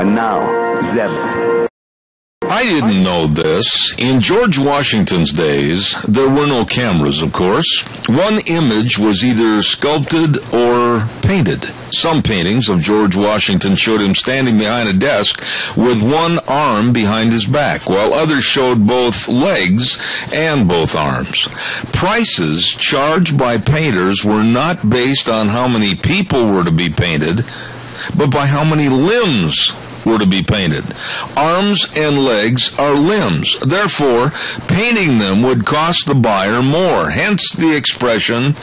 And now, Zeb. I didn't know this. In George Washington's days, there were no cameras, of course. One image was either sculpted or painted. Some paintings of George Washington showed him standing behind a desk with one arm behind his back, while others showed both legs and both arms. Prices charged by painters were not based on how many people were to be painted, but by how many limbs were to be painted. Arms and legs are limbs. Therefore, painting them would cost the buyer more. Hence the expression,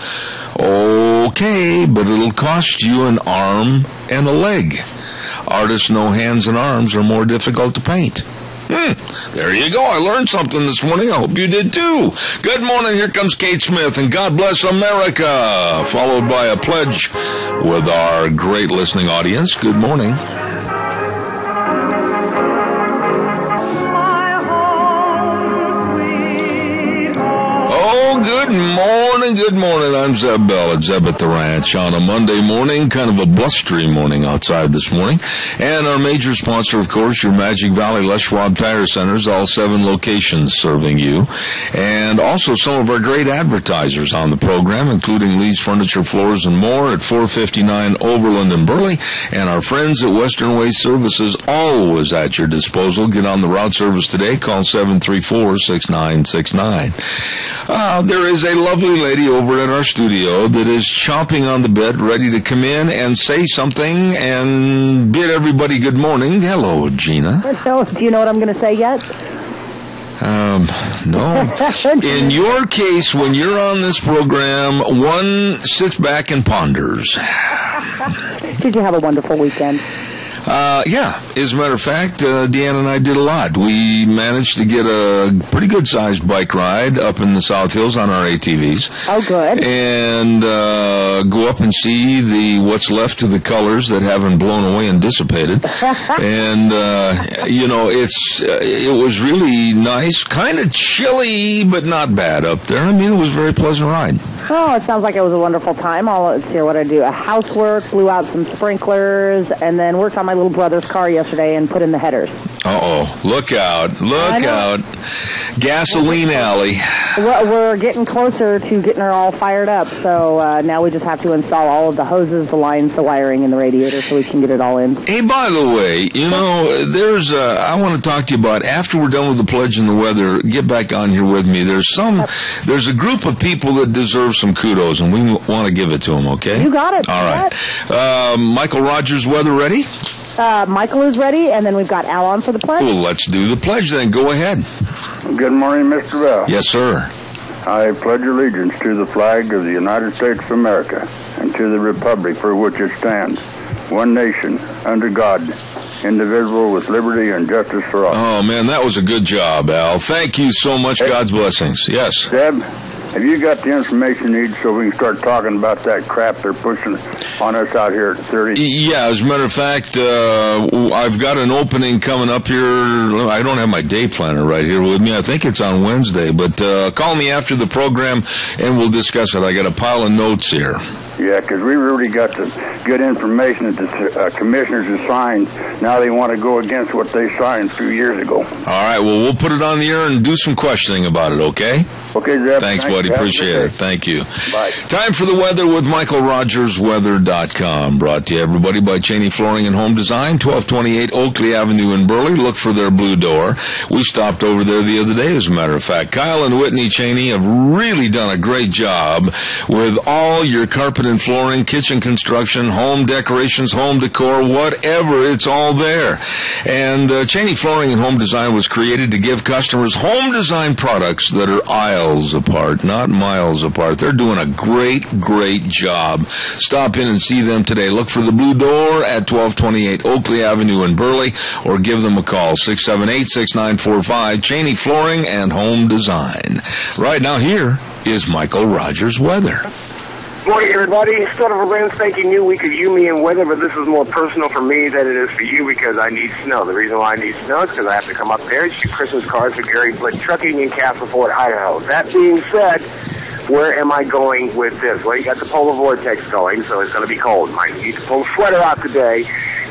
okay, but it'll cost you an arm and a leg. Artists know hands and arms are more difficult to paint. There you go. I learned something this morning. I hope you did too. Good morning. Here comes Kate Smith and God Bless America, followed by a pledge with our great listening audience. Good morning. Good morning. I'm Zeb Bell at Zeb at the Ranch on a Monday morning, kind of a blustery morning outside this morning. And our major sponsor, of course, your Magic Valley Les Schwab Tire Centers, all 7 locations serving you. And also some of our great advertisers on the program, including Lee's Furniture, Floors, and More at 459 Overland in Burley. And our friends at Western Waste Services, always at your disposal. Get on the route service today. Call 734-6969. There is a lovely lady over at our studio that is chomping on the bed, ready to come in and say something and bid everybody good morning. Hello, Gina. So, do you know what I'm going to say yet? No. In your case, when you're on this program, one sits back and ponders. Did you have a wonderful weekend? Yeah. As a matter of fact, Deanna and I did a lot. We managed to get a pretty good-sized bike ride up in the South Hills on our ATVs. Oh, good. And go up and see what's left of the colors that haven't blown away and dissipated. And, it was really nice, kind of chilly, but not bad up there. I mean, it was a very pleasant ride. Oh, it sounds like it was a wonderful time. Let's see what I do. Housework, blew out some sprinklers, and then worked on my little brother's car yesterday and put in the headers. Uh-oh. Look out. Look out. Gasoline alley. We're getting closer to getting her all fired up, so now we just have to install all of the hoses, the lines, the wiring, and the radiator so we can get it all in. Hey, by the way, I want to talk to you about, after we're done with the pledge and the weather, get back on here with me. There's a group of people that deserve some kudos, and we want to give it to them, okay? You got it. All right. Michael Rogers, weather ready? Michael is ready, and then we've got Al on for the pledge. Well, let's do the pledge then. Go ahead. Good morning, Mr. Bell. Yes, sir. I pledge allegiance to the flag of the United States of America and to the republic for which it stands, one nation, under God, indivisible, with liberty and justice for all. Oh, man, that was a good job, Al. Thank you so much. Hey, God's blessings. Yes. Deb, have you got the information you need so we can start talking about that crap they're pushing on us out here at 30? Yeah, as a matter of fact, I've got an opening coming up here. I don't have my day planner right here with me. I think it's on Wednesday, but call me after the program and we'll discuss it. I got a pile of notes here. Yeah, because we really got the good information that the commissioners have signed. Now they want to go against what they signed a few years ago. All right, well, we'll put it on the air and do some questioning about it, okay? Okay, Zeb. Thanks, buddy. Appreciate it. Thank you. Bye. Time for the weather with MichaelRogersWeather.com. Brought to you, everybody, by Cheney Flooring and Home Design, 1228 Oakley Avenue in Burley. Look for their blue door. We stopped over there the other day, as a matter of fact. Kyle and Whitney Cheney have really done a great job with all your carpet and flooring, kitchen construction, home decorations, home decor, whatever. It's all there. And Cheney Flooring and Home Design was created to give customers home design products that are aisles apart, not miles apart. They're doing a great, great job. Stop in and see them today. Look for the blue door at 1228 Oakley Avenue in Burley, or give them a call, 678-6945, Cheney Flooring and Home Design. Right now, here is Michael Rogers Weather. Good morning, everybody. Sort of a brand spanking new week of you, me, and weather, but this is more personal for me than it is for you because I need snow. The reason why I need snow is because I have to come up there and shoot Christmas cards for Gary Blitt Trucking in Castle Fort, Idaho. That being said, where am I going with this? Well, you got the polar vortex going, so it's going to be cold. Might need to pull a sweater out today.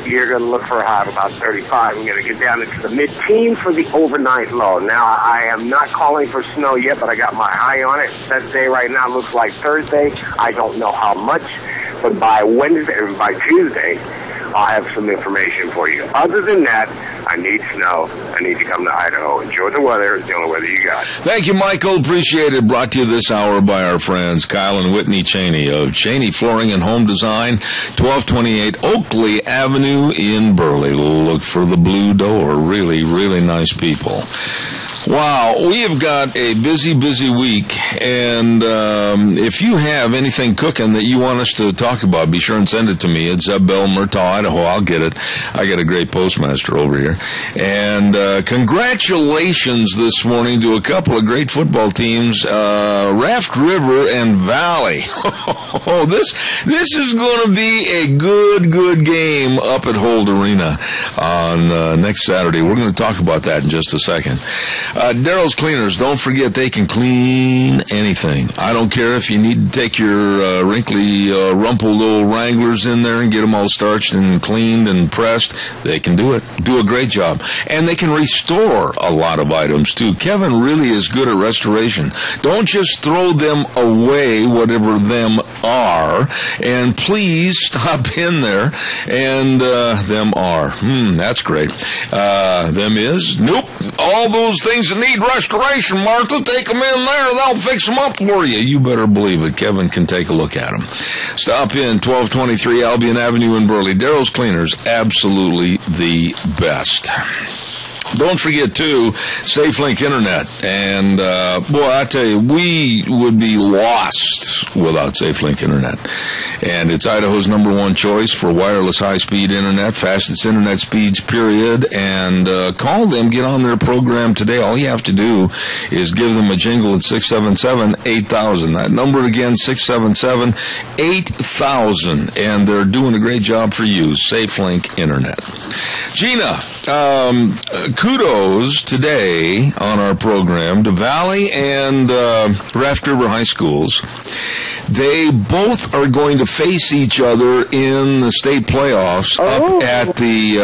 you're going to look for a high of about 35. We're going to get down into the mid-teens for the overnight low. Now, I am not calling for snow yet, but I got my eye on it. That day right now looks like Thursday. I don't know how much, but by Wednesday or by Tuesday, I'll have some information for you. Other than that, I need snow. I need to come to Idaho. Enjoy the weather. It's the only weather you got. Thank you, Michael. Appreciate it. Brought to you this hour by our friends Kyle and Whitney Cheney of Cheney Flooring and Home Design, 1228 Oakley Avenue in Burley. Look for the blue door. Really, really nice people. Wow, we have got a busy, busy week, and if you have anything cooking that you want us to talk about, be sure and send it to me at Zeb Bell, Murtaugh, Idaho. I'll get it. I got a great postmaster over here. And congratulations this morning to a couple of great football teams, Raft River and Valley. Oh, this is going to be a good game up at Holt Arena on next Saturday. We're going to talk about that in just a second. Daryl's Cleaners, don't forget they can clean anything. I don't care if you need to take your wrinkly, rumpled old Wranglers in there and get them all starched and cleaned and pressed. They can do it. Do a great job. And they can restore a lot of items, too. Kevin really is good at restoration. Don't just throw them away, whatever them are, and please stop in there. And them are. That's great. Them is? Nope. All those things that need restoration, Martha, take them in there. They'll fix them up for you. You better believe it. Kevin can take a look at them. Stop in 1223 Albion Avenue in Burley. Daryl's Cleaners, absolutely the best. Don't forget, too, SafeLink Internet. And, boy, I tell you, we would be lost without SafeLink Internet. And it's Idaho's #1 choice for wireless high-speed Internet, fastest Internet speeds, period. And call them, get on their program today. All you have to do is give them a jingle at 677-8000. That number again, 677-8000. And they're doing a great job for you, SafeLink Internet. Gina, kudos today on our program to Valley and Raft River High Schools. They both are going to face each other in the state playoffs up at the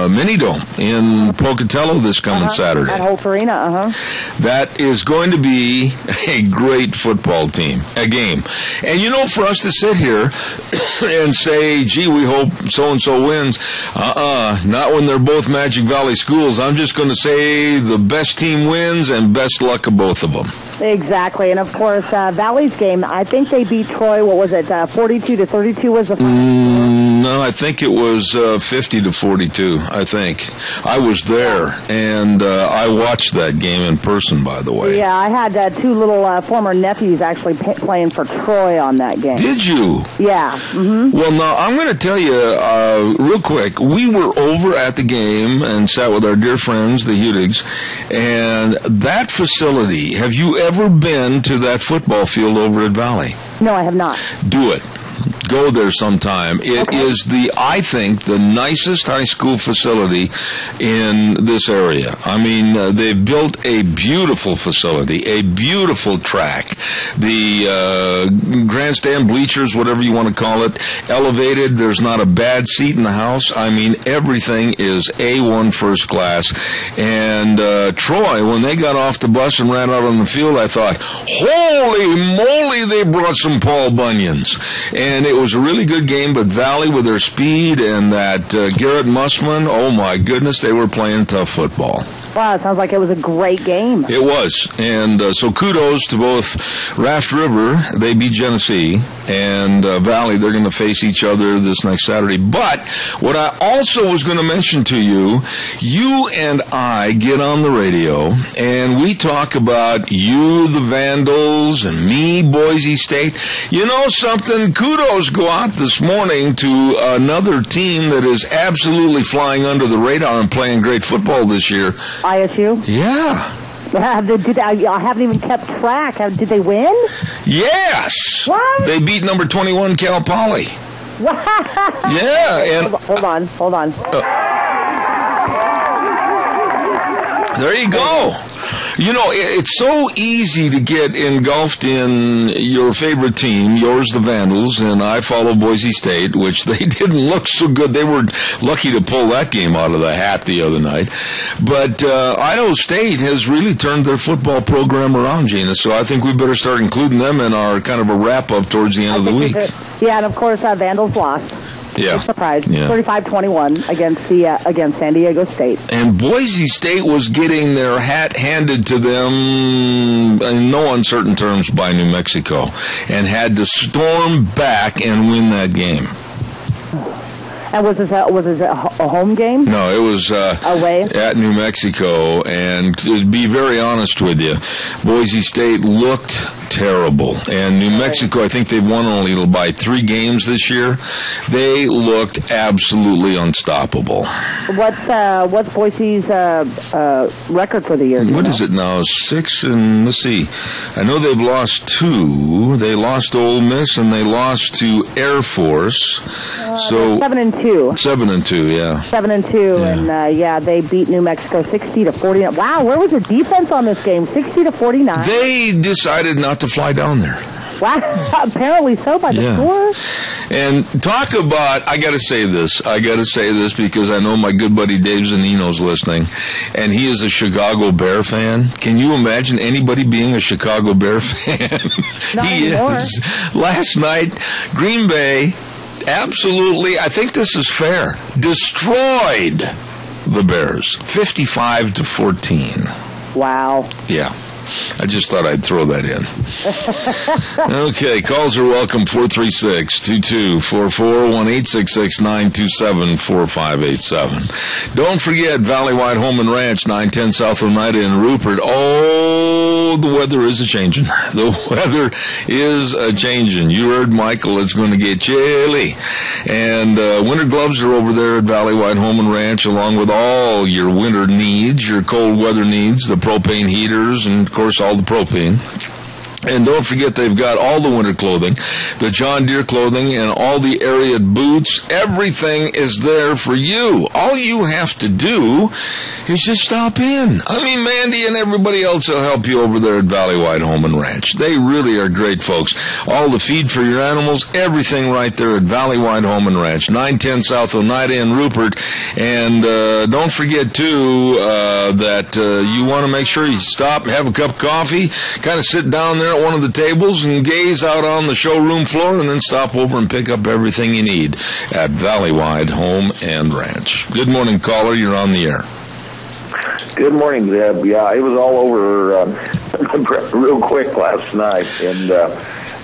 Mini Dome in Pocatello this coming Saturday. At Holt Arena, That is going to be a great football game. And, you know, for us to sit here and say, gee, we hope so-and-so wins, not when they're both Magic Valley schools. I'm just going to say the best team wins and best luck of both of them. Exactly, and of course, Valley's game, I think they beat Troy, what was it, 42-32 was the final? No, I think it was 50-42, I think. I was there, and I watched that game in person, by the way. Yeah, I had two little former nephews actually playing for Troy on that game. Did you? Yeah. Mm-hmm. Well, now, I'm going to tell you real quick, we were over at the game and sat with our dear friends, the Hutigs, and that facility, have you ever been to that football field over at Valley? No, I have not. Do it. Go there sometime. It is I think, the nicest high school facility in this area. I mean, they've built a beautiful facility, a beautiful track. The grandstand bleachers, whatever you want to call it, elevated. There's not a bad seat in the house. I mean, everything is A1 first class. And Troy, when they got off the bus and ran out on the field, I thought, holy moly, they brought some Paul Bunyan's. And it was a really good game, but Valley with their speed and that Garrett Mussman, oh my goodness, they were playing tough football. Wow, it sounds like it was a great game. It was. And so kudos to both Raft River, they beat Genesee, and Valley, they're going to face each other this next Saturday. But what I also was going to mention to you, you and I get on the radio, and we talk about you, the Vandals, and me, Boise State. You know something? Kudos go out this morning to another team that is absolutely flying under the radar and playing great football this year. ISU? Yeah. I haven't even kept track. Did they win? Yes. What? They beat number 21 Cal Poly. Yeah. And hold on. There you go. You know, it's so easy to get engulfed in your favorite team, yours the Vandals, and I follow Boise State, which they didn't look so good. They were lucky to pull that game out of the hat the other night. But Idaho State has really turned their football program around, Gina, so I think we better start including them in our kind of a wrap-up towards the end of the week. Yeah, and of course, Vandals lost. Yeah. Surprise. Yeah. 35-21 against San Diego State. And Boise State was getting their hat handed to them in no uncertain terms by New Mexico and had to storm back and win that game. And was it a home game? No, it was away at New Mexico. And to be very honest with you, Boise State looked terrible. And New Mexico, I think they've won only by 3 games this year. They looked absolutely unstoppable. What's Boise's record for the year? What is it now? 6 and let's see. I know they've lost 2. They lost to Ole Miss and they lost to Air Force. So 7-2. 7-2, yeah. 7-2, yeah. and they beat New Mexico 60-49. Wow, where was the defense on this game? 60-49. They decided not to fly down there. Wow, apparently so by the score. And talk about, I got to say this because I know my good buddy Dave Zanino's listening, and he is a Chicago Bear fan. Can you imagine anybody being a Chicago Bear fan? Not He anymore. is. Last night, Green Bay absolutely, I think this is fair, destroyed the Bears 55-14. Wow. Yeah. I just thought I'd throw that in. Okay, calls are welcome, 436-2244, 1-866-927-4587. Don't forget, Valley-Wide Home and Ranch, 910 South Oneida in Rupert. Oh, the weather is a-changing. The weather is a-changing. You heard Michael, it's going to get chilly. And winter gloves are over there at Valley-Wide Home and Ranch, along with all your winter needs, your cold weather needs, the propane heaters, and of course, all the propane. And don't forget, they've got all the winter clothing, the John Deere clothing, and all the Ariat boots. Everything is there for you. All you have to do is just stop in. I mean, Mandy and everybody else will help you over there at Valley-Wide Home and Ranch. They really are great folks. All the feed for your animals, everything right there at Valley-Wide Home and Ranch, 910 South Oneida in Rupert. And don't forget, too, that you want to make sure you stop, have a cup of coffee, kind of sit down there at one of the tables and gaze out on the showroom floor, and then stop over and pick up everything you need at Valley-Wide Home and Ranch. Good morning, caller. You're on the air. Good morning, Zeb. Yeah, it was all over real quick last night, and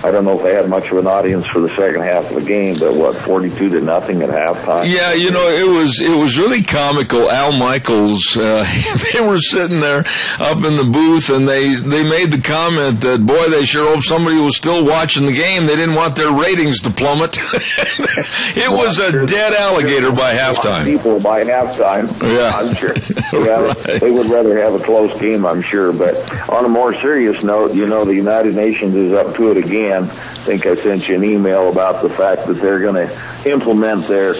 I don't know if they had much of an audience for the second half of the game, but 42-0 at halftime. Yeah, you know, it was really comical. Al Michaels, they were sitting there up in the booth, and they made the comment that, boy, they sure hope somebody was still watching the game. They didn't want their ratings to plummet. It was a dead alligator by halftime. People by halftime, yeah. I'm sure. Yeah, Right. They would rather have a close game, I'm sure. But on a more serious note, you know, the United Nations is up to it again. I think I sent you an email about the fact that they're going to implement their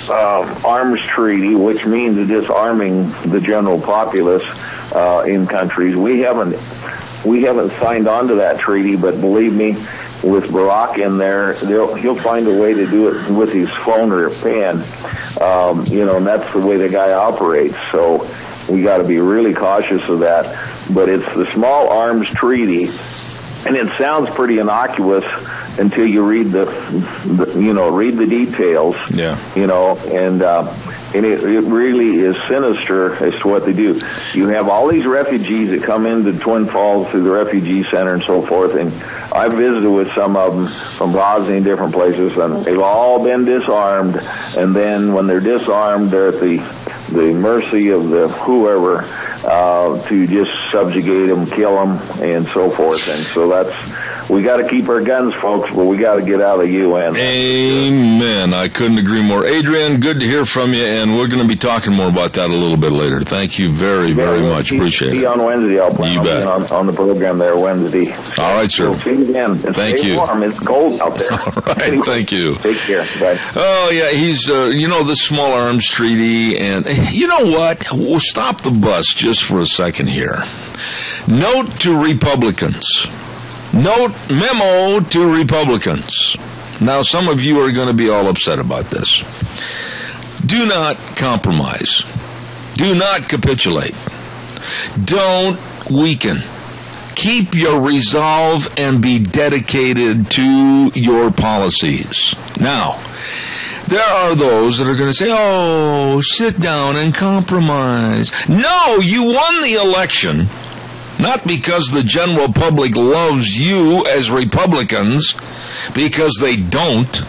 arms treaty, which means disarming the general populace in countries. We haven't signed on to that treaty, but believe me, with Barack in there, he'll find a way to do it with his phone or pen, and that's the way the guy operates. So we got to be really cautious of that. But it's the Small Arms Treaty. And it sounds pretty innocuous until you read the details. Yeah. And it really is sinister as to what they do. You have all these refugees that come into Twin Falls through the refugee center and so forth, and I've visited with some of them from Bosnia and different places, and they've all been disarmed, and then when they're disarmed, they're at the mercy of the whoever to just subjugate them, kill them, and so forth. And so that's we got to keep our guns, folks, but we got to get out of the UN. Amen. I couldn't agree more. Adrian, good to hear from you, and we're going to be talking more about that a little bit later. Thank you very, very much. Appreciate it. See you on Wednesday. I'll plan you bet. on the program there Wednesday. All right, sir. We'll see you again. And thank stay you. Warm. It's cold out there. All right, thank you. Take care. Bye. Oh, yeah, he's, the Small Arms Treaty, and you know what? We'll stop the bus just for a second here. Note to Republicans. Memo to Republicans. Now, some of you are going to be all upset about this. Do not compromise. Do not capitulate. Don't weaken. Keep your resolve and be dedicated to your policies. Now, there are those that are going to say, oh, sit down and compromise. No, you won the election, not because the general public loves you as Republicans, because they don't.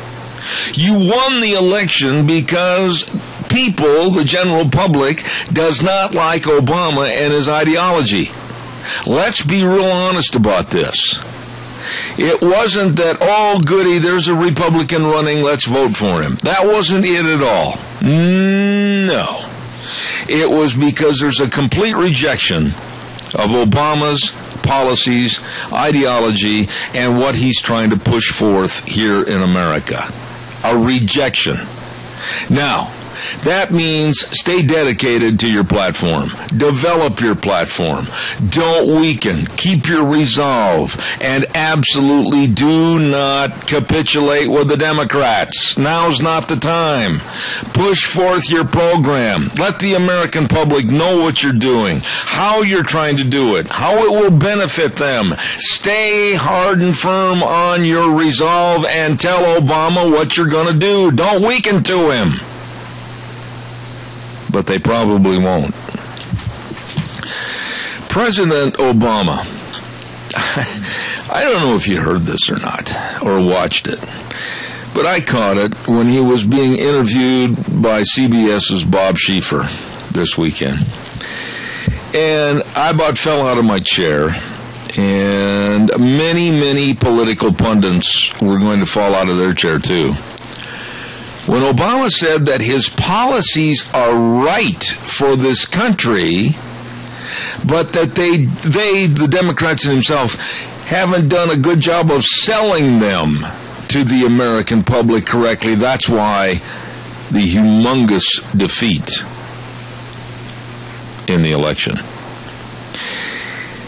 You won the election because people, the general public, does not like Obama and his ideology. Let's be real honest about this. It wasn't that, oh, goody, there's a Republican running, let's vote for him. That wasn't it at all. No. It was because there's a complete rejection of Obama's policies, ideology, and what he's trying to push forth here in America. A rejection. Now, that means stay dedicated to your platform. Develop your platform. Don't weaken. Keep your resolve. And absolutely do not capitulate with the Democrats. Now's not the time. Push forth your program. Let the American public know what you're doing, how you're trying to do it, how it will benefit them. Stay hard and firm on your resolve and tell Obama what you're going to do. Don't weaken to him. But they probably won't. President Obama, I don't know if you heard this or not, or watched it, but I caught it when he was being interviewed by CBS's Bob Schieffer this weekend. And I about fell out of my chair, and many, many political pundits were going to fall out of their chair too. When Obama said that his policies are right for this country, but that they, the Democrats and himself, haven't done a good job of selling them to the American public correctly. That's why the humongous defeat in the election.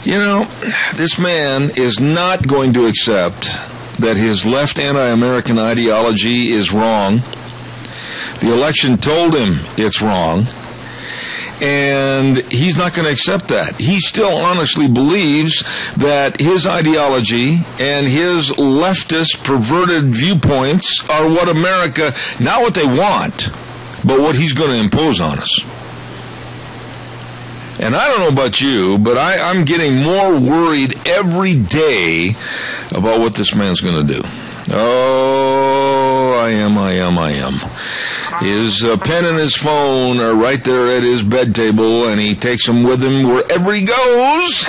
You know, this man is not going to accept that his left anti-American ideology is wrong. The election told him it's wrong, and he's not going to accept that. He still honestly believes that his ideology and his leftist perverted viewpoints are what America, not what they want, but what he's going to impose on us. And I don't know about you, but I'm getting more worried every day about what this man's going to do. Oh, I am. His pen and his phone are right there at his bed table, and he takes them with him wherever he goes.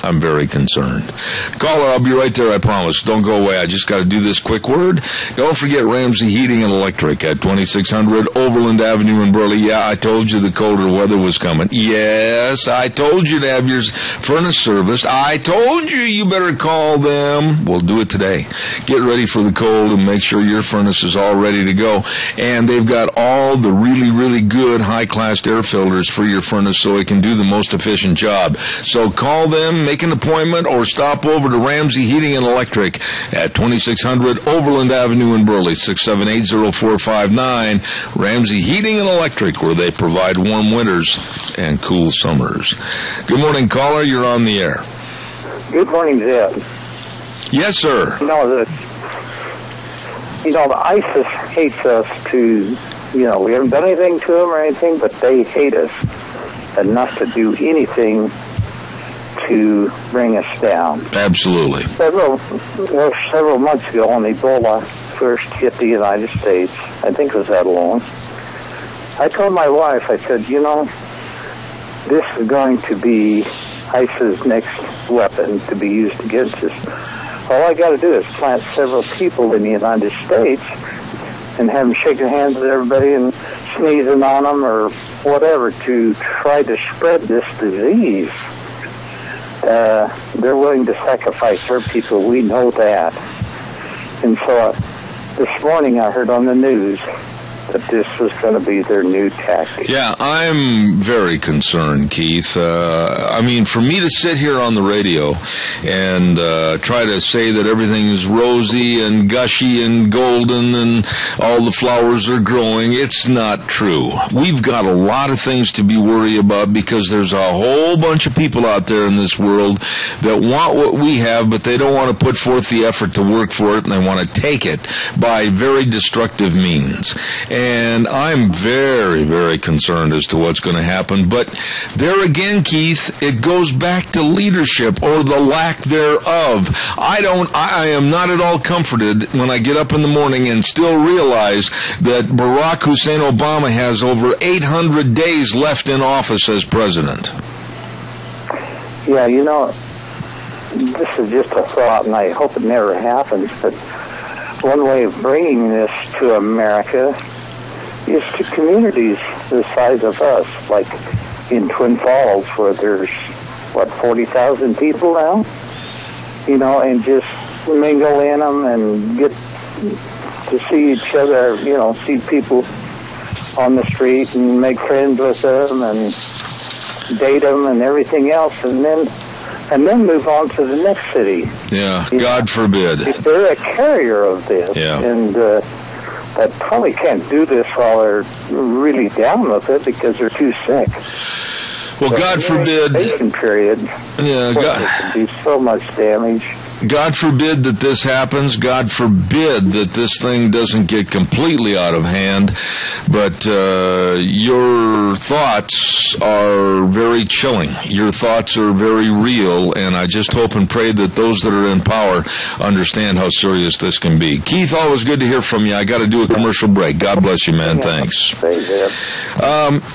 I'm very concerned. Caller, I'll be right there, I promise. Don't go away. I just got to do this quick word. Don't forget Ramsey Heating and Electric at 2600 Overland Avenue in Burley. Yeah, I told you the colder weather was coming. Yes, I told you to have your furnace serviced. I told you better call them. We'll do it today. Get ready for the cold and make sure your furnace is all ready to go. And they've got all the really, really good high-class air filters for your furnace so it can do the most efficient job. So call them, make an appointment, or stop over to Ramsey Heating and Electric at 2600 Overland Avenue in Burley, 678-0459. Ramsey Heating and Electric, where they provide warm winters and cool summers. Good morning, caller. You're on the air. Good morning, Zeb. Yes, sir. The ISIS hates us to, we haven't done anything to them or anything, but they hate us enough to do anything to bring us down. Absolutely. Several months ago, when Ebola first hit the United States, I think it was that long, I told my wife, I said, this is going to be ISIS's next weapon to be used against us. All I got to do is plant several people in the United States and have them shaking hands with everybody and sneezing on them or whatever to try to spread this disease. They're willing to sacrifice their people. We know that. And so this morning I heard on the news that this was going to be their new tactic. Yeah, I'm very concerned, Keith. I mean, for me to sit here on the radio and try to say that everything is rosy and gushy and golden and all the flowers are growing, it's not true. We've got a lot of things to be worried about because there's a whole bunch of people out there in this world that want what we have, but they don't want to put forth the effort to work for it, and they want to take it by very destructive means. And I'm very, very concerned as to what's going to happen. But there again, Keith, it goes back to leadership or the lack thereof. I am not at all comforted when I get up in the morning and still realize that Barack Hussein Obama has over 800 days left in office as president. Yeah, you know, this is just a thought, and I hope it never happens, but one way of bringing this to America is to communities the size of us, like in Twin Falls, where there's, 40,000 people now? You know, and just mingle in them and get to see each other, you know, see people on the street and make friends with them and date them and everything else, and then move on to the next city. Yeah, God forbid. If they're a carrier of this, and that probably can't do this while they're really down with it because they're too sick. Well, so God forbid. Period. Yeah, God can do so much damage. God forbid that this happens. God forbid that this thing doesn't get completely out of hand. But your thoughts are very chilling. Your thoughts are very real. And I just hope and pray that those that are in power understand how serious this can be. Keith, always good to hear from you. I got to do a commercial break. God bless you, man. Thanks.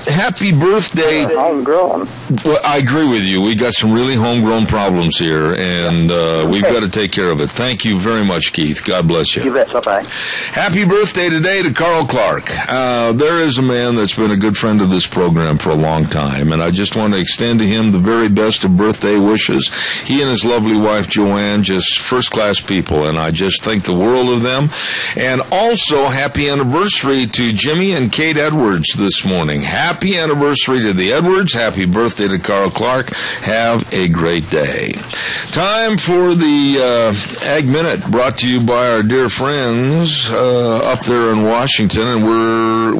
Happy birthday. Homegrown. Well, I agree with you. We got some really homegrown problems here, and we've got to take care of it. Thank you very much, Keith. God bless you. You bet. Bye-bye. Happy birthday today to Carl Clark. There is a man that's been a good friend of this program for a long time, and I just want to extend to him the very best of birthday wishes. He and his lovely wife, Joanne, just first-class people, and I just think the world of them. And also, happy anniversary to Jimmy and Kate Edwards this morning. Happy anniversary to the Edwards. Happy birthday to Carl Clark. Have a great day. Time for the Ag Minute, brought to you by our dear friends up there in Washington. And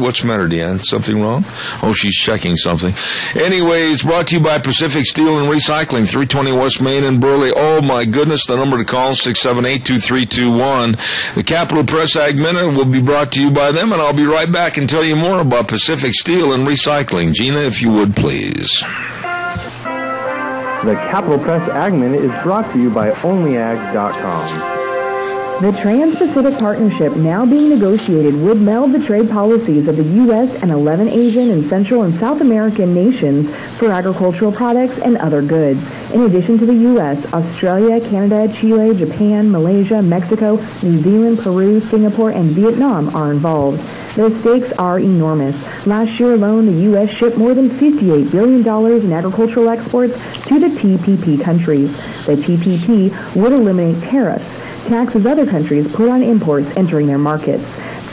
what's the matter, Deanne? Something wrong? Oh, she's checking something. Anyways, brought to you by Pacific Steel and Recycling, 320 West Main in Burley. Oh, my goodness, the number to call, 678-2321. The Capital Press Ag Minute will be brought to you by them, and I'll be right back and tell you more about Pacific Steel and Recycling. Gina, if you would, please. The Capital Press Ag Minute is brought to you by OnlyAg.com. The Trans-Pacific Partnership now being negotiated would meld the trade policies of the U.S. and 11 Asian and Central and South American nations for agricultural products and other goods. In addition to the U.S., Australia, Canada, Chile, Japan, Malaysia, Mexico, New Zealand, Peru, Singapore, and Vietnam are involved. The stakes are enormous. Last year alone, the U.S. shipped more than $58 billion in agricultural exports to the TPP countries. The TPP would eliminate tariffs, taxes other countries put on imports entering their markets.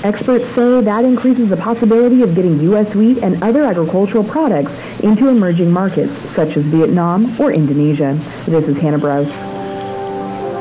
Experts say that increases the possibility of getting U.S. wheat and other agricultural products into emerging markets, such as Vietnam or Indonesia. This is Hannah Brous.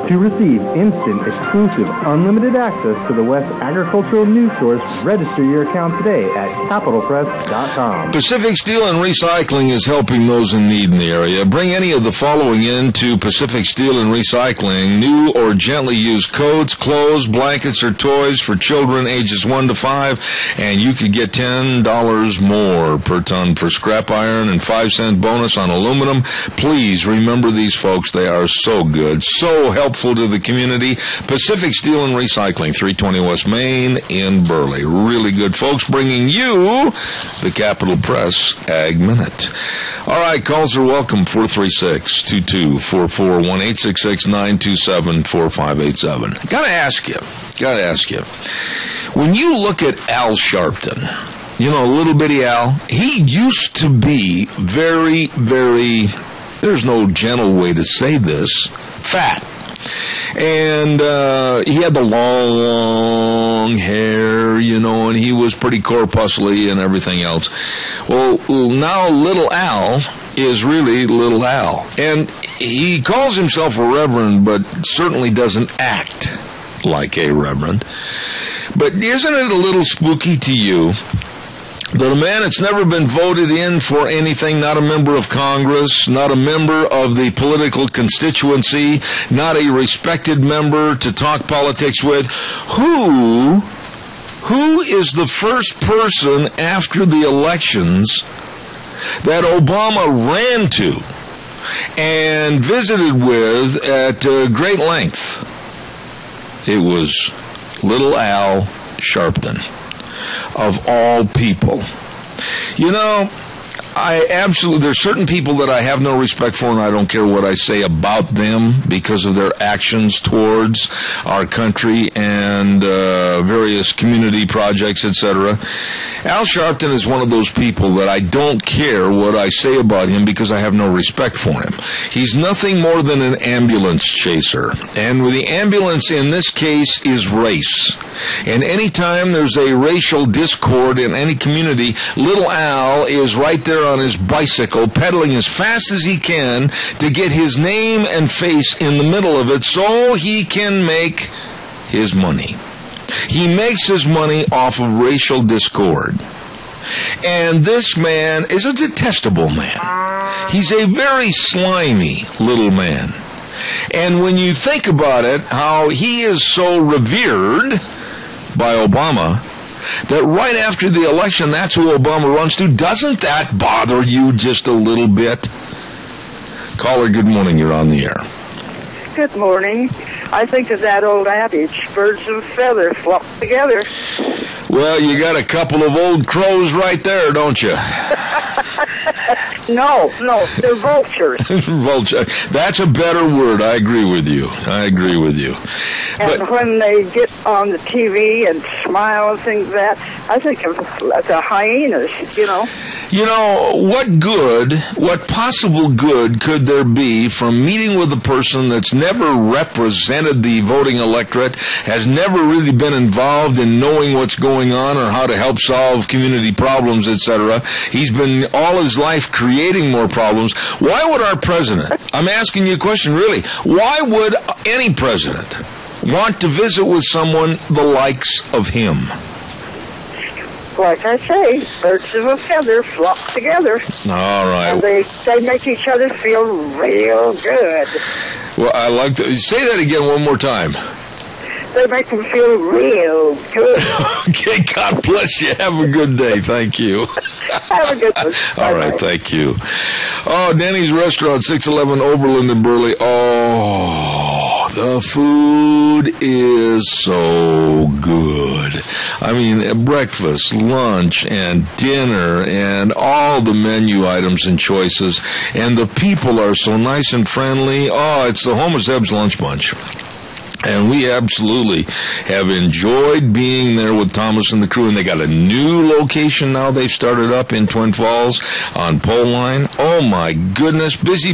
To receive instant, exclusive, unlimited access to the West Agricultural News Source, register your account today at CapitalPress.com. Pacific Steel and Recycling is helping those in need in the area. Bring any of the following in to Pacific Steel and Recycling: new or gently used coats, clothes, blankets, or toys for children ages 1 to 5, and you could get $10 more per ton for scrap iron and 5-cent bonus on aluminum. Please remember these folks. They are so good, so helpful helpful to the community. Pacific Steel and Recycling, 320 West Main in Burley. Really good folks, bringing you the Capital Press Ag Minute. All right, calls are welcome, 436-2244, 1-866-927-4587. Gotta ask you, when you look at Al Sharpton, you know, little bitty Al, he used to be very, very, there's no gentle way to say this, fat. And he had the long hair, you know, and he was pretty corpuscly and everything else. Well, now little Al is really little Al. And he calls himself a reverend, but certainly doesn't act like a reverend. But isn't it a little spooky to you that a man that's never been voted in for anything, not a member of Congress, not a member of the political constituency, not a respected member to talk politics with, who is the first person after the elections that Obama ran to and visited with at great length? It was little Al Sharpton. Of all people. You know, there's certain people that I have no respect for, and I don't care what I say about them because of their actions towards our country and various community projects, etc. Al Sharpton is one of those people that I don't care what I say about him because I have no respect for him. He's nothing more than an ambulance chaser. And with the ambulance in this case is race. And anytime there's a racial discord in any community, little Al is right there on his bicycle, pedaling as fast as he can to get his name and face in the middle of it so he can make his money. He makes his money off of racial discord. And this man is a detestable man. He's a very slimy little man. And when you think about it, how he is so revered by Obama, that right after the election, that's who Obama runs to, doesn't that bother you just a little bit? Caller, good morning. You're on the air. Good morning. I think of that old adage, birds of a feather flock together. Well, you got a couple of old crows right there, don't you? No, they're vultures. Vulture. That's a better word. I agree with you. And when they get on the TV and smile and things like that, I think of the hyenas, you know. You know, what possible good could there be from meeting with a person that's never represented the voting electorate, has never really been involved in knowing what's going on or how to help solve community problems, etc. He's been all his life creating more problems. Why would our president, I'm asking you a question really, why would any president want to visit with someone the likes of him? Like I say, birds of a feather flock together. All right. And they make each other feel real good. Well, I like that. Say that again one more time. They make them feel real good. Okay, God bless you. Have a good day. Thank you. Have a good one. All right, thank you. Oh, Denny's Restaurant, 611 Overland in Burley. Oh, the food is so good. I mean, breakfast, lunch, and dinner, and all the menu items and choices. And the people are so nice and friendly. Oh, it's the home of Zeb's Lunch Bunch. And we absolutely have enjoyed being there with Thomas and the crew. And they got a new location now they've started up in Twin Falls on Pole Line. Oh, my goodness. Busy.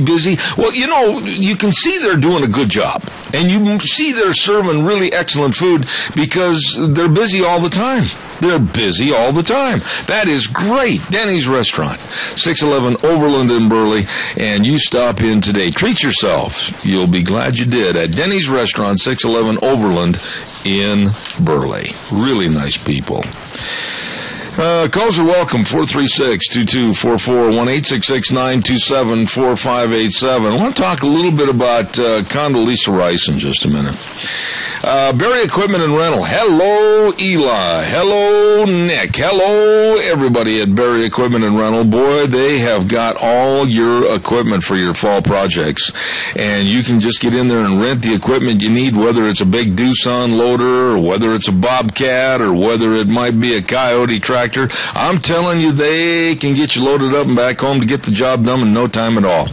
Well, you know, you can see they're doing a good job. And you see they're serving really excellent food because they're busy all the time. They're busy all the time. That is great. Denny's Restaurant, 611 Overland in Burley. And you stop in today. Treat yourself. You'll be glad you did at Denny's Restaurant, 611 Overland in Burley. Really nice people. Calls are welcome, 436-2244, 1-866-927-4587. I want to talk a little bit about Condoleezza Rice in just a minute. Berry Equipment and Rental. Hello, Eli. Hello, Nick. Hello, everybody at Berry Equipment and Rental. Boy, they have got all your equipment for your fall projects. And you can just get in there and rent the equipment you need, whether it's a big Doosan loader or whether it's a Bobcat or whether it might be a Coyote tractor. I'm telling you, they can get you loaded up and back home to get the job done in no time at all.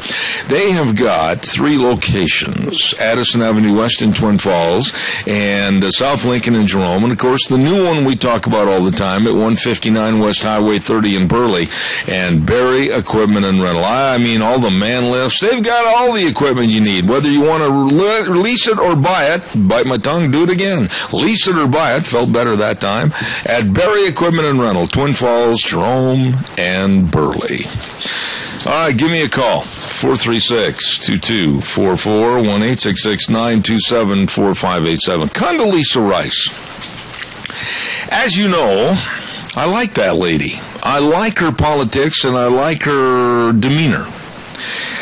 They have got 3 locations, Addison Avenue West in Twin Falls and South Lincoln in Jerome. And, of course, the new one we talk about all the time at 159 West Highway 30 in Burley. And Berry Equipment and Rental. I mean, all the man lifts. They've got all the equipment you need, whether you want to lease it or buy it. Bite my tongue, do it again. Lease it or buy it. Felt better that time. At Berry Equipment and Rental, Twin Falls, Jerome, and Burley. All right, give me a call, 436-2244, 1-866-927-4587. Condoleezza Rice. As you know, I like that lady. I like her politics, and I like her demeanor.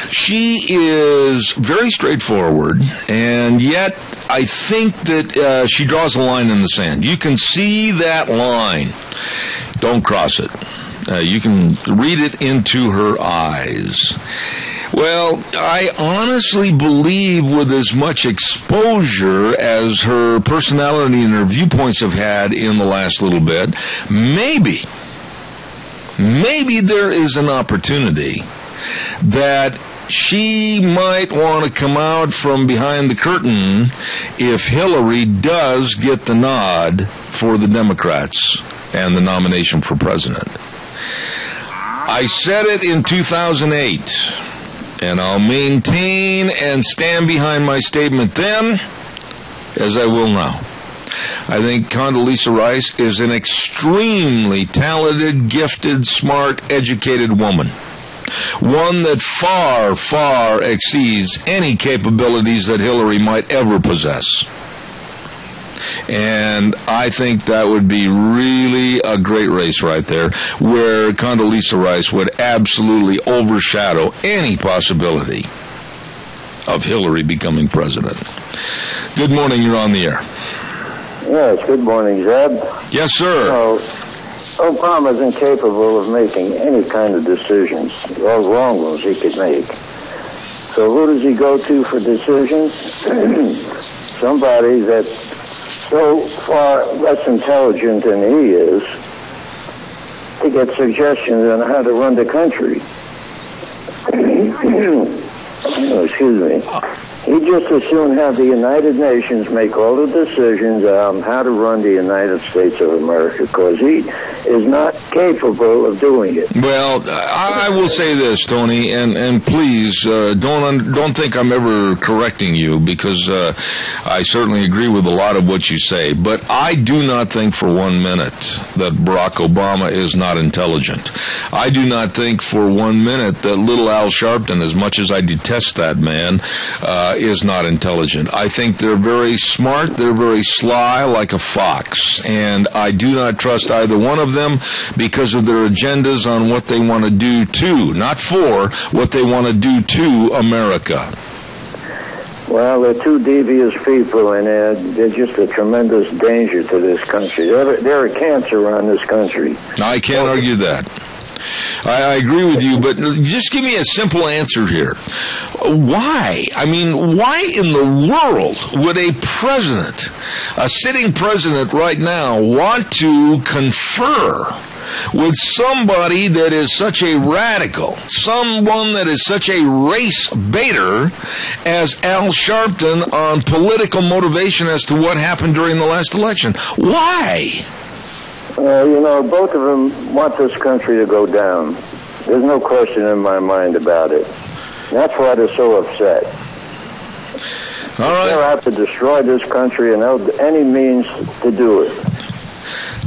She is very straightforward, and yet I think that she draws a line in the sand. You can see that line. Don't cross it. You can read it into her eyes. Well, I honestly believe with as much exposure as her personality and her viewpoints have had in the last little bit, maybe there is an opportunity that she might want to come out from behind the curtain if Hillary does get the nod for the Democrats and the nomination for president. I said it in 2008, and I'll maintain and stand behind my statement then as I will now. I think Condoleezza Rice is an extremely talented, gifted, smart, educated woman. One that far, far exceeds any capabilities that Hillary might ever possess. And I think that would be really a great race right there, where Condoleezza Rice would absolutely overshadow any possibility of Hillary becoming president. Good morning, you're on the air. Yes, good morning, Zeb. Yes, sir. Obama is incapable of making any kind of decisions, all wrong ones he could make. So who does he go to for decisions? Somebody that's so far less intelligent than he is to get suggestions on how to run the country. Excuse me. He'd just as soon have the United Nations make all the decisions on how to run the United States of America, because he is not capable of doing it. Well, I will say this, Tony, and please don't think I'm ever correcting you, because I certainly agree with a lot of what you say. But I do not think for 1 minute that Barack Obama is not intelligent. I do not think for 1 minute that little Al Sharpton, as much as I detest that man, is not intelligent. I think they're very smart, they're very sly, like a fox, and I do not trust either one of them because of their agendas on what they want to do to, not for, what they want to do to America. Well, they're two devious people, and they're just a tremendous danger to this country. They're a cancer on this country. I can't argue that. I agree with you, but just give me a simple answer here. Why? I mean, why in the world would a president, a sitting president right now, want to confer with somebody that is such a radical, someone that is such a race baiter as Al Sharpton on political motivation as to what happened during the last election? Why? Both of them want this country to go down. There's no question in my mind about it. That's why they're so upset. All right. They'll have to destroy this country and any means to do it.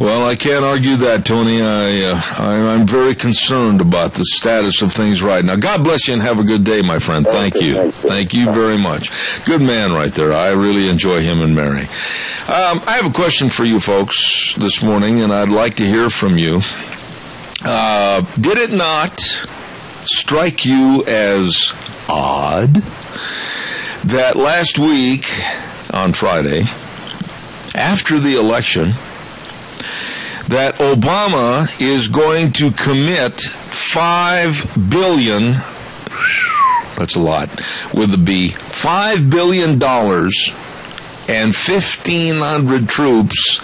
Well, I can't argue that, Tony. I'm very concerned about the status of things right now. God bless you and have a good day, my friend. Thank you. Thank you very much. Good man right there. I really enjoy him and Mary. I have a question for you folks this morning, and I'd like to hear from you. Did it not strike you as odd that last week on Friday, after the election that Obama is going to commit $5 billion, that's a lot, with a B, $5 billion and 1,500 troops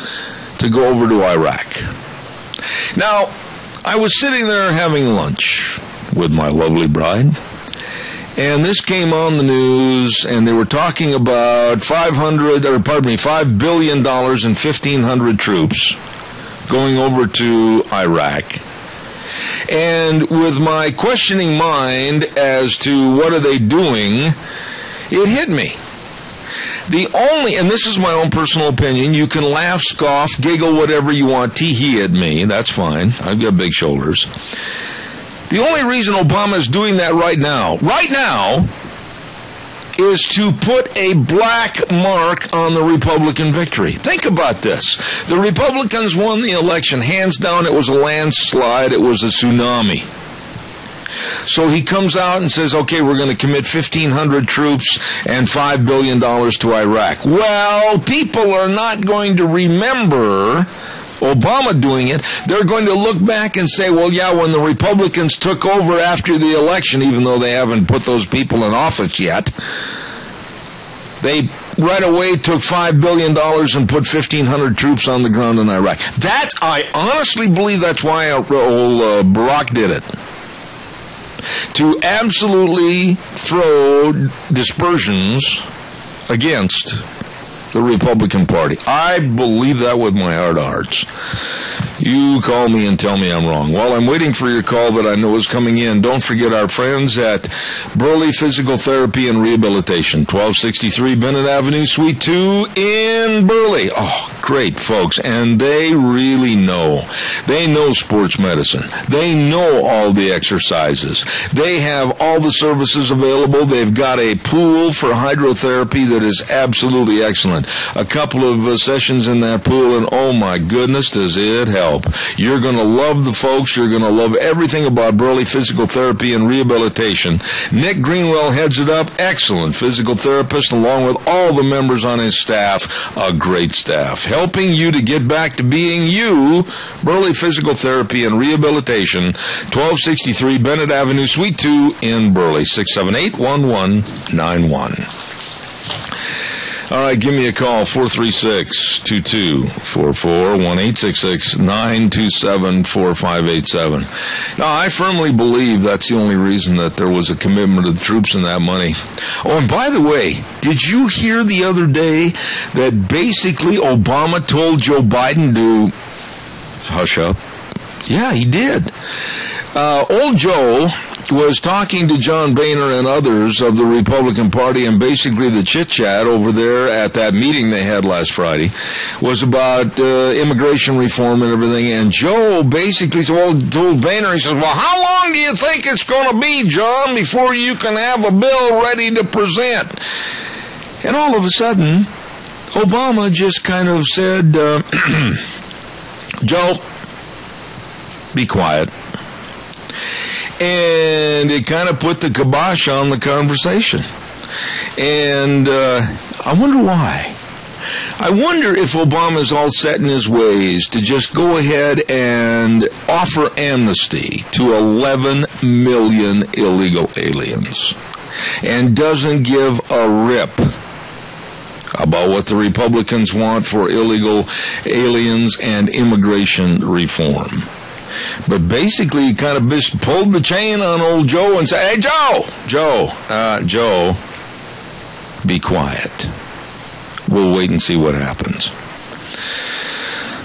to go over to Iraq. Now, I was sitting there having lunch with my lovely bride, and this came on the news, and they were talking about $5 billion and 1,500 troops going over to Iraq. And with my questioning mind as to what are they doing, it hit me. And this is my own personal opinion, you can laugh, scoff, giggle, whatever you want, tee-hee at me, that's fine, I've got big shoulders. The only reason Obama is doing that right now, is to put a black mark on the Republican victory. Think about this. The Republicans won the election. Hands down, it was a landslide. It was a tsunami. So he comes out and says, okay, we're going to commit 1,500 troops and $5 billion to Iraq. Well, people are not going to remember Obama doing it. They're going to look back and say, well, yeah, when the Republicans took over after the election, even though they haven't put those people in office yet, they right away took $5 billion and put 1,500 troops on the ground in Iraq. I honestly believe that's why old Barack did it. To absolutely throw dispersions against the Republican Party. I believe that with my heart of hearts. You call me and tell me I'm wrong. While I'm waiting for your call that I know is coming in, don't forget our friends at Burley Physical Therapy and Rehabilitation, 1263 Bennett Avenue, Suite 2 in Burley. Oh, great folks. And they really know. They know sports medicine. They know all the exercises. They have all the services available. They've got a pool for hydrotherapy that is absolutely excellent. A couple of sessions in that pool, and oh my goodness, does it help. You're going to love the folks. You're going to love everything about Burley Physical Therapy and Rehabilitation. Nick Greenwell heads it up. Excellent physical therapist, along with all the members on his staff. A great staff. Helping you to get back to being you. Burley Physical Therapy and Rehabilitation, 1263 Bennett Avenue, Suite 2 in Burley, 678-1191. All right, give me a call, 436-2244, 1-866-927-4587. Now, I firmly believe that's the only reason that there was a commitment of the troops and that money. Oh, and by the way, did you hear the other day that basically Obama told Joe Biden to hush up? Yeah, he did. Old Joe was talking to John Boehner and others of the Republican Party, and basically the chit-chat over there at that meeting they had last Friday was about immigration reform and everything, and Joe basically told Boehner, he says, well, how long do you think it's going to be, John, before you can have a bill ready to present? And all of a sudden, Obama just kind of said, Joe, be quiet. And it kind of put the kibosh on the conversation. And I wonder why. I wonder if Obama's all set in his ways to just go ahead and offer amnesty to 11 million illegal aliens and doesn't give a rip about what the Republicans want for illegal aliens and immigration reform. But basically, he kind of just pulled the chain on old Joe and said, hey, Joe, be quiet. We'll wait and see what happens.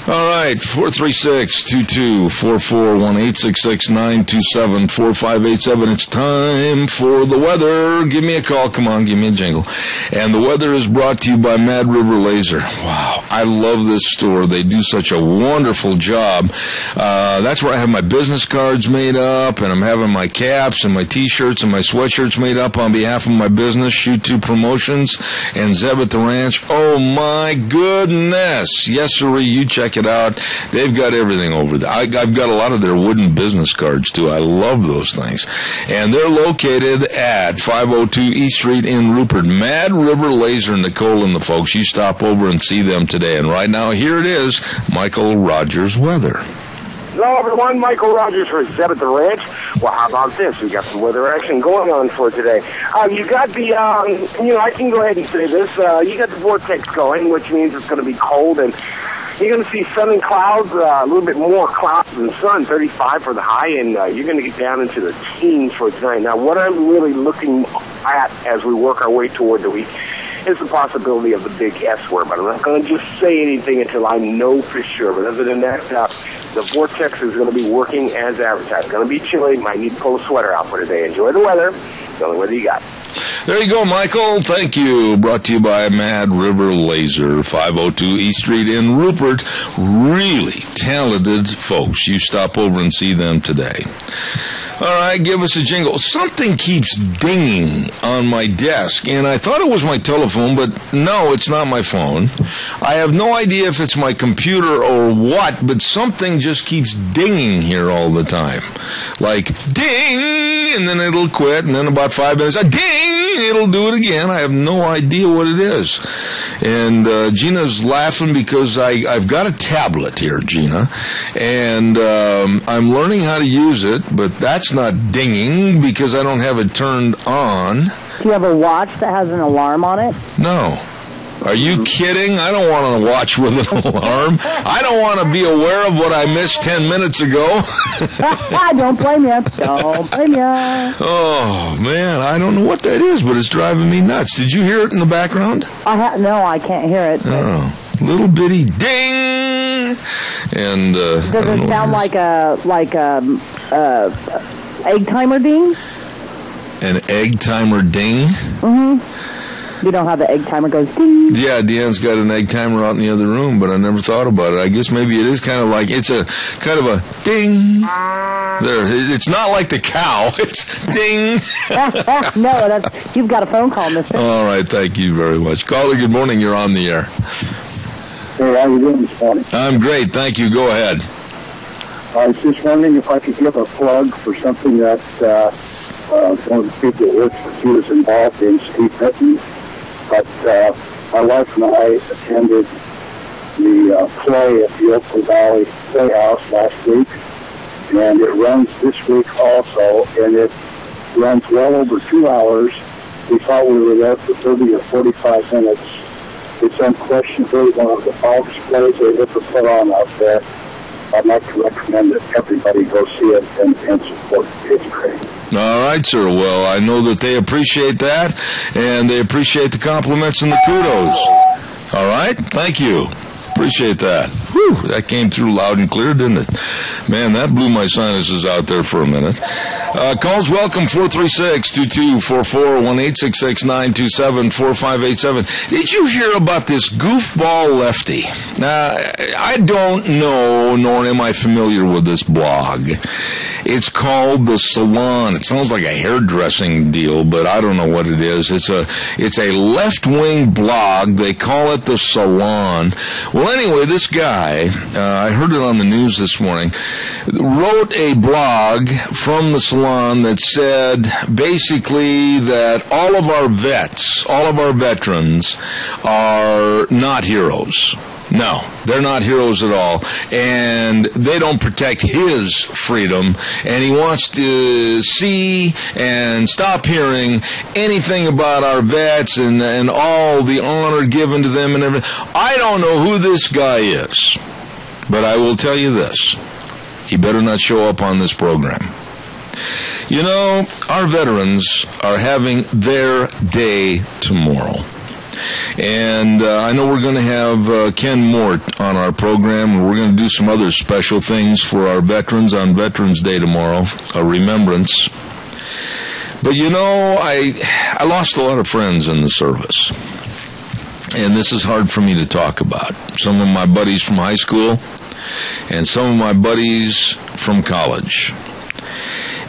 All right, 436-2244, 1-866-927-4587. It's time for the weather. Give me a call. Come on, give me a jingle. And the weather is brought to you by Mad River Laser. Wow, I love this store. They do such a wonderful job. That's where I have my business cards made up, and I'm having my caps and my T-shirts and my sweatshirts made up on behalf of my business, Shoot 2 Promotions and Zeb at the Ranch. Oh, my goodness. Yes, sir, you check check it out. They've got everything over there. I've got a lot of their wooden business cards, too. I love those things. And they're located at 502 East Street in Rupert. Mad River Laser, Nicole and the folks. You stop over and see them today. And right now, here it is, Michael Rogers weather. Hello, everyone. Michael Rogers for Zeb at the Ranch. Well, how about this? We got some weather action going on for today. You got the, I can go ahead and say this. You got the vortex going, which means it's going to be cold, and you're going to see sun and clouds, a little bit more clouds than sun, 35 for the high, and you're going to get down into the teens for tonight. Now, what I'm really looking at as we work our way toward the week is the possibility of the big S word, but I'm not going to just say anything until I know for sure. But other than that, the vortex is going to be working as advertised. It's going to be chilly. Might need to pull a sweater out for today. Enjoy the weather. The only weather you got. There you go, Michael. Thank you. Brought to you by Mad River Laser, 502 East Street in Rupert. Really talented folks. You stop over and see them today. All right, give us a jingle. Something keeps dinging on my desk, and I thought it was my telephone, but no, it's not my phone. I have no idea if it's my computer or what, but something just keeps dinging here all the time. Like, ding, and then it'll quit, and then about 5 minutes, ding, it'll do it again. I have no idea what it is. And Gina's laughing because I've got a tablet here, Gina, and I'm learning how to use it, but that's not dinging because I don't have it turned on. Do you have a watch that has an alarm on it? No. Are you kidding? I don't want to watch with an alarm. I don't want to be aware of what I missed 10 minutes ago. Don't blame you. Don't blame you. Oh, man, I don't know what that is, but it's driving me nuts. Did you hear it in the background? No, I can't hear it. Oh, little bitty ding. And does it sound like a egg timer ding? An egg timer ding? Mm-hmm. You know how the egg timer goes ding? Yeah, Deanne's got an egg timer out in the other room, but I never thought about it. I guess maybe it is kind of like, it's a kind of a ding. There, it's not like the cow. It's ding. No, you've got a phone call, mister. All right, thank you very much. Caller, good morning. You're on the air. Hey, how you doing this morning? I'm great, thank you. Go ahead. I was just wondering if I could give a plug for something that one of the people that works with you is involved in, Steve Benton. But my wife and I attended the play at the Oakland Valley Playhouse last week, and it runs this week also, and it runs well over 2 hours. We thought we were there for 30 or 45 minutes. It's unquestionably one of the best plays they've ever put on out there. I'd like to recommend that everybody go see it and support it. It's great. All right, sir. Well, I know that they appreciate that, and they appreciate the compliments and the kudos. All right? Thank you. Appreciate that. Whew, that came through loud and clear, didn't it? Man, that blew my sinuses out there for a minute. Calls welcome, 436-2244, 1-866-927-4587. Did you hear about this goofball lefty? Now, I don't know, nor am I familiar with this blog. It's called The Salon. It sounds like a hairdressing deal, but I don't know what it is. It's a left-wing blog. They call it The Salon. Well, anyway, this guy, I heard it on the news this morning, wrote a blog from the Salon that said basically that all of our vets, all of our veterans are not heroes. No, they're not heroes at all, and they don't protect his freedom, and he wants to see and stop hearing anything about our vets and all the honor given to them and everything. I don't know who this guy is, but I will tell you this. He better not show up on this program. You know, our veterans are having their day tomorrow. And I know we're going to have Ken Mort on our program, and we're going to do some other special things for our veterans on Veterans Day tomorrow, a remembrance. But you know, I lost a lot of friends in the service, and this is hard for me to talk about. Some of my buddies from high school, and some of my buddies from college.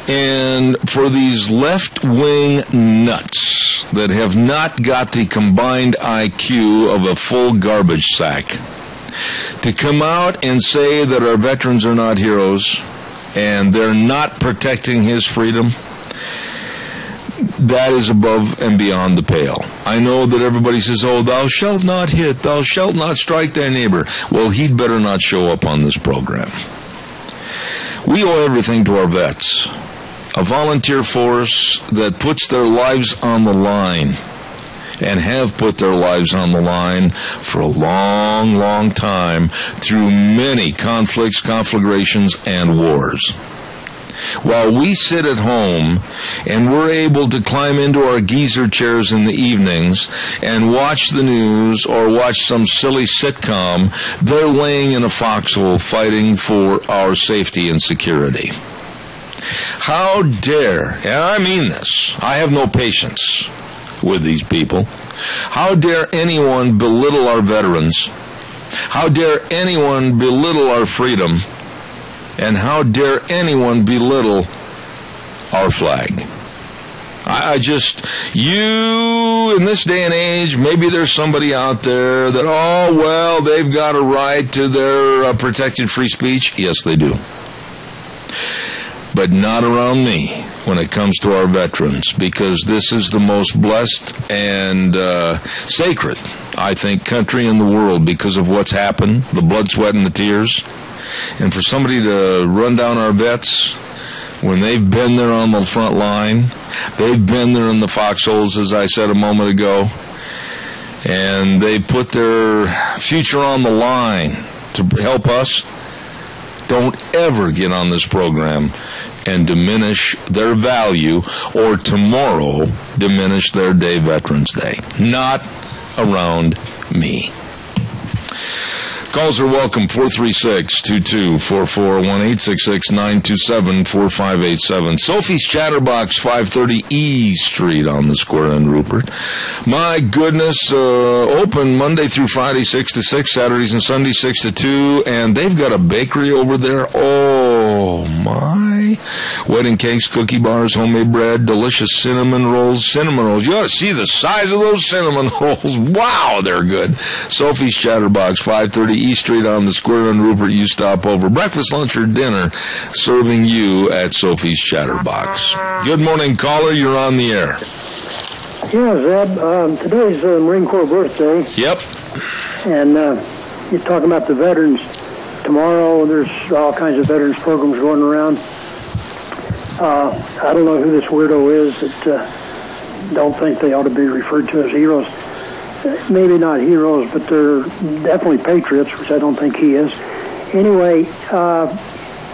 And for these left-wing nuts that have not got the combined IQ of a full garbage sack to come out and say that our veterans are not heroes and they're not protecting his freedom, that is above and beyond the pale. I know that everybody says, oh, thou shalt not hit, thou shalt not strike thy neighbor. Well, he'd better not show up on this program. We owe everything to our vets, a volunteer force that puts their lives on the line and have put their lives on the line for a long, long time through many conflicts, conflagrations, and wars. While we sit at home and we're able to climb into our geezer chairs in the evenings and watch the news or watch some silly sitcom, they're laying in a foxhole fighting for our safety and security. How dare, and I mean this, I have no patience with these people. How dare anyone belittle our veterans? How dare anyone belittle our freedom? And how dare anyone belittle our flag? I just, you, in this day and age, maybe there's somebody out there that, oh, well, they've got a right to their protected free speech. Yes, they do. But not around me when it comes to our veterans, because this is the most blessed and sacred, I think, country in the world because of what's happened, the blood, sweat, and the tears. And for somebody to run down our vets when they've been there on the front line, they've been there in the foxholes, as I said a moment ago, and they put their future on the line to help us, don't ever get on this program and diminish their value or tomorrow diminish their day, Veterans Day. Not around me. Calls are welcome, 436-2244, 1-866-927-4587. Sophie's Chatterbox, 530 E Street on the square in Rupert. My goodness, open Monday through Friday, 6 to 6, Saturdays and Sundays, 6 to 2, and they've got a bakery over there. Oh, my. Wedding cakes, cookie bars, homemade bread, delicious cinnamon rolls. Cinnamon rolls. You ought to see the size of those cinnamon rolls. Wow, they're good. Sophie's Chatterbox, 530 E Street on the square in Rupert. You stop over. Breakfast, lunch, or dinner, serving you at Sophie's Chatterbox. Good morning, caller. You're on the air. Yeah, Zeb. Today's Marine Corps birthday. Yep. And you're talking about the veterans. Tomorrow, there's all kinds of veterans programs going around. I don't know who this weirdo is that don't think they ought to be referred to as heroes. Maybe not heroes, but they're definitely patriots, which I don't think he is. Anyway,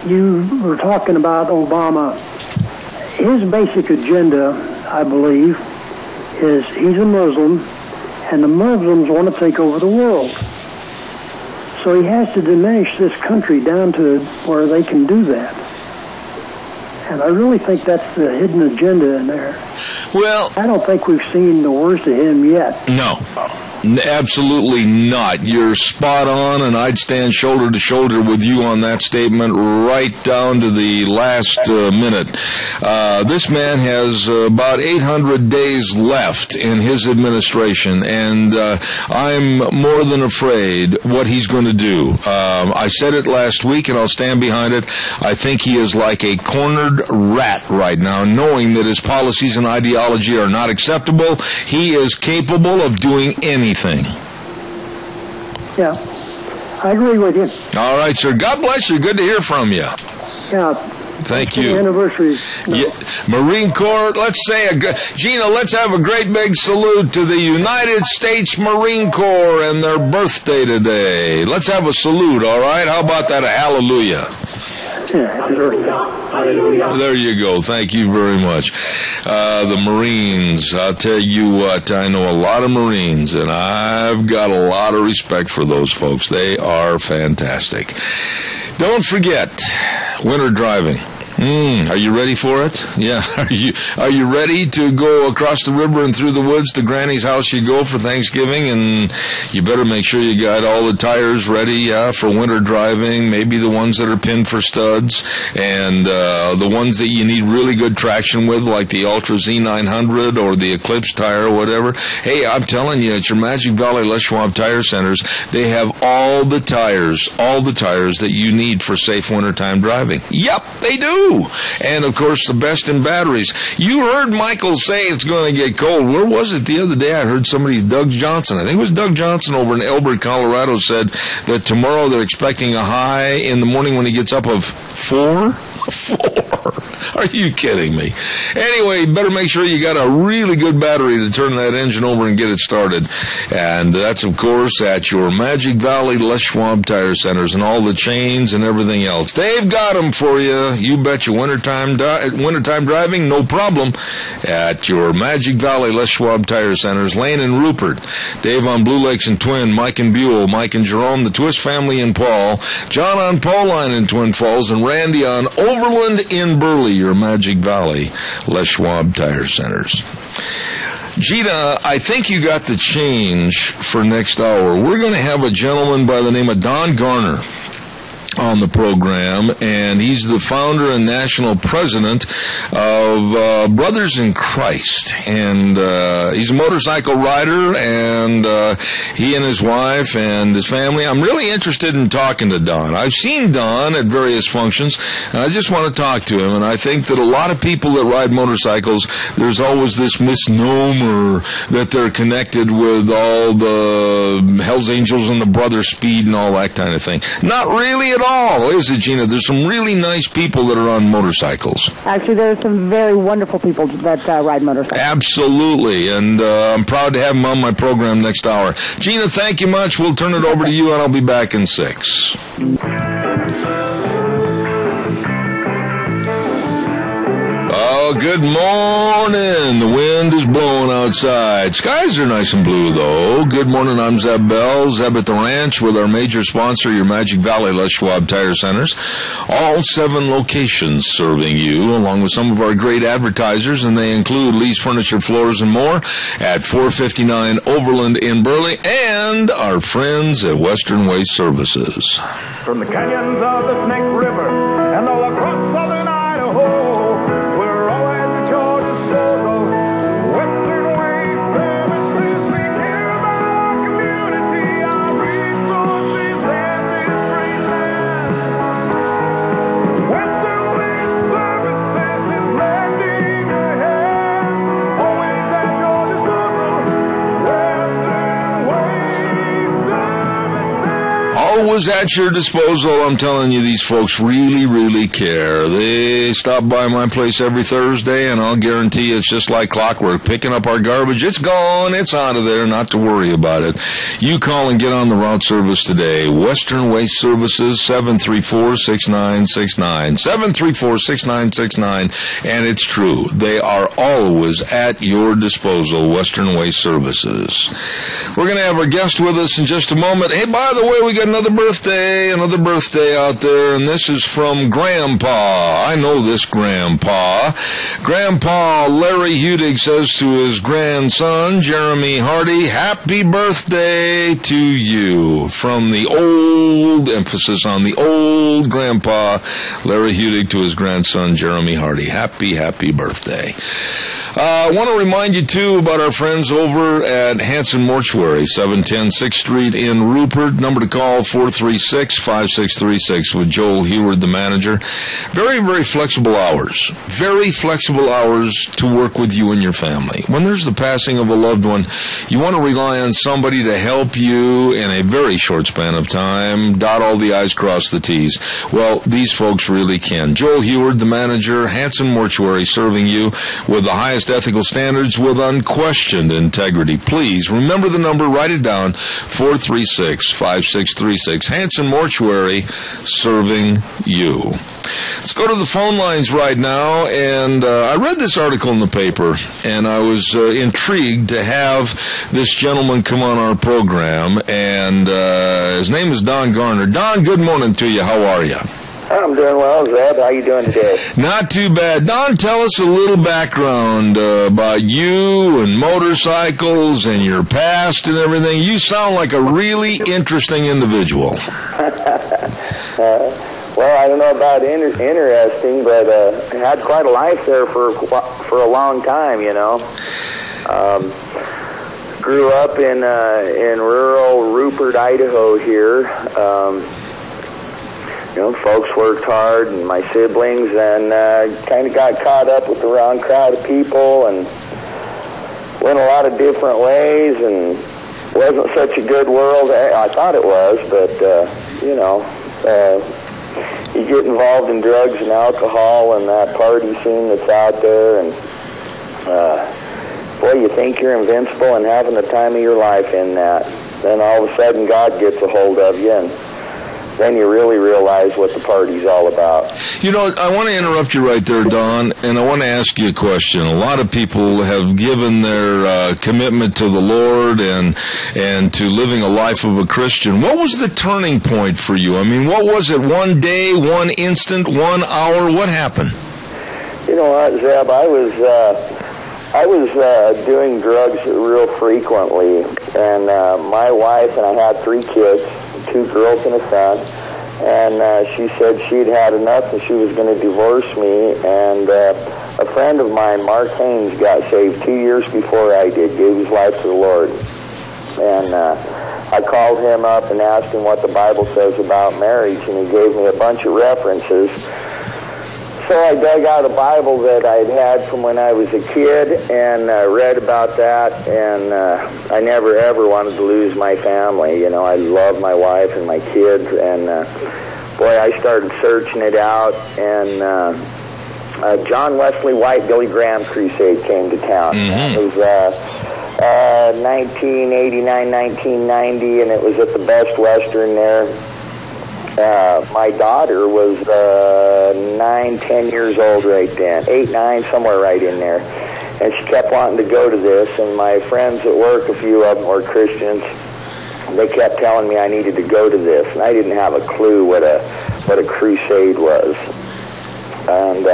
you were talking about Obama. His basic agenda, I believe, is he's a Muslim, and the Muslims want to take over the world. So he has to diminish this country down to where they can do that. And I really think that's the hidden agenda in there. Well, I don't think we've seen the worst of him yet. No. Absolutely not. You're spot on, and I'd stand shoulder to shoulder with you on that statement right down to the last minute. This man has about 800 days left in his administration, and I'm more than afraid what he's going to do. I said it last week, and I'll stand behind it. I think he is like a cornered rat right now, knowing that his policies and ideology are not acceptable. He is capable of doing anything. Yeah, I agree with you. All right, sir. God bless you. Good to hear from you. Yeah. Thank you. Anniversary. No. Yeah. Marine Corps, let's say, Gina, let's have a great big salute to the United States Marine Corps and their birthday today. Let's have a salute, all right? How about that? A hallelujah. Yeah, hallelujah. There you go. Thank you very much. The Marines, I'll tell you what, I know a lot of Marines, and I've got a lot of respect for those folks. They are fantastic. Don't forget, winter driving. Are you ready for it? Yeah. Are you ready to go across the river and through the woods to Granny's house you go for Thanksgiving? And you better make sure you got all the tires ready for winter driving, maybe the ones that are pinned for studs, and the ones that you need really good traction with, like the Ultra Z900 or the Eclipse tire or whatever. Hey, I'm telling you, at your Magic Valley Les Schwab Tire Centers, they have all the tires that you need for safe wintertime driving. Yep, they do. And, of course, the best in batteries. You heard Michael say it's going to get cold. Where was it the other day? I heard somebody, Doug Johnson, I think it was Doug Johnson over in Elbert, Colorado, said that tomorrow they're expecting a high in the morning when he gets up of 4? 4. Are you kidding me? Anyway, better make sure you got a really good battery to turn that engine over and get it started. And that's, of course, at your Magic Valley Les Schwab Tire Centers and all the chains and everything else. They've got them for you. You bet you wintertime driving, no problem. At your Magic Valley Les Schwab Tire Centers, Lane and Rupert, Dave on Blue Lakes and Twin, Mike and Buell, Mike and Jerome, the Twist family in Paul, John on Pauline in Twin Falls, and Randy on Overland in Burley, your Magic Valley Les Schwab Tire Centers. Gina, I think you got the change for next hour. We're going to have a gentleman by the name of Don Garner on the program, and he's the founder and national president of Brothers in Christ, and he's a motorcycle rider, and he and his wife and his family. I'm really interested in talking to Don. I've seen Don at various functions, and I just want to talk to him, and I think that a lot of people that ride motorcycles, there's always this misnomer that they're connected with all the Hells Angels and the Brother Speed and all that kind of thing. Not really at all, is it, Gina? There's some really nice people that are on motorcycles. Actually, there's some very wonderful people that ride motorcycles. Absolutely, and I'm proud to have them on my program next hour. Gina, thank you much. We'll turn it over to you, and I'll be back in 6. Oh, good morning. The wind is blowing outside. Skies are nice and blue, though. Good morning. I'm Zeb Bell, Zeb at the Ranch, with our major sponsor, your Magic Valley Les Schwab Tire Centers. All 7 locations serving you, along with some of our great advertisers, and they include Lee's Furniture, Floors, and More at 459 Overland in Burley, and our friends at Western Waste Services. From the canyons of the Snake River and all across southern Idaho, always at your disposal. I'm telling you, these folks really, really care. They stop by my place every Thursday, and I'll guarantee you it's just like clockwork. Picking up our garbage, it's gone, it's out of there, not to worry about it. You call and get on the route service today. Western Waste Services, 734-6969. 734-6969, and it's true. They are always at your disposal, Western Waste Services. We're going to have our guest with us in just a moment. Hey, by the way, we got another birthday out there, and this is from Grandpa. I know this Grandpa. Grandpa Larry Hudig says to his grandson, Jeremy Hardy, happy birthday to you. From the old, emphasis on the old Grandpa Larry Hudig to his grandson, Jeremy Hardy. Happy, happy birthday. I want to remind you, too, about our friends over at Hanson Mortuary, 710 6th Street in Rupert. Number to call, 436-5636, with Joel Heward, the manager. Very, very flexible hours. Very flexible hours to work with you and your family. When there's the passing of a loved one, you want to rely on somebody to help you in a very short span of time, dot all the I's, cross the T's. Well, these folks really can. Joel Heward, the manager, Hanson Mortuary, serving you with the highest ethical standards with unquestioned integrity. Please remember the number, write it down, 436-5636. Hanson Mortuary, serving you. Let's go to the phone lines right now, and I read this article in the paper, and I was intrigued to have this gentleman come on our program, and his name is Don Garner. Don, good morning to you. How are you? I'm doing well, Zeb. How you doing today? Not too bad. Don, tell us a little background about you and motorcycles and your past and everything. You sound like a really interesting individual. Well, I don't know about interesting, but I had quite a life there for a long time, you know. Grew up in rural Rupert, Idaho here. You know, folks worked hard, and my siblings, and kind of got caught up with the wrong crowd of people, and went a lot of different ways, and wasn't such a good world. I thought it was, but you know, you get involved in drugs and alcohol and that party scene that's out there, and boy, you think you're invincible and having the time of your life in that. Then all of a sudden, God gets a hold of you, and then you really realize what the party's all about. You know, I want to interrupt you right there, Don, and I want to ask you a question. A lot of people have given their commitment to the Lord and to living a life of a Christian. What was the turning point for you? I mean, what was it? One day, one instant, 1 hour? What happened? You know what, Zeb? I was doing drugs real frequently, and my wife and I had 3 kids. 2 girls and a son, and she said she'd had enough and she was going to divorce me, and a friend of mine, Mark Haynes, got saved 2 years before I did, gave his life to the Lord, and I called him up and asked him what the Bible says about marriage, and he gave me a bunch of references. So I dug out a Bible that I'd had from when I was a kid and read about that, and I never ever wanted to lose my family. You know, I love my wife and my kids, and boy, I started searching it out, and John Wesley White, Billy Graham crusade came to town. Mm-hmm. It was 1989, 1990, and it was at the Best Western there. My daughter was 9, 10 years old right then, 8, 9, somewhere right in there, and she kept wanting to go to this, and my friends at work, a few of them were Christians, they kept telling me I needed to go to this, and I didn't have a clue what a crusade was, and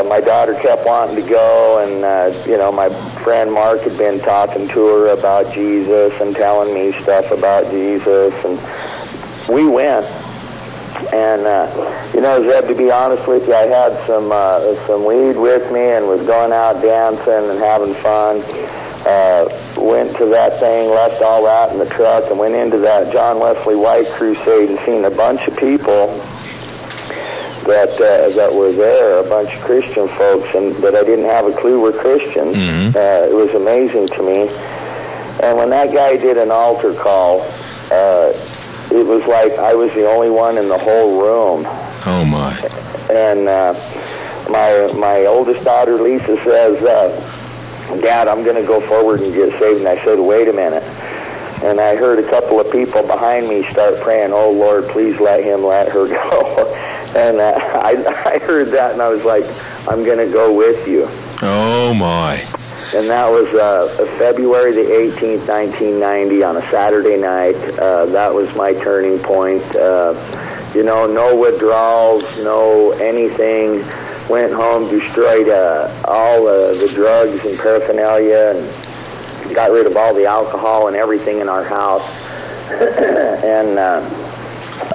my daughter kept wanting to go, and you know, my friend Mark had been talking to her about Jesus and telling me stuff about Jesus, and we went, and you know, Zeb, to be honest with you, I had some weed with me and was going out dancing and having fun. Went to that thing, left all that in the truck, and went into that John Wesley White crusade and seen a bunch of people that were there, a bunch of Christian folks, and that I didn't have a clue were Christians. Mm-hmm. It was amazing to me. And when that guy did an altar call, it was like I was the only one in the whole room. Oh, my. And my oldest daughter, Lisa, says, Dad, I'm going to go forward and get saved. And I said, wait a minute. And I heard a couple of people behind me start praying, oh, Lord, please let her go. And I heard that, and I was like, I'm going to go with you. Oh, my. And that was February the 18th, 1990, on a Saturday night. That was my turning point. You know, no withdrawals, no anything. Went home, destroyed all the drugs and paraphernalia, and got rid of all the alcohol and everything in our house. And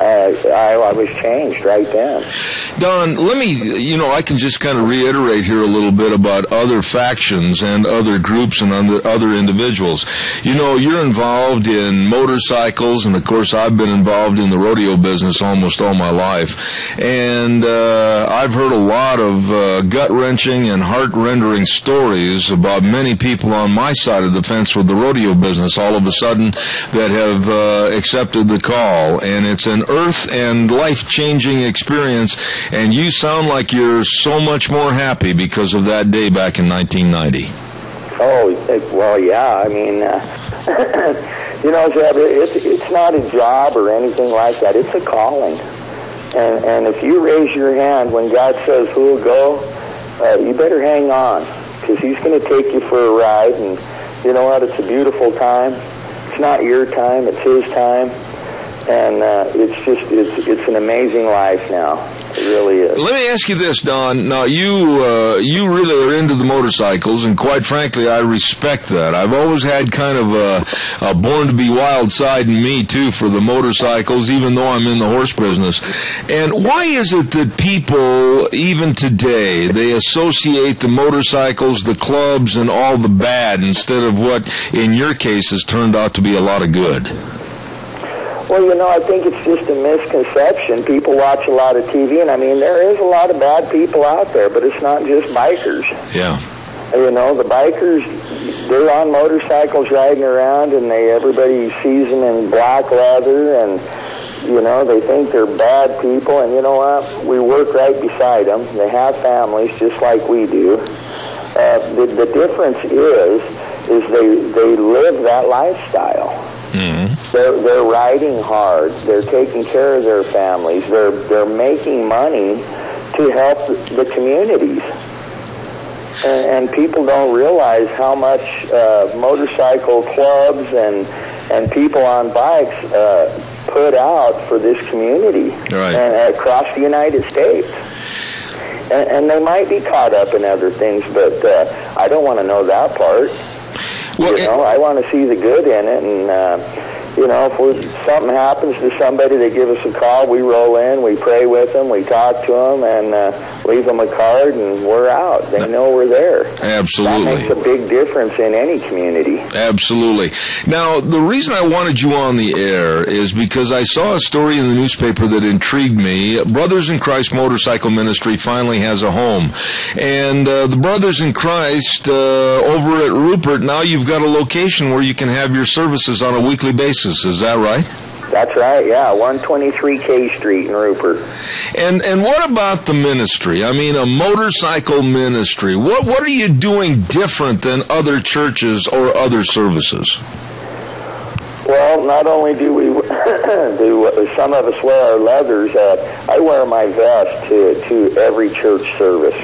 I was changed right then. Don, let me, you know, I can just kind of reiterate here a little bit about other factions and other groups and other individuals. You know, you're involved in motorcycles, and of course I've been involved in the rodeo business almost all my life. And I've heard a lot of gut-wrenching and heart-rendering stories about many people on my side of the fence with the rodeo business all of a sudden that have accepted the call. And it's an earth and life-changing experience, and you sound like you're so much more happy because of that day back in 1990. Oh, well, yeah. I mean, you know, Zeb, it's not a job or anything like that. It's a calling. And if you raise your hand when God says who'll go, you better hang on, because he's going to take you for a ride. And you know what? It's a beautiful time. It's not your time. It's his time. And it's an amazing life now. It really is. Let me ask you this, Don. Now, you really are into the motorcycles, and quite frankly, I respect that. I've always had kind of a born-to-be-wild side in me, too, for the motorcycles, even though I'm in the horse business. And why is it that people, even today, they associate the motorcycles, the clubs, and all the bad instead of what, in your case, has turned out to be a lot of good? Well, I think it's just a misconception. People watch a lot of TV, and I mean, there is a lot of bad people out there, but it's not just bikers. Yeah. The bikers, they're on motorcycles riding around, and everybody sees them in black leather, and, they think they're bad people, and you know what? We work right beside them. They have families just like we do. The difference is they live that lifestyle. Mm-hmm. They're riding hard. They're taking care of their families. They're making money to help the communities. And people don't realize how much motorcycle clubs and people on bikes put out for this community and across the United States. And they might be caught up in other things, but I don't want to know that part. Well, I want to see the good in it, and if something happens to somebody, they give us a call, we roll in, we pray with them, we talk to them, and leave them a card, and we're out. They know we're there. Absolutely. That makes a big difference in any community. Absolutely. Now, the reason I wanted you on the air is because I saw a story in the newspaper that intrigued me. Brothers in Christ Motorcycle Ministry finally has a home. And the Brothers in Christ over at Rupert, now you've got a location where you can have your services on a weekly basis. Is that right? That's right, yeah. 123 K Street in Rupert. And what about the ministry? I mean, a motorcycle ministry. What are you doing different than other churches or other services? Well, not only do we do some of us wear our leathers, I wear my vest to every church service.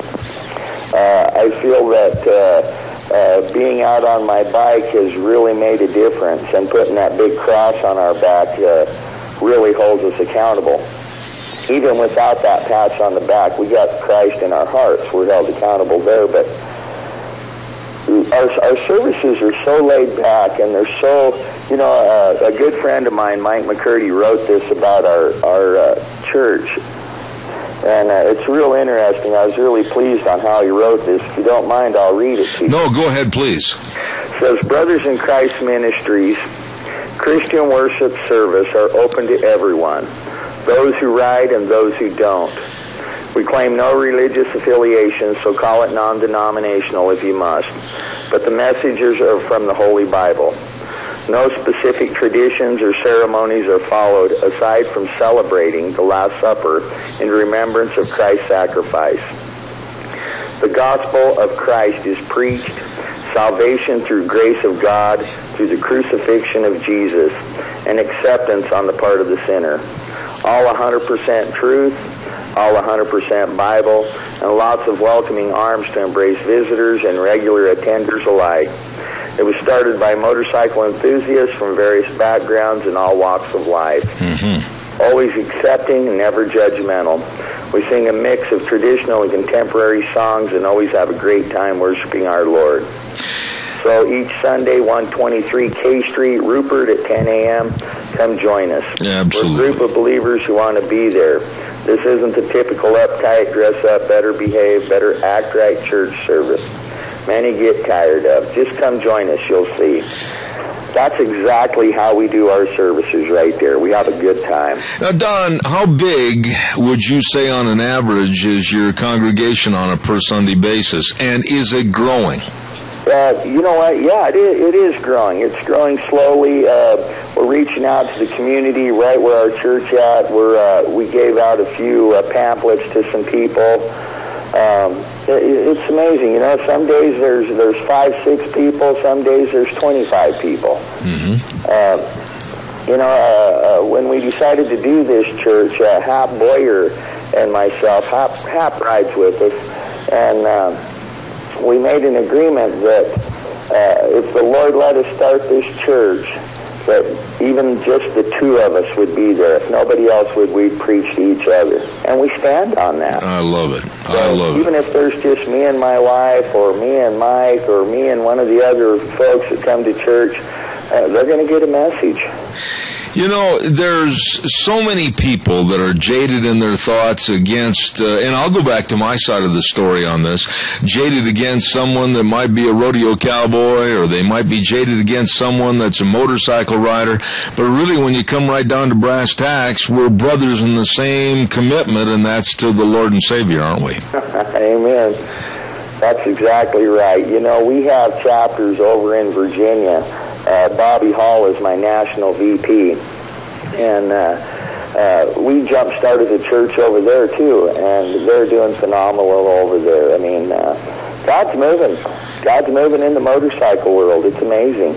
I feel that being out on my bike has really made a difference, and putting that big cross on our back really holds us accountable. Even without that patch on the back, we got Christ in our hearts. We're held accountable there, but our services are so laid back, and they're so, a good friend of mine, Mike McCurdy, wrote this about our church. And it's real interesting. I was really pleased on how he wrote this. If you don't mind, I'll read it to you. No, go ahead, please. It says, Brothers in Christ Ministries, Christian worship service are open to everyone, those who ride and those who don't. We claim no religious affiliation, so call it non-denominational if you must. But the messages are from the Holy Bible. No specific traditions or ceremonies are followed aside from celebrating the Last Supper in remembrance of Christ's sacrifice. The gospel of Christ is preached, salvation through grace of God, through the crucifixion of Jesus, and acceptance on the part of the sinner. All 100% truth, all 100% Bible, and lots of welcoming arms to embrace visitors and regular attenders alike. It was started by motorcycle enthusiasts from various backgrounds and all walks of life. Mm-hmm. Always accepting and never judgmental. We sing a mix of traditional and contemporary songs and always have a great time worshiping our Lord. So each Sunday, 123 K Street, Rupert at 10 a.m., come join us. Absolutely. We're a group of believers who want to be there. This isn't the typical uptight, dress up, better behave, better act right church service. Many get tired of. Just come join us, you'll see. That's exactly how we do our services right there. We have a good time. Now, Don, how big would you say on an average is your congregation on a per Sunday basis, and is it growing? You know what? Yeah, it is growing. It's growing slowly. We're reaching out to the community right where our church at. We gave out a few pamphlets to some people. It's amazing, some days there's 5, 6 people, some days there's 25 people. Mm-hmm. When we decided to do this church, Hap Boyer and myself, Hap rides with us, and we made an agreement that if the Lord let us start this church, that even just the two of us would be there. If nobody else would, we'd preach to each other. And we stand on that. I love it. Even if there's just me and my wife, or me and Mike, or me and one of the other folks that come to church, they're going to get a message. You know, there's so many people that are jaded in their thoughts against, and I'll go back to my side of the story on this, jaded against someone that might be a rodeo cowboy, or they might be jaded against someone that's a motorcycle rider. But really, when you come right down to brass tacks, we're brothers in the same commitment, and that's to the Lord and Savior, aren't we? Amen. That's exactly right. You know, we have chapters over in Virginia. Bobby Hall is my national VP, and we jump-started the church over there, too, and they're doing phenomenal over there. I mean, God's moving. God's moving in the motorcycle world. It's amazing.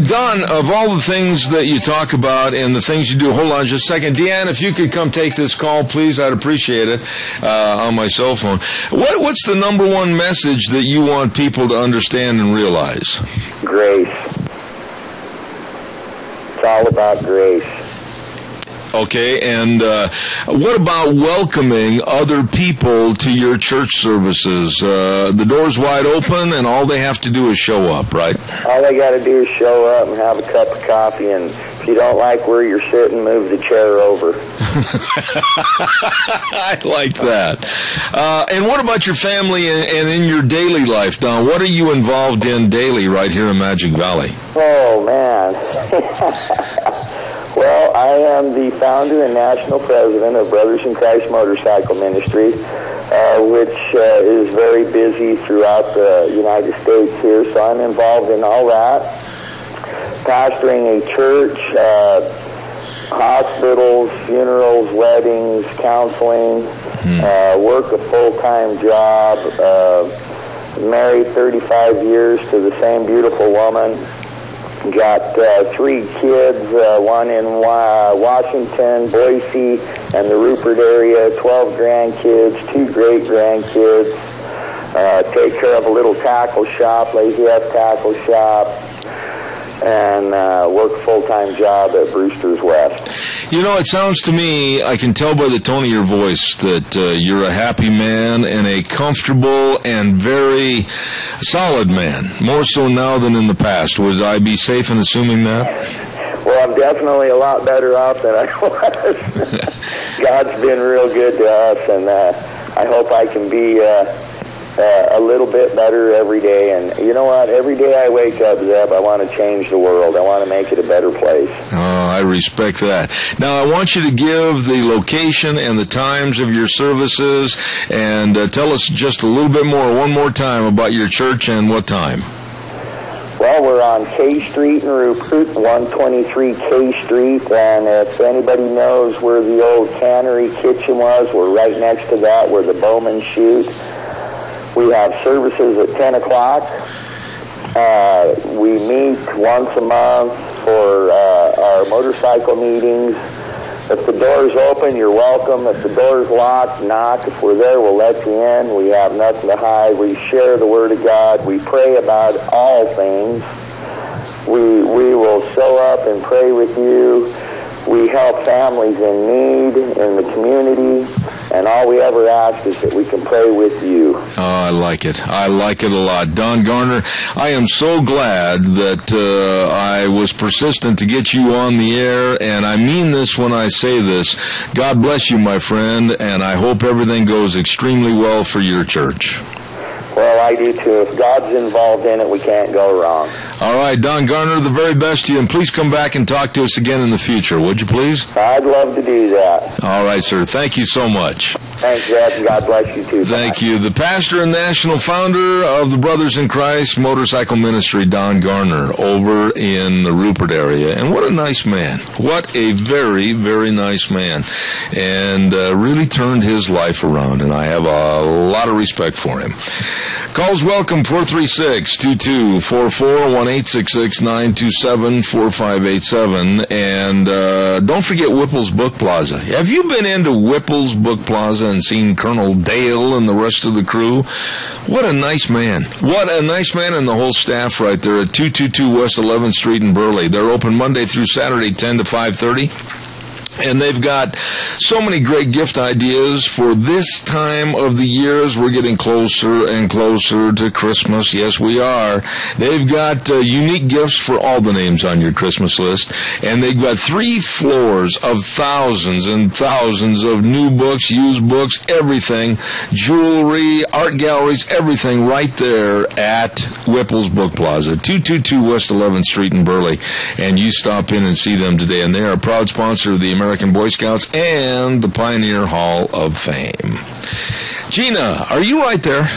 Don, of all the things that you talk about and the things you do, hold on just a second. Deanne, if you could come take this call, please, I'd appreciate it, on my cell phone. What's the number one message that you want people to understand and realize? Grace. It's all about grace. Okay, and what about welcoming other people to your church services? The door's wide open, and all they have to do is show up, right? All they got to do is show up and have a cup of coffee, and if you don't like where you're sitting, move the chair over. I like that. And what about your family and in your daily life, Don? What are you involved in daily right here in Magic Valley? Oh, man. Well, I am the founder and national president of Brothers in Christ Motorcycle Ministry, which is very busy throughout the United States here, so I'm involved in all that. Pastoring a church, hospitals, funerals, weddings, counseling, work a full-time job, married 35 years to the same beautiful woman. Got 3 kids, one in Washington, Boise, and the Rupert area, 12 grandkids, 2 great-grandkids. Take care of a little tackle shop, Lazy F Tackle Shop, and work a full-time job at Brewster's West. You know, it sounds to me, I can tell by the tone of your voice that you're a happy man and a comfortable and very solid man, more so now than in the past. Would I be safe in assuming that? Well, I'm definitely a lot better off than I was. God's been real good to us, and I hope I can be a little bit better every day. And you know what? Every day I wake up, Zeb, I want to change the world. I want to make it a better place. Oh, I respect that. Now, I want you to give the location and the times of your services, and tell us just a little bit more, one more time, about your church and what time. Well, we're on K Street in Rupert, 123 K Street, and if anybody knows where the old cannery kitchen was, we're right next to that, where the Bowman shoot. We have services at 10 o'clock. We meet once a month for our motorcycle meetings. If the door's open, you're welcome. If the door's locked, knock. If we're there, we'll let you in. We have nothing to hide. We share the Word of God. We pray about all things. We will show up and pray with you. We help families in need in the community, and all we ever ask is that we can pray with you. Oh, I like it. I like it a lot. Don Garner, I am so glad that I was persistent to get you on the air, and I mean this when I say this. God bless you, my friend, and I hope everything goes extremely well for your church. Well, I do too. If God's involved in it, we can't go wrong. All right, Don Garner, the very best to you, and please come back and talk to us again in the future, would you please? I'd love to do that. All right, sir. Thank you so much. Thanks, Ed, and God bless you too. Thank you. The pastor and national founder of the Brothers in Christ Motorcycle Ministry, Don Garner, over in the Rupert area. And what a nice man. What a very, very nice man. And really turned his life around, and I have a lot of respect for him. Calls welcome, 436-2244, 1-866-927-4587. And don't forget Whipple's Book Plaza. Have you been into Whipple's Book Plaza and seen Colonel Dale and the rest of the crew? What a nice man. What a nice man, and the whole staff right there at 222 West 11th Street in Burley. They're open Monday through Saturday, 10 to 5:30. And they've got so many great gift ideas for this time of the year as we're getting closer and closer to Christmas. Yes, we are. They've got unique gifts for all the names on your Christmas list. And they've got 3 floors of thousands and thousands of new books, used books, everything, jewelry, art galleries, everything right there at Whipple's Book Plaza, 222 West 11th Street in Burley. And you stop in and see them today. And they are a proud sponsor of the American Boy Scouts and the Pioneer Hall of Fame. Gina, are you right there?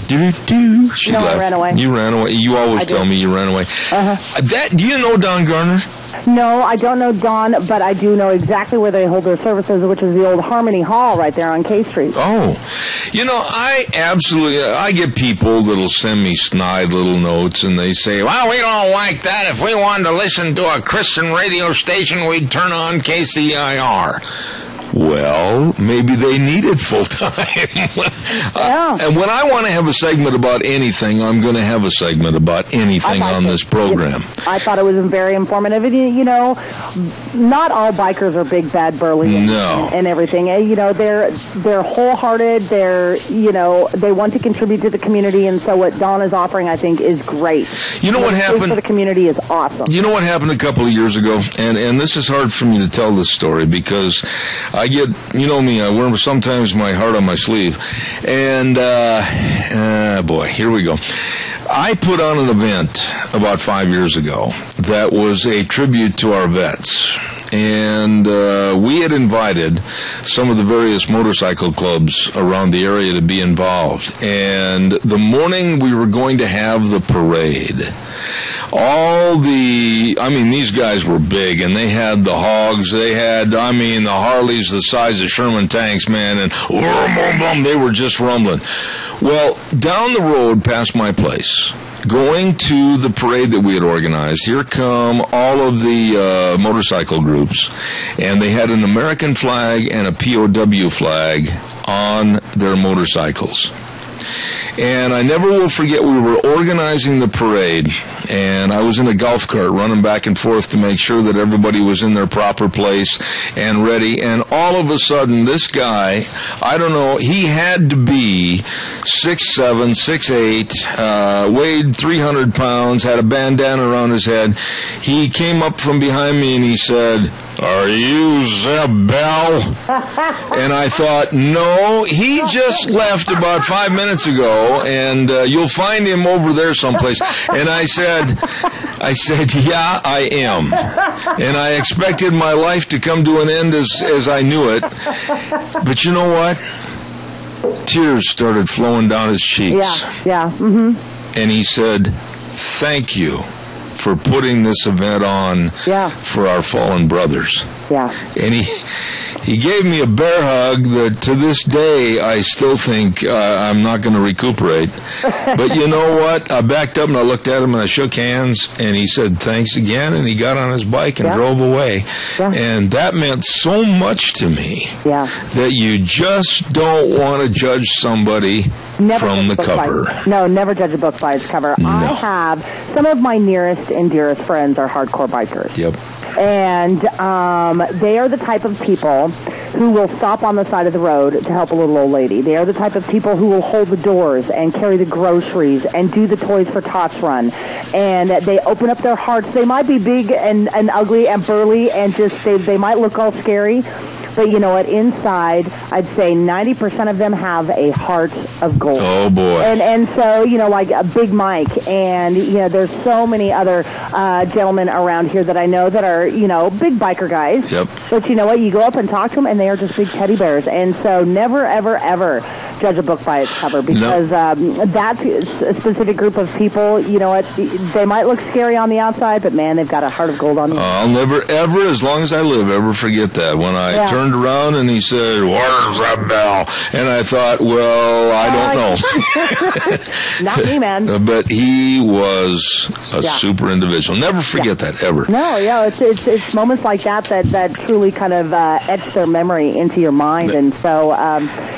She left. I ran away. You ran away. You always tell me you ran away. Do you know Don Garner? No, I don't know Don, but I do know exactly where they hold their services, which is the old Harmony Hall right there on K Street. Oh, I get people that'll send me snide little notes, and they say, well, we don't like that. If we wanted to listen to a Christian radio station, we'd turn on KCIR. Well, maybe they need it full time. And when I want to have a segment about anything, I'm going to have a segment about anything on this program. I thought it was very informative. And, not all bikers are big, bad, burly and everything. They're wholehearted. They want to contribute to the community. And so what Don is offering, I think, is great. What happened for the community is awesome. You know what happened a couple of years ago? And this is hard for me to tell this story because I get, me, I wear sometimes my heart on my sleeve. And, boy, here we go. I put on an event about 5 years ago that was a tribute to our vets. And we had invited some of the various motorcycle clubs around the area to be involved. And the morning we were going to have the parade, these guys were big, and they had the hogs, they had, the Harleys the size of Sherman tanks, man, and they were just rumbling. Well, down the road past my place, going to the parade that we had organized, here come all of the motorcycle groups, and they had an American flag and a POW flag on their motorcycles. And I never will forget, we were organizing the parade, and I was in a golf cart running back and forth to make sure that everybody was in their proper place and ready. And all of a sudden, this guy, I don't know, he had to be 6'7", 6'8", weighed 300 pounds, had a bandana around his head. He came up from behind me and he said, "Are you Zeb Bell?" And I thought, no, he just left about 5 minutes ago, and you'll find him over there someplace. And I said, yeah, I am. And I expected my life to come to an end as I knew it. But you know what? Tears started flowing down his cheeks. Yeah. Mm-hmm. And he said, "Thank you for putting this event on for our fallen brothers." Yeah. And he gave me a bear hug that to this day I still think I'm not going to recuperate. But you know what? I backed up and I looked at him and I shook hands, and he said thanks again, and he got on his bike and drove away. Yeah. And that meant so much to me that you just don't want to judge somebody from the cover. No, never judge a book by its cover. No. I have some of my nearest and dearest friends are hardcore bikers. Yep. And they are the type of people who will stop on the side of the road to help a little old lady. They are the type of people who will hold the doors and carry the groceries and do the Toys for Tots run. And they open up their hearts. They might be big and ugly and burly and just they might look all scary. But you know what? Inside, I'd say 90% of them have a heart of gold. Oh, boy. And so, like Big Mike, and, there's so many other gentlemen around here that I know that are, big biker guys. Yep. But you know what? You go up and talk to them, and they are just big teddy bears. And so never, ever, ever judge a book by its cover, because that specific group of people, you know what, they might look scary on the outside, but man, they've got a heart of gold on the inside. I'll never, ever, as long as I live, ever forget that. When I turned around and he said, "Where's that bell?" And I thought, well, I don't know. Not me, man. But he was a super individual. Never forget that, ever. No, it's moments like that truly kind of etch their memory into your mind. And so,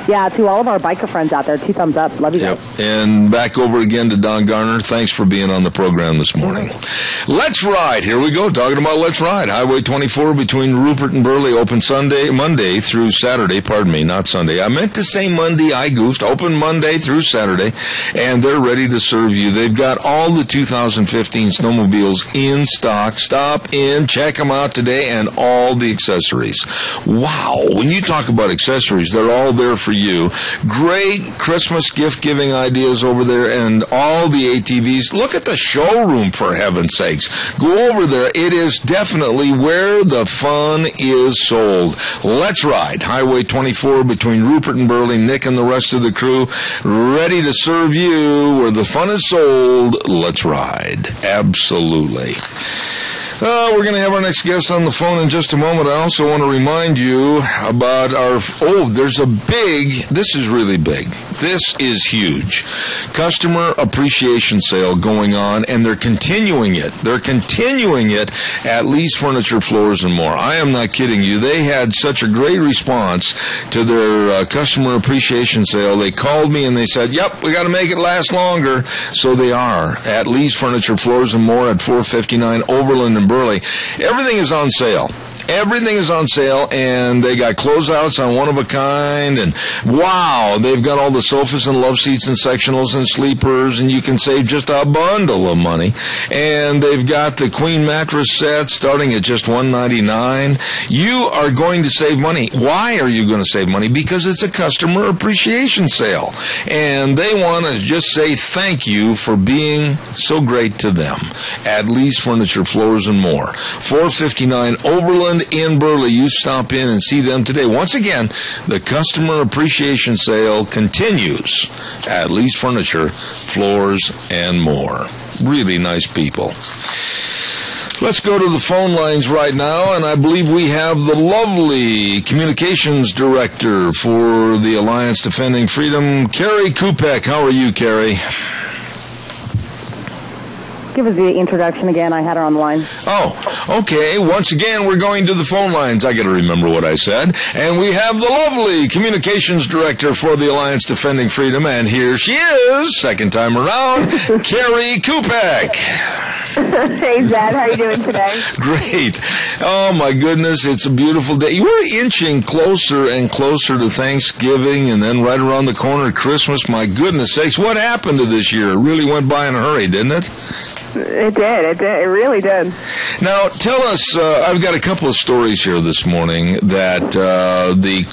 to all of our biker friends out there, 2 thumbs up. Love you guys. And back over again to Don Garner. Thanks for being on the program this morning. Let's Ride. Here we go, talking about Let's Ride. Highway 24 between Rupert and Burley, open Monday through Saturday. Pardon me, not Sunday. I meant to say Monday. I goofed. Open Monday through Saturday, and they're ready to serve you. They've got all the 2015 snowmobiles in stock. Stop in, check them out today, and all the accessories. Wow, when you talk about accessories, they're all there for you. Great Christmas gift-giving ideas over there, and all the ATVs. Look at the showroom, for heaven's sakes. Go over there. It is definitely where the fun is sold. Let's Ride. Highway 24 between Rupert and Burley. Nick and the rest of the crew ready to serve you where the fun is sold. Let's Ride. Absolutely. We're going to have our next guest on the phone in just a moment. I also want to remind you about this is really big. This is huge. Customer appreciation sale going on, and they're continuing it. They're continuing it at Lee's Furniture, Floors, and More. I am not kidding you. They had such a great response to their customer appreciation sale. They called me and they said, "Yep, we got to make it last longer." So they are at Lee's Furniture, Floors, and More at 459 Overland and Burley. Everything is on sale. Everything is on sale, and they got closeouts on one-of-a-kind, and wow, they've got all the sofas and love seats and sectionals and sleepers, and you can save just a bundle of money. And they've got the queen mattress set starting at just $199. You are going to save money. Why are you going to save money? Because it's a customer appreciation sale, and they want to just say thank you for being so great to them at Lee's Furniture, Floors, and More. 459 Overland in Burley. You stop in and see them today. Once again, the customer appreciation sale continues at Lee's Furniture, Floors, and More. Really nice people. Let's go to the phone lines right now, and I believe we have the lovely communications director for the Alliance Defending Freedom, Carrie Kupek. How are you, Carrie? Give us the introduction again. I had her on the line. Oh, okay. Once again, we're going to the phone lines. I got to remember what I said. And we have the lovely communications director for the Alliance Defending Freedom, and here she is, second time around, Carrie Kupek. Hey, Zed. How are you doing today? Great. Oh, my goodness. It's a beautiful day. We're inching closer and closer to Thanksgiving, and then right around the corner, Christmas. My goodness sakes. What happened to this year? It really went by in a hurry, didn't it? It did. It really did. Now, tell us, I've got a couple of stories here this morning that the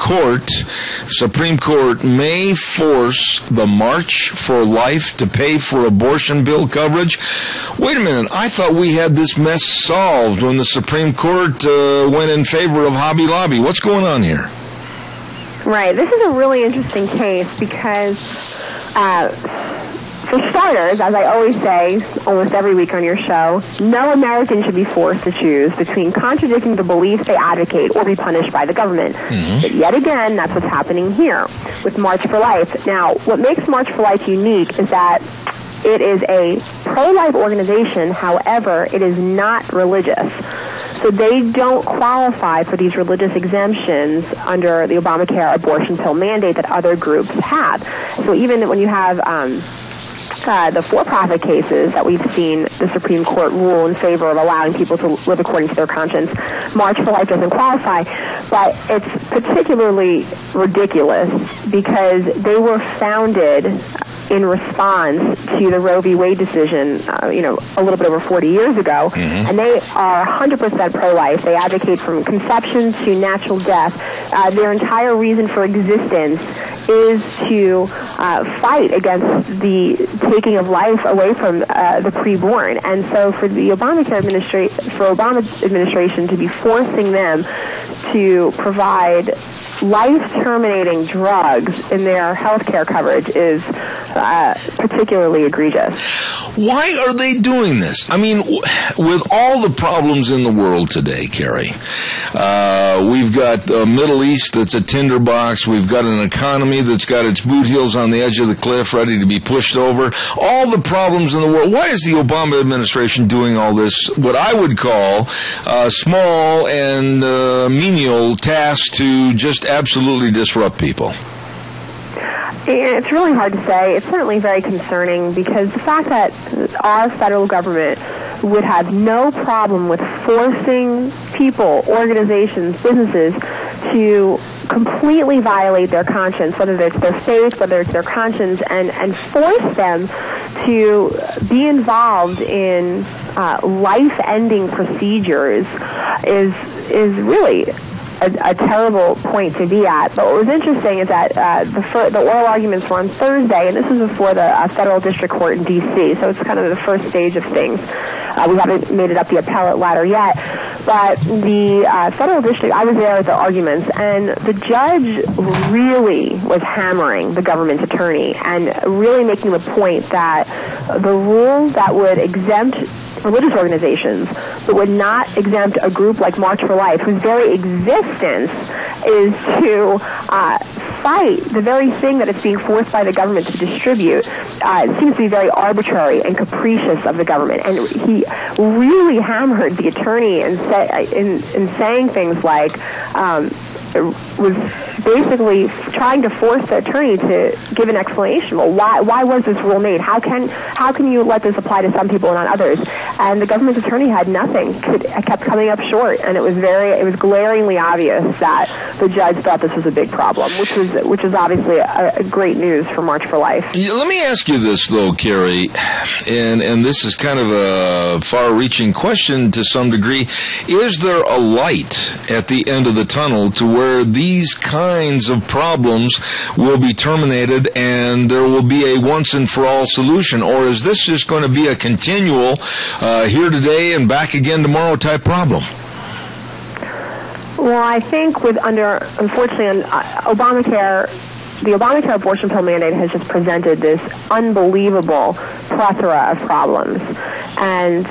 Supreme Court may force the March for Life to pay for abortion bill coverage. Wait a minute. I thought we had this mess solved when the Supreme Court went in favor of Hobby Lobby. What's going on here? Right. This is a really interesting case because... for starters, as I always say almost every week on your show, no American should be forced to choose between contradicting the beliefs they advocate or be punished by the government. Mm-hmm. But yet again, that's what's happening here with March for Life. Now, what makes March for Life unique is that it is a pro-life organization. However, it is not religious. So they don't qualify for these religious exemptions under the Obamacare abortion pill mandate that other groups have. So even when you have... the for-profit cases that we've seen the Supreme Court rule in favor of allowing people to live according to their conscience, March for Life doesn't qualify. But it's particularly ridiculous because they were founded in response to the Roe v. Wade decision, a little bit over 40 years ago, and they are 100% pro-life. They advocate from conception to natural death. Their entire reason for existence is to fight against the taking of life away from the preborn. And so for the Obama administration to be forcing them to provide life-terminating drugs in their health care coverage is particularly egregious. Why are they doing this? I mean, with all the problems in the world today, Carrie, we've got the Middle East that's a tinderbox. We've got an economy that's got its boot heels on the edge of the cliff, ready to be pushed over. All the problems in the world. Why is the Obama administration doing all this, what I would call small and menial tasks to just absolutely disrupt people? It's really hard to say. It's certainly very concerning because the fact that our federal government would have no problem with forcing people, organizations, businesses to completely violate their conscience, whether it's their faith, whether it's their conscience, and force them to be involved in life-ending procedures is really a terrible point to be at. But what was interesting is that the oral arguments were on Thursday, and this was before the federal district court in D.C., so it's kind of the first stage of things. We haven't made it up the appellate ladder yet. But the federal district, I was there at the arguments, and the judge really was hammering the government attorney and really making the point that the rules that would exempt religious organizations but would not exempt a group like March for Life, whose very existence is to fight the very thing that it's being forced by the government to distribute. It seems to be very arbitrary and capricious of the government. And he really hammered the attorney in saying things like, was basically trying to force the attorney to give an explanation. Well, why was this rule made? How can you let this apply to some people and not others? And the government attorney had nothing. Kept coming up short, and it was glaringly obvious that the judge thought this was a big problem, which is obviously a great news for March for Life. Yeah, let me ask you this though, Carrie, and this is kind of a far-reaching question to some degree. Is there a light at the end of the tunnel to where these kinds of problems will be terminated and there will be a once-and-for-all solution? Or is this just going to be a continual here today and back again tomorrow type problem? Well, I think unfortunately, on Obamacare, the Obamacare abortion pill mandate has just presented this unbelievable plethora of problems. And,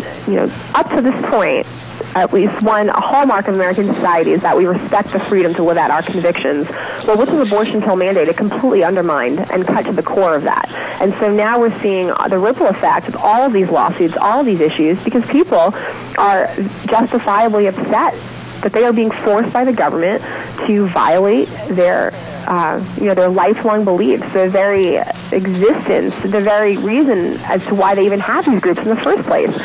up to this point, at least a hallmark of American society is that we respect the freedom to live out our convictions. Well, with the abortion pill mandate, it completely undermined and cut to the core of that. And so now we're seeing the ripple effect of all of these lawsuits, all of these issues, because people are justifiably upset that they are being forced by the government to violate their lifelong beliefs, their very existence, the very reason as to why they even have these groups in the first place.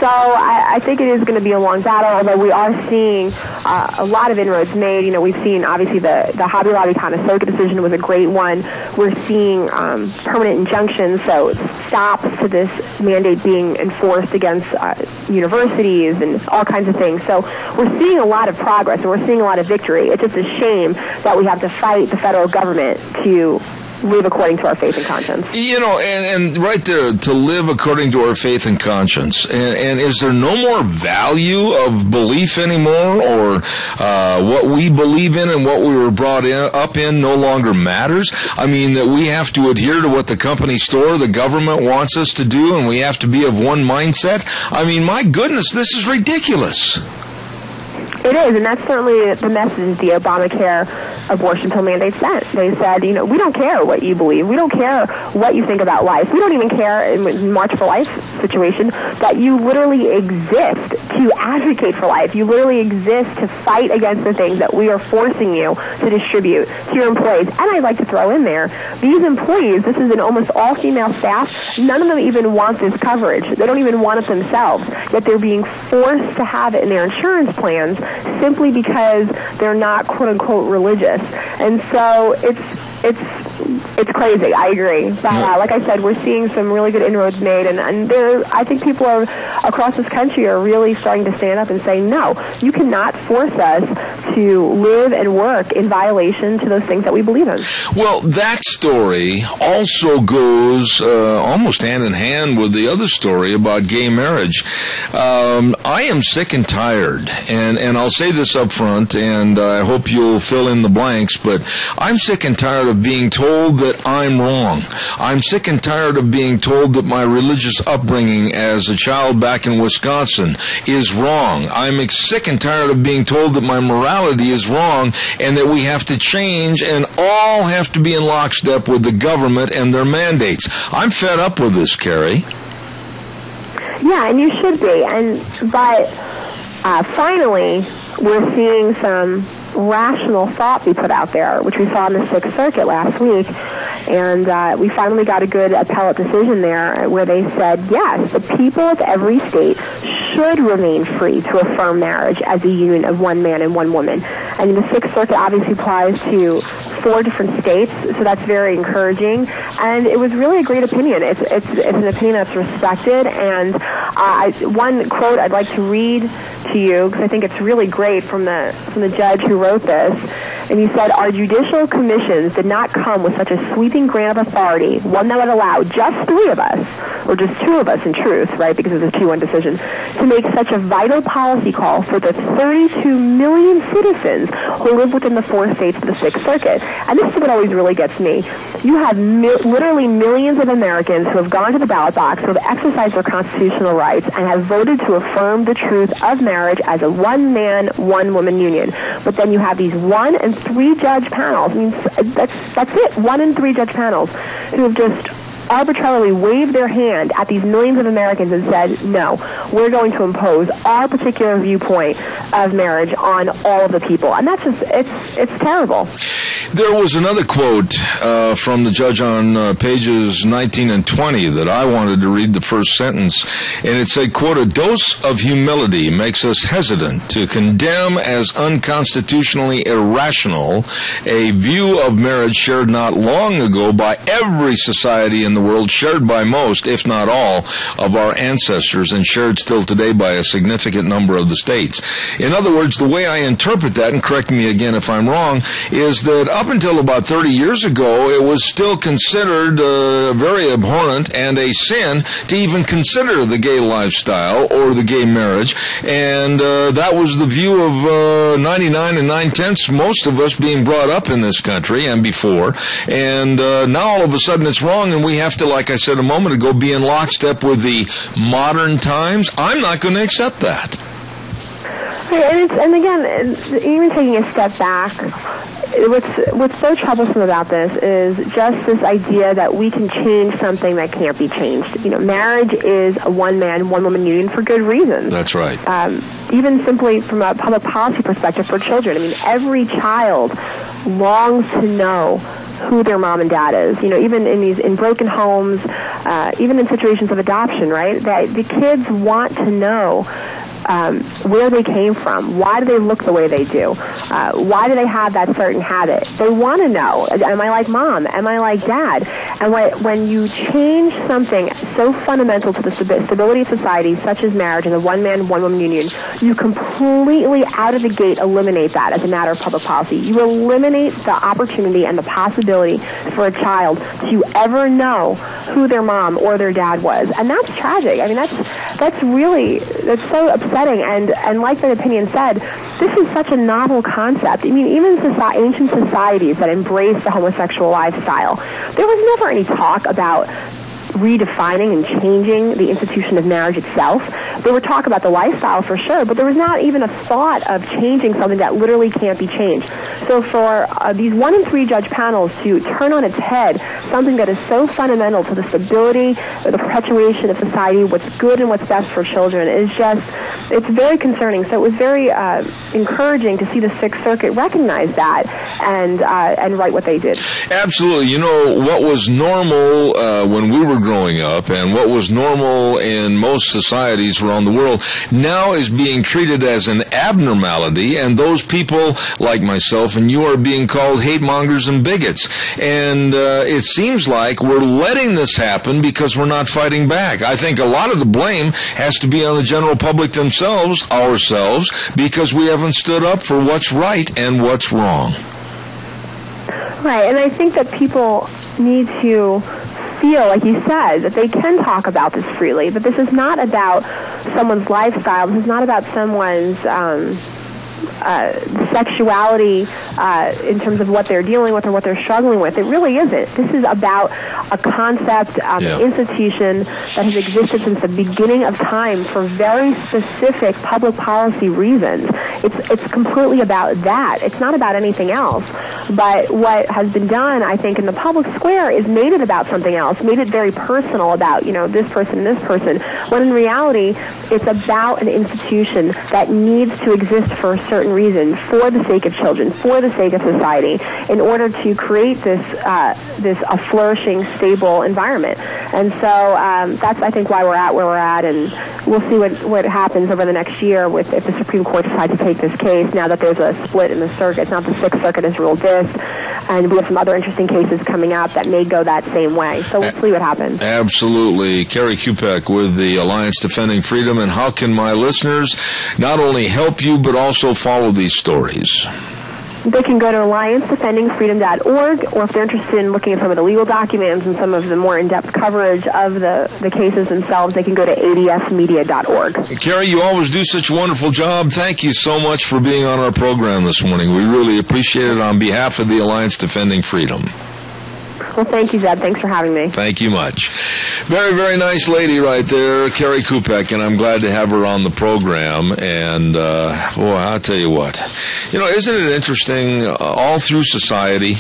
So I think it is going to be a long battle, although we are seeing a lot of inroads made. We've seen, obviously, the Hobby Lobby Conestoga decision was a great one. We're seeing permanent injunctions, so stops to this mandate being enforced against universities and all kinds of things. So we're seeing a lot of progress, and we're seeing a lot of victory. It's just a shame that we have to fight the federal government to live according to our faith and conscience. And right there, to live according to our faith and conscience. And is there no more value of belief anymore, or what we believe in and what we were brought up in no longer matters? I mean, that we have to adhere to what the company store, the government wants us to do, and we have to be of one mindset? I mean, my goodness, this is ridiculous. It is, and that's certainly the message the Obamacare abortion pill mandate sent. They said, we don't care what you believe. We don't care what you think about life. We don't even care, in March for Life situation, that you literally exist to advocate for life. You literally exist to fight against the things that we are forcing you to distribute to your employees. And I'd like to throw in there, these employees, this is an almost all-female staff, none of them even want this coverage. They don't even want it themselves, yet they're being forced to have it in their insurance plans simply because they're not quote-unquote religious. And so it's crazy. I agree. But like I said, we're seeing some really good inroads made, and I think people across this country are really starting to stand up and say, no, you cannot force us to live and work in violation to those things that we believe in. Well, that story also goes almost hand in hand with the other story about gay marriage. I am sick and tired, and I'll say this up front, and I hope you'll fill in the blanks, but I'm sick and tired of being told that I'm wrong. I'm sick and tired of being told that my religious upbringing as a child back in Wisconsin is wrong. I'm sick and tired of being told that my morality is wrong and that we have to change and all have to be in lockstep with the government and their mandates. I'm fed up with this, Carrie. Yeah, and you should be. But finally, we're seeing some rational thought be put out there, which we saw in the Sixth Circuit last week. And we finally got a good appellate decision there where they said, yes, the people of every state should remain free to affirm marriage as a union of one man and one woman. And the Sixth Circuit obviously applies to 4 different states, so that's very encouraging. And it was really a great opinion. It's an opinion that's respected. And one quote I'd like to read to you, because I think it's really great, from the judge who wrote this. And he said, our judicial commissions did not come with such a sweeping grant of authority, one that would allow just 3 of us, or just 2 of us in truth, right, because it was a 2-1 decision, to make such a vital policy call for the 32 million citizens who live within the 4 states of the Sixth Circuit. And this is what always really gets me. You have literally millions of Americans who have gone to the ballot box, who have exercised their constitutional rights, and have voted to affirm the truth of marriage as a one-man, one-woman union. But then you have these 1- and 3-judge panels. I mean, that's it. 1- and 3-judge panels who have just arbitrarily waved their hand at these millions of Americans and said, no, we're going to impose our particular viewpoint of marriage on all of the people. And that's just, it's terrible. There was another quote from the judge on pages 19 and 20 that I wanted to read the first sentence, and it said, quote, a dose of humility makes us hesitant to condemn as unconstitutionally irrational a view of marriage shared not long ago by every society in the world, shared by most, if not all, of our ancestors, and shared still today by a significant number of the states. In other words, the way I interpret that, and correct me again if I'm wrong, is that up until about 30 years ago, it was still considered very abhorrent and a sin to even consider the gay lifestyle or the gay marriage, and that was the view of 99 and 9/10 most of us being brought up in this country and before, and now all of a sudden it's wrong, and we have to, like I said a moment ago, be in lockstep with the modern times. I'm not going to accept that. And again, even taking a step back, what's so troublesome about this is just this idea that we can change something that can't be changed. You know, marriage is a one-man, one-woman union for good reasons. That's right. Even simply from a public policy perspective for children. I mean, every child longs to know who their mom and dad is. You know, even in broken homes, even in situations of adoption, right? That the kids want to know where they came from. Why do they look the way they do? Why do they have that certain habit? They want to know, am I like mom? Am I like dad? And when you change something so fundamental to the stability of society, such as marriage and a one-man, one-woman union, you completely out of the gate eliminate that as a matter of public policy. You eliminate the opportunity and the possibility for a child to ever know who their mom or their dad was. And that's tragic. I mean, that's so upsetting. And like the opinion said, this is such a novel concept. I mean, even ancient societies that embraced the homosexual lifestyle, there was never any talk about redefining and changing the institution of marriage itself. They were talk about the lifestyle for sure, but there was not even a thought of changing something that literally can't be changed. So for these 1- and 3-judge panels to turn on its head something that is so fundamental to the stability or the perpetuation of society, what's good and what's best for children, is just, it's very concerning. So it was very encouraging to see the Sixth Circuit recognize that and write what they did. Absolutely. You know, what was normal when we were growing up and what was normal in most societies around the world now is being treated as an abnormality, and those people like myself and you are being called hate mongers and bigots. And it seems like we're letting this happen because we're not fighting back. I think a lot of the blame has to be on the general public themselves, ourselves, because we haven't stood up for what's right and what's wrong. Right, and I think that people need to feel, like you said, that they can talk about this freely, that this is not about someone's lifestyle, this is not about someone's sexuality in terms of what they're dealing with or what they're struggling with. It really isn't. This is about a concept, an institution that has existed since the beginning of time for very specific public policy reasons. It's completely about that. It's not about anything else. But what has been done, I think, in the public square is made it about something else, made it very personal about, this person and this person, when in reality, it's about an institution that needs to exist for a certain reason, for the sake of children, for the sake of society, in order to create this a flourishing, stable environment. And so that's, I think, why we're at where we're at, and we'll see what happens over the next year if the Supreme Court decides to take this case, now that there's a split in the circuits. Now the Sixth Circuit has ruled this, and we have some other interesting cases coming up that may go that same way. So we'll see what happens. Absolutely. Carrie Kupek with the Alliance Defending Freedom. And how can my listeners not only help you, but also follow these stories? They can go to alliancedefendingfreedom.org, or if they're interested in looking at some of the legal documents and some of the more in-depth coverage of the cases themselves, they can go to adsmedia.org. Carrie, you always do such a wonderful job. Thank you so much for being on our program this morning. We really appreciate it on behalf of the Alliance Defending Freedom. Well, thank you, Zeb. Thanks for having me. Thank you much. Very, very nice lady right there, Carrie Kupek, and I'm glad to have her on the program. And, boy, I'll tell you what. Isn't it interesting, all through society,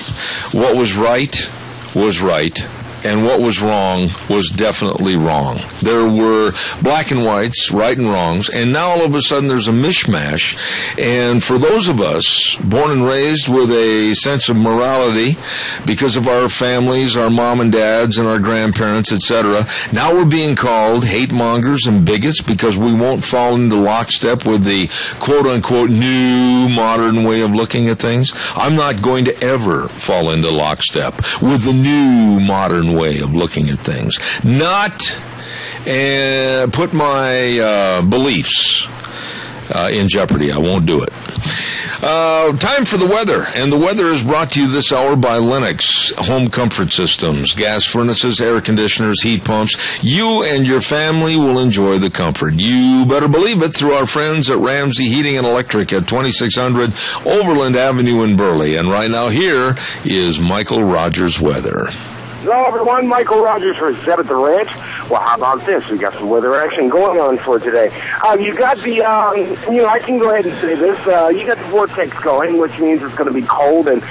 what was right, and what was wrong was definitely wrong. There were black and whites, right and wrongs, and now all of a sudden there's a mishmash. And for those of us born and raised with a sense of morality because of our families, our mom and dads and our grandparents, etc., now we're being called hate mongers and bigots because we won't fall into lockstep with the quote-unquote new modern way of looking at things. I'm not going to ever fall into lockstep with the new modern way of looking at things. Not put my beliefs in jeopardy. I won't do it. Time for the weather, and the weather is brought to you this hour by Lennox Home Comfort Systems. Gas furnaces, air conditioners, heat pumps. You and your family will enjoy the comfort. You better believe it through our friends at Ramsey Heating and Electric at 2600 Overland Avenue in Burley. And right now here is Michael Rogers' weather. Hello, everyone. Michael Rogers for Zeb at the Ranch. Well, how about this? We got some weather action going on for today. You got the, I can go ahead and say this. You got the vortex going, which means it's going to be cold, and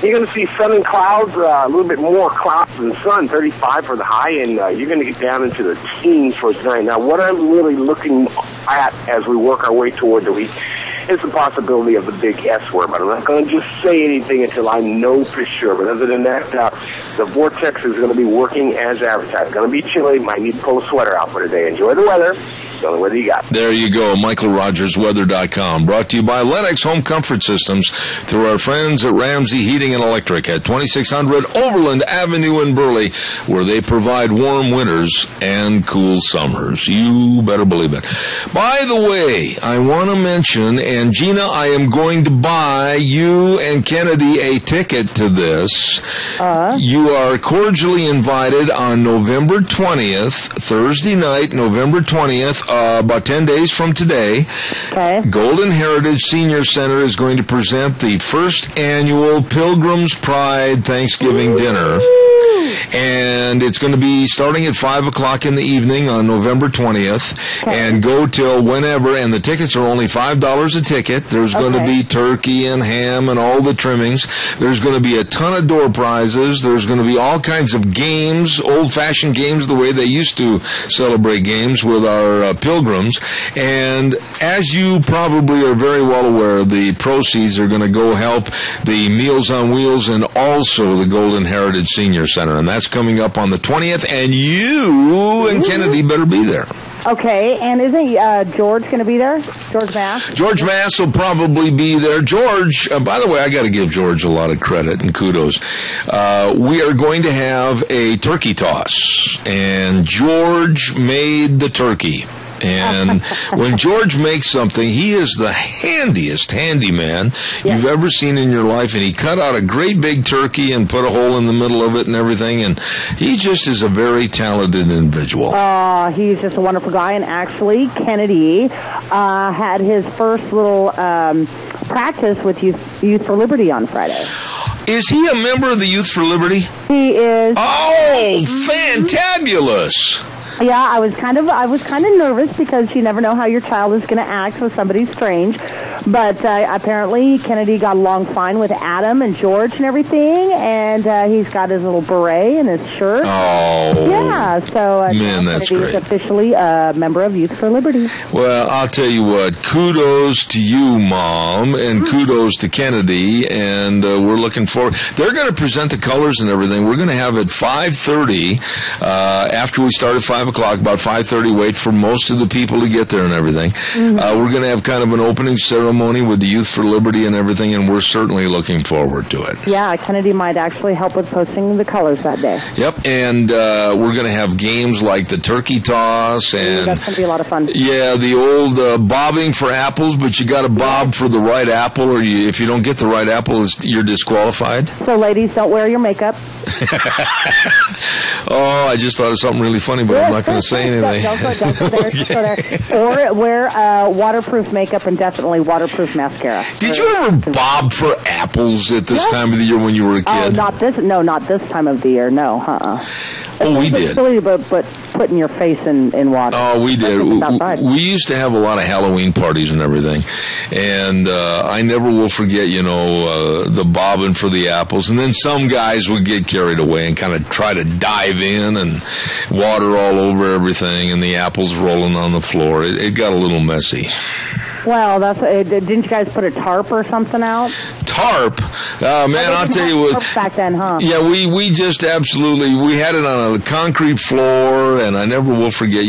you're going to see sun and clouds, a little bit more clouds than sun, 35 for the high, and you're going to get down into the teens for tonight. Now, what I'm really looking at as we work our way toward the week is the possibility of the big S word, but I'm not going to just say anything until I know for sure. But other than that, the vortex is going to be working as advertised. It's going to be chilly. Might need to pull a sweater out for today. Enjoy the weather. The only weather you got. There you go. MichaelRogersWeather.com. Brought to you by Lennox Home Comfort Systems through our friends at Ramsey Heating and Electric at 2600 Overland Avenue in Burley, where they provide warm winters and cool summers. You better believe it. By the way, I want to mention, and Gina, I am going to buy you and Kennedy a ticket to this. You are cordially invited on November 20th, Thursday night, November 20th, about 10 days from today. Okay. Golden Heritage Senior Center is going to present the first annual Pilgrim's Pride Thanksgiving dinner. And it's going to be starting at 5 o'clock in the evening on November 20th and go till whenever. And the tickets are only $5 a ticket. There's going to be turkey and ham and all the trimmings. There's going to be a ton of door prizes. There's going to be all kinds of games, old-fashioned games, the way they used to celebrate games with our pilgrims. And as you probably are very well aware, the proceeds are going to go help the Meals on Wheels and also the Golden Heritage Senior Center. And that's coming up on the 20th, and you and Kennedy better be there. Okay, and isn't George going to be there? George Mass? George Mass will probably be there. George, by the way, I got to give George a lot of credit and kudos. We are going to have a turkey toss, and George made the turkey. And when George makes something, he is the handiest handyman you've ever seen in your life. And he cut out a great big turkey and put a hole in the middle of it and everything. And he just is a very talented individual. He's just a wonderful guy. And actually, Kennedy had his first little practice with Youth for Liberty on Friday. Is he a member of the Youth for Liberty? He is. Oh, fantabulous! Yeah, I was kind of nervous because you never know how your child is going to act with somebody strange. But apparently Kennedy got along fine with Adam and George and everything, and he's got his little beret and his shirt. Oh, yeah. So man, that's Kennedy great. is officially a member of Youth for Liberty. Well, I'll tell you what. Kudos to you, Mom, and kudos to Kennedy. And we're looking forward. They're going to present the colors and everything. We're going to have it 5:30 after we start at 5 o'clock. About 5:30. Wait for most of the people to get there and everything. We're going to have kind of an opening ceremony with the Youth for Liberty and everything, and we're certainly looking forward to it. Yeah, Kennedy might actually help with posting the colors that day. Yep, and we're going to have games like the turkey toss, and that's going to be a lot of fun. Yeah, the old bobbing for apples, but you got to bob for the right apple, or if you don't get the right apple, you're disqualified. So, ladies, don't wear your makeup. Oh, I just thought of something really funny, but I'm not going to say anything. Don't go there. Don't go there. Or wear waterproof makeup and definitely waterproof mascara. Did you ever bob for apples at this time of the year when you were a kid? Not this time of the year. No, Oh, we did. It's silly, but putting your face in water. Oh, we did. We used to have a lot of Halloween parties and everything, and I never will forget, the bobbing for the apples. And then some guys would get carried away and kind of try to dive in and water all over everything, and the apples rolling on the floor. It got a little messy. Well, didn't you guys put a tarp or something out? Tarp? Man, I'll tell you what. Back then, huh? Yeah, we just absolutely, we had it on a concrete floor, and I never will forget,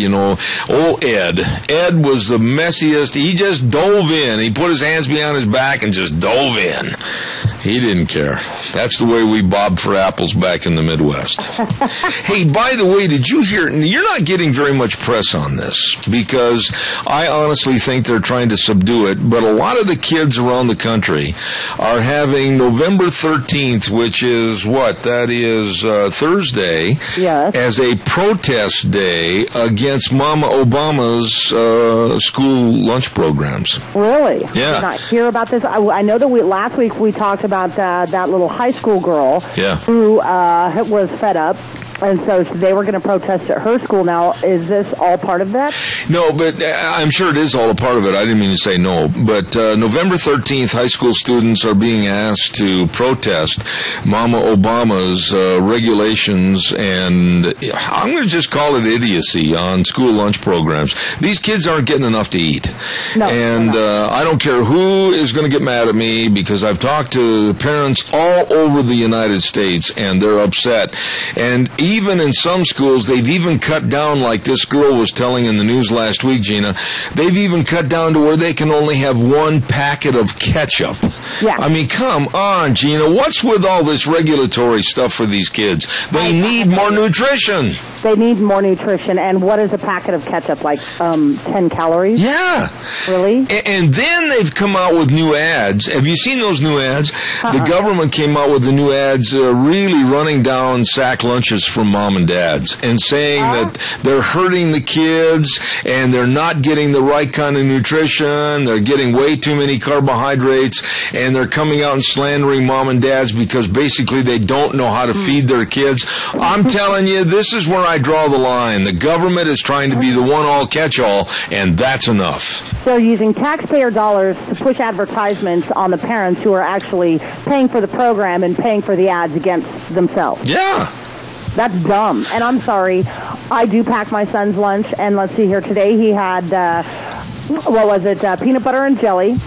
old Ed. Ed was the messiest. He just dove in. He put his hands behind his back and just dove in. He didn't care. That's the way we bobbed for apples back in the Midwest. Hey, by the way, did you hear, you're not getting very much press on this, because I honestly think they're trying to subdue it, but a lot of the kids around the country are having November 13th, which is that is Thursday, as a protest day against Mama Obama's school lunch programs. Really? Yeah. Did not hear about this. I know that last week we talked about that little high school girl who was fed up. And so they were going to protest at her school. Now, is this all part of that? No, but I'm sure it is all a part of it. I didn't mean to say no. But November 13th, high school students are being asked to protest Mama Obama's regulations, and I'm going to just call it idiocy on school lunch programs. These kids aren't getting enough to eat. No, and I don't care who is going to get mad at me, because I've talked to parents all over the United States, and they're upset. And even in some schools, they've even cut down, like this girl was telling in the news last week, Gina, they've even cut down to where they can only have one packet of ketchup. Yeah. I mean, come on, Gina. What's with all this regulatory stuff for these kids? They need more nutrition. They need more nutrition. And what is a packet of ketchup, like 10 calories? Yeah. Really? And then they've come out with new ads. Have you seen those new ads? The government came out with the new ads really running down sack lunches from mom and dads and saying that they're hurting the kids and they're not getting the right kind of nutrition. They're getting way too many carbohydrates, and they're coming out and slandering mom and dads because basically they don't know how to feed their kids. I'm telling you, this is where I draw the line. The government is trying to be the one-all catch-all, and that's enough. So using taxpayer dollars to push advertisements on the parents who are actually paying for the program and paying for the ads against themselves. Yeah. That's dumb. And I'm sorry, I do pack my son's lunch, and let's see here. Today he had, peanut butter and jelly,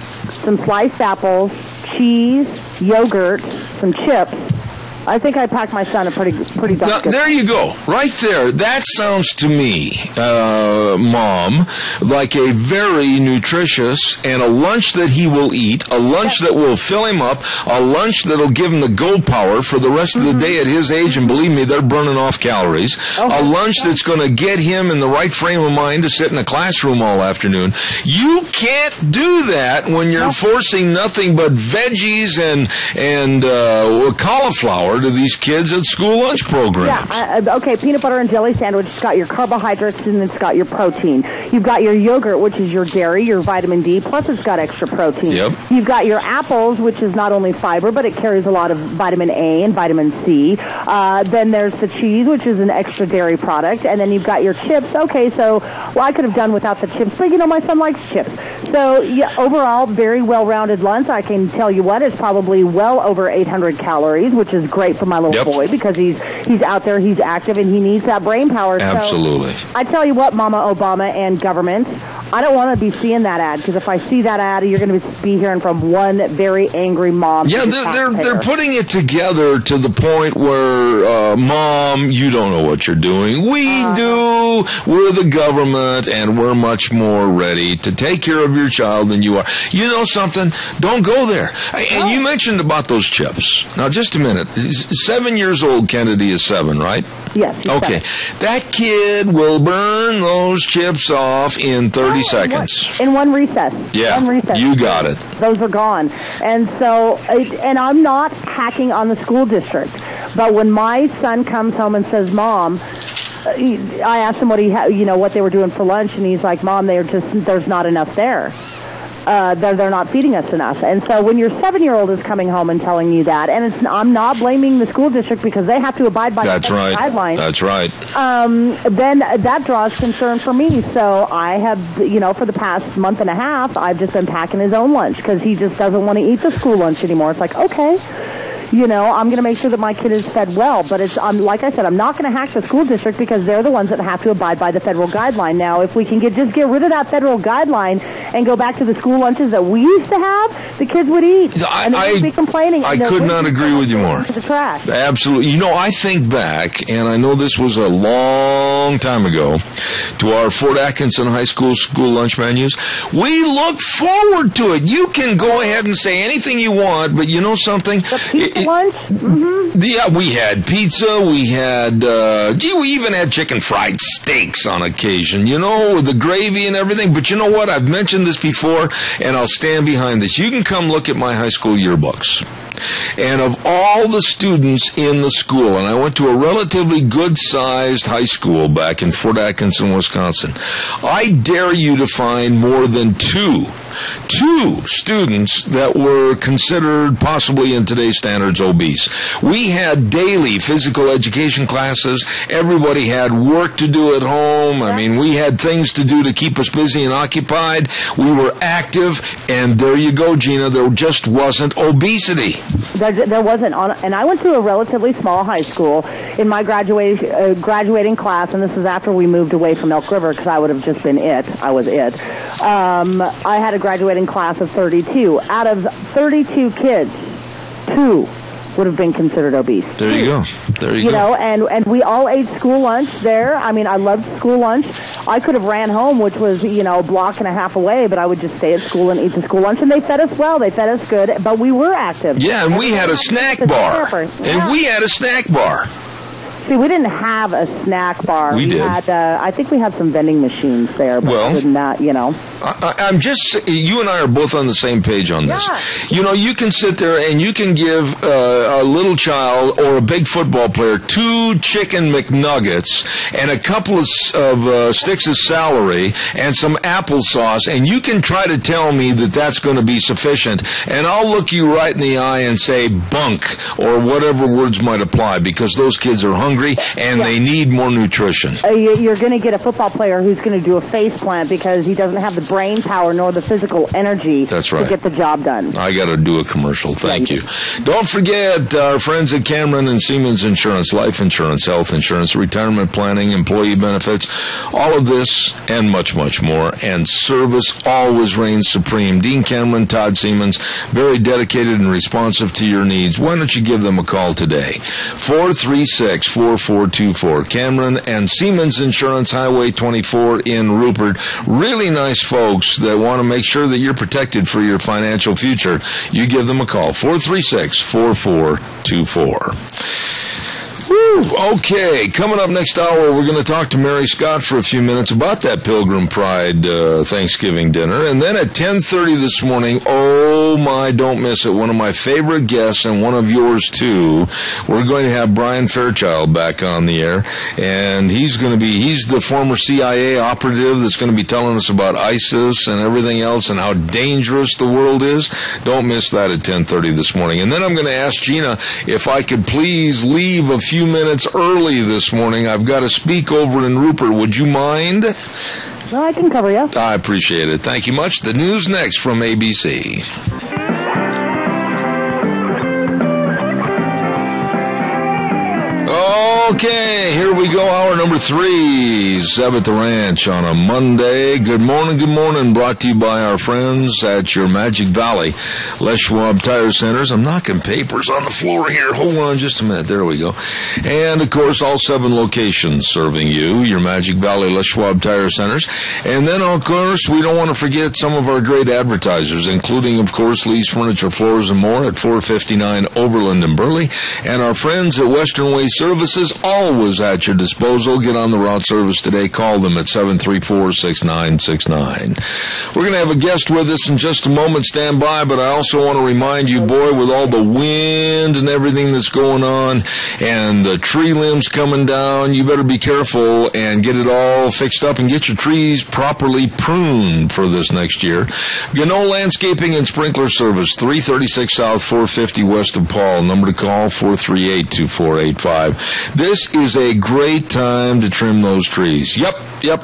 some sliced apples, cheese, yogurt, some chips, I think I packed my son a pretty Now, good. there you go. Right there. That sounds to me, Mom, like a very nutritious and a lunch that he will eat, a lunch that will fill him up, a lunch that will give him the go power for the rest of the day at his age, and believe me, they're burning off calories. A lunch that's going to get him in the right frame of mind to sit in a classroom all afternoon. You can't do that when you're forcing nothing but veggies and cauliflower to these kids at school lunch programs. Yeah, okay, peanut butter and jelly sandwich. It's got your carbohydrates and it's got your protein. You've got your yogurt, which is your dairy, your vitamin D, plus it's got extra protein. Yep. You've got your apples, which is not only fiber, but it carries a lot of vitamin A and vitamin C. Then there's the cheese, which is an extra dairy product. And then you've got your chips. Okay, so, I could have done without the chips, but, my son likes chips. So, yeah, overall, very well-rounded lunch. I can tell you what, it's probably well over 800 calories, which is great for my little boy because he's out there, he's active, and he needs that brain power. Absolutely. So, I tell you what, Mama Obama and government, I don't want to be seeing that ad, because if I see that ad, you're going to be hearing from one very angry mom. Yeah, they're putting it together to the point where, Mom, you don't know what you're doing. We do. We're the government, and we're much more ready to take care of your child than you are. You know something? Don't go there. And you mentioned about those chips. Now, just a minute. 7 years old, Kennedy is 7, right? Yes. Okay. That kid will burn those chips off in 30 seconds. In one recess. Yeah, one recess. You got it. Those are gone. And so, and I'm not hacking on the school district, but when my son comes home and says, Mom, I asked him what they were doing for lunch, and he's like, Mom, there's not enough there. They're not feeding us enough. And so when your 7-year-old is coming home and telling you that, and I'm not blaming the school district because they have to abide by the guidelines. That's right. Then that draws concern for me. So I have, for the past month and a half, I've just been packing his own lunch because he just doesn't want to eat the school lunch anymore. It's like, okay. I'm going to make sure that my kid is fed well. But like I said, I'm not going to hack the school district because they're the ones that have to abide by the federal guideline. Now, if we can just get rid of that federal guideline and go back to the school lunches that we used to have, the kids would eat. And they would be complaining. I could not agree with you more. To the trash. Absolutely. I think back, and I know this was a long time ago, to our Fort Atkinson High School lunch menus. We looked forward to it. You can go ahead and say anything you want, but you know something? Lunch? Mm-hmm. Yeah, we had pizza, we had, we even had chicken fried steaks on occasion, with the gravy and everything. But you know what? I've mentioned this before, and I'll stand behind this. You can come look at my high school yearbooks. And of all the students in the school, and I went to a relatively good-sized high school back in Fort Atkinson, Wisconsin, I dare you to find more than two students that were considered possibly in today's standards obese. We had daily physical education classes. Everybody had work to do at home. I mean, we had things to do to keep us busy and occupied. We were active, and there you go, Gina. There just wasn't obesity. There wasn't. And I went to a relatively small high school in my graduating class, and this is after we moved away from Elk River because I would have just been it. I was it. I had a graduating class of 32. Out of 32 kids, 2 would have been considered obese. There you go. There you go. And we all ate school lunch there. I mean, I loved school lunch. I could have ran home, which was, a block and a half away, but I would just stay at school and eat the school lunch. And they fed us well. They fed us good, but we were active. Yeah, and we had a snack bar. And we had a snack bar. See, we didn't have a snack bar. We did. Had, I think we had some vending machines there, but other than that, I'm just, you and I are both on the same page on this. Yeah. You can sit there and you can give a little child or a big football player 2 chicken McNuggets and a couple of sticks of celery and some applesauce, and you can try to tell me that that's going to be sufficient, and I'll look you right in the eye and say bunk, or whatever words might apply, because those kids are hungry hungry, and they need more nutrition. You're going to get a football player who's going to do a face plant because he doesn't have the brain power nor the physical energy to get the job done. I got to do a commercial. Thank you. Don't forget our friends at Cameron and Siemens Insurance, life insurance, health insurance, retirement planning, employee benefits, all of this and much, much more. And service always reigns supreme. Dean Cameron, Todd Siemens, very dedicated and responsive to your needs. Why don't you give them a call today? 436-4424. Cameron and Siemens Insurance, Highway 24 in Rupert. Really nice folks that want to make sure that you're protected for your financial future. You give them a call. 436-4424. Woo. Okay, coming up next hour, we're going to talk to Mary Scott for a few minutes about that Pilgrim Pride Thanksgiving dinner. And then at 10:30 this morning, oh my, don't miss it, one of my favorite guests and one of yours too, we're going to have Brian Fairchild back on the air. And he's the former CIA operative that's going to be telling us about ISIS and everything else and how dangerous the world is. Don't miss that at 10:30 this morning. And then I'm going to ask Gina if I could please leave a few minutes early this morning. I've got to speak over in Rupert. Would you mind? Well, I can cover you. I appreciate it. Thank you much. The news next from ABC. Okay, here we go. Hour number 3, Zeb at the Ranch on a Monday. Good morning. Brought to you by our friends at your Magic Valley Les Schwab Tire Centers. I'm knocking papers on the floor here. Hold on just a minute. There we go. And, of course, all 7 locations serving you, your Magic Valley Les Schwab Tire Centers. And then, of course, we don't want to forget some of our great advertisers, including, of course, Lee's Furniture, Floors, and More at 459 Overland in Burley. And our friends at Western Way Services, always at your disposal. Get on the route service today. Call them at 734-6969. We're going to have a guest with us in just a moment. Stand by, but I also want to remind you, boy, with all the wind and everything that's going on and the tree limbs coming down, you better be careful and get it all fixed up and get your trees properly pruned for this next year. Gano Landscaping and Sprinkler Service, 336 South, 450 West of Paul. Number to call, 438-2485. This is a great time to trim those trees. Yep,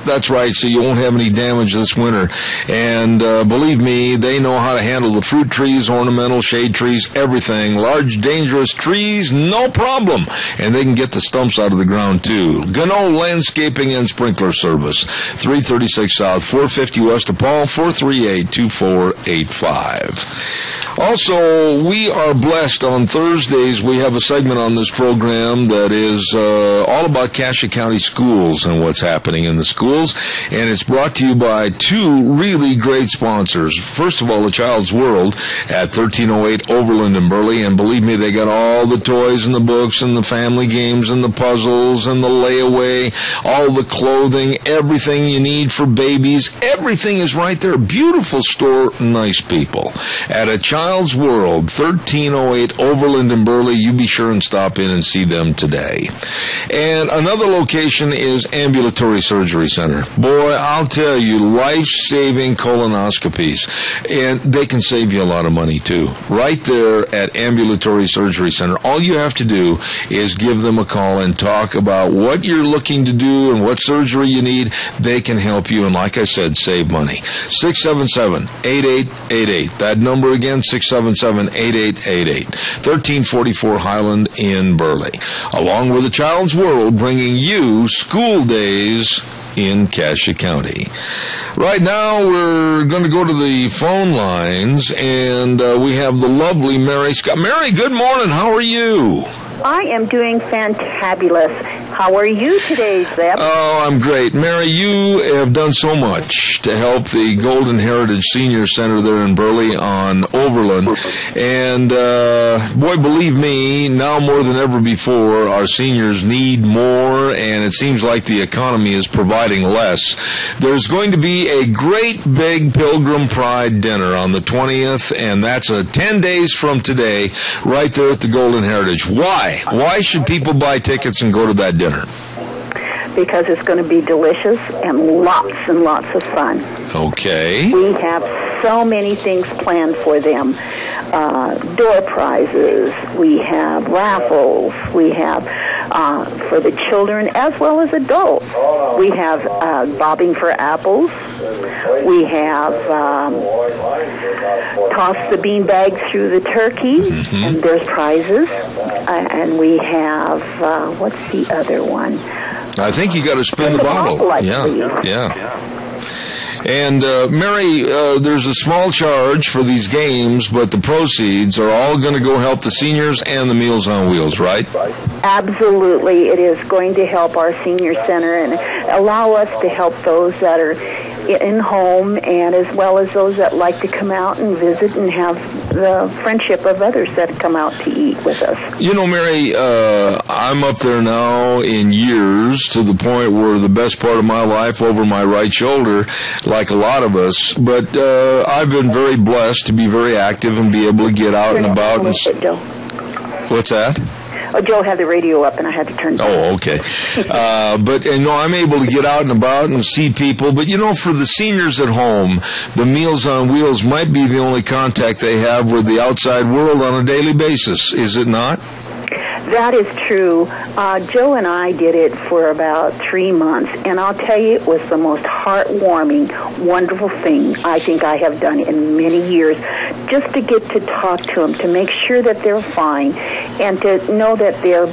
that's right. So you won't have any damage this winter. And believe me, they know how to handle the fruit trees, ornamental, shade trees, everything. Large, dangerous trees, no problem. And they can get the stumps out of the ground, too. Gano Landscaping and Sprinkler Service, 336 South, 450 West of Paul, 438-2485. Also, we are blessed on Thursdays. We have a segment on this program that is all about Cassia County schools and what's happening in the schools. And it's brought to you by 2 really great sponsors. First of all, The Child's World at 1308 Overland in Burley. And believe me, they got all the toys and the books and the family games and the puzzles and the layaway, all the clothing, everything you need for babies. Everything is right there. Beautiful store, nice people. At A Child's World, 1308 Overland in Burley. You be sure and stop in and see them today. And another location is Ambulatory Surgery Center. Boy, I'll tell you, life-saving colonoscopies. And they can save you a lot of money, too. Right there at Ambulatory Surgery Center. All you have to do is give them a call and talk about what you're looking to do and what surgery you need. They can help you. And like I said, save money. 677-8888. That number again, 677-8888. 1344 Highland in Burley. Along with The Child's World, bringing you school days in Cassia County. Right now, we're going to go to the phone lines, and we have the lovely Mary Scott. Mary, good morning. How are you? I am doing fantabulous. How are you today, Zeb? Oh, I'm great. Mary, you have done so much to help the Golden Heritage Senior Center there in Burley on Overland. And, boy, believe me, now more than ever before, our seniors need more, and it seems like the economy is providing less. There's going to be a great big Pilgrim Pride dinner on the 20th, and that's 10 days from today, right there at the Golden Heritage. Why? Why should people buy tickets and go to that dinner? Because it's going to be delicious and lots of fun. Okay. We have so many things planned for them. Door prizes, we have raffles, we have for the children as well as adults. We have bobbing for apples. We have toss the bean bag through the turkey, and there's prizes. And we have, what's the other one? I think you got to spin the bottle. Yeah. And, Mary, there's a small charge for these games, but the proceeds are all going to go help the seniors and the Meals on Wheels, right? Absolutely. It is going to help our senior center and allow us to help those that are in home, and as well as those that like to come out and visit and have the friendship of others that come out to eat with us. You know, Mary, I'm up there now in years to the point where the best part of my life over my right shoulder, like a lot of us, but I've been very blessed to be very active and be able to get out and about. What's that? Oh, Joe had the radio up, and I had to turn it down. Oh, okay. But, you know, I'm able to get out and about and see people. But, you know, for the seniors at home, the Meals on Wheels might be the only contact they have with the outside world on a daily basis. Is it not? That is true. Joe and I did it for about 3 months, and I'll tell you, it was the most heartwarming, wonderful thing I think I have done in many years, just to get to talk to them, to make sure that they're fine, and to know that they're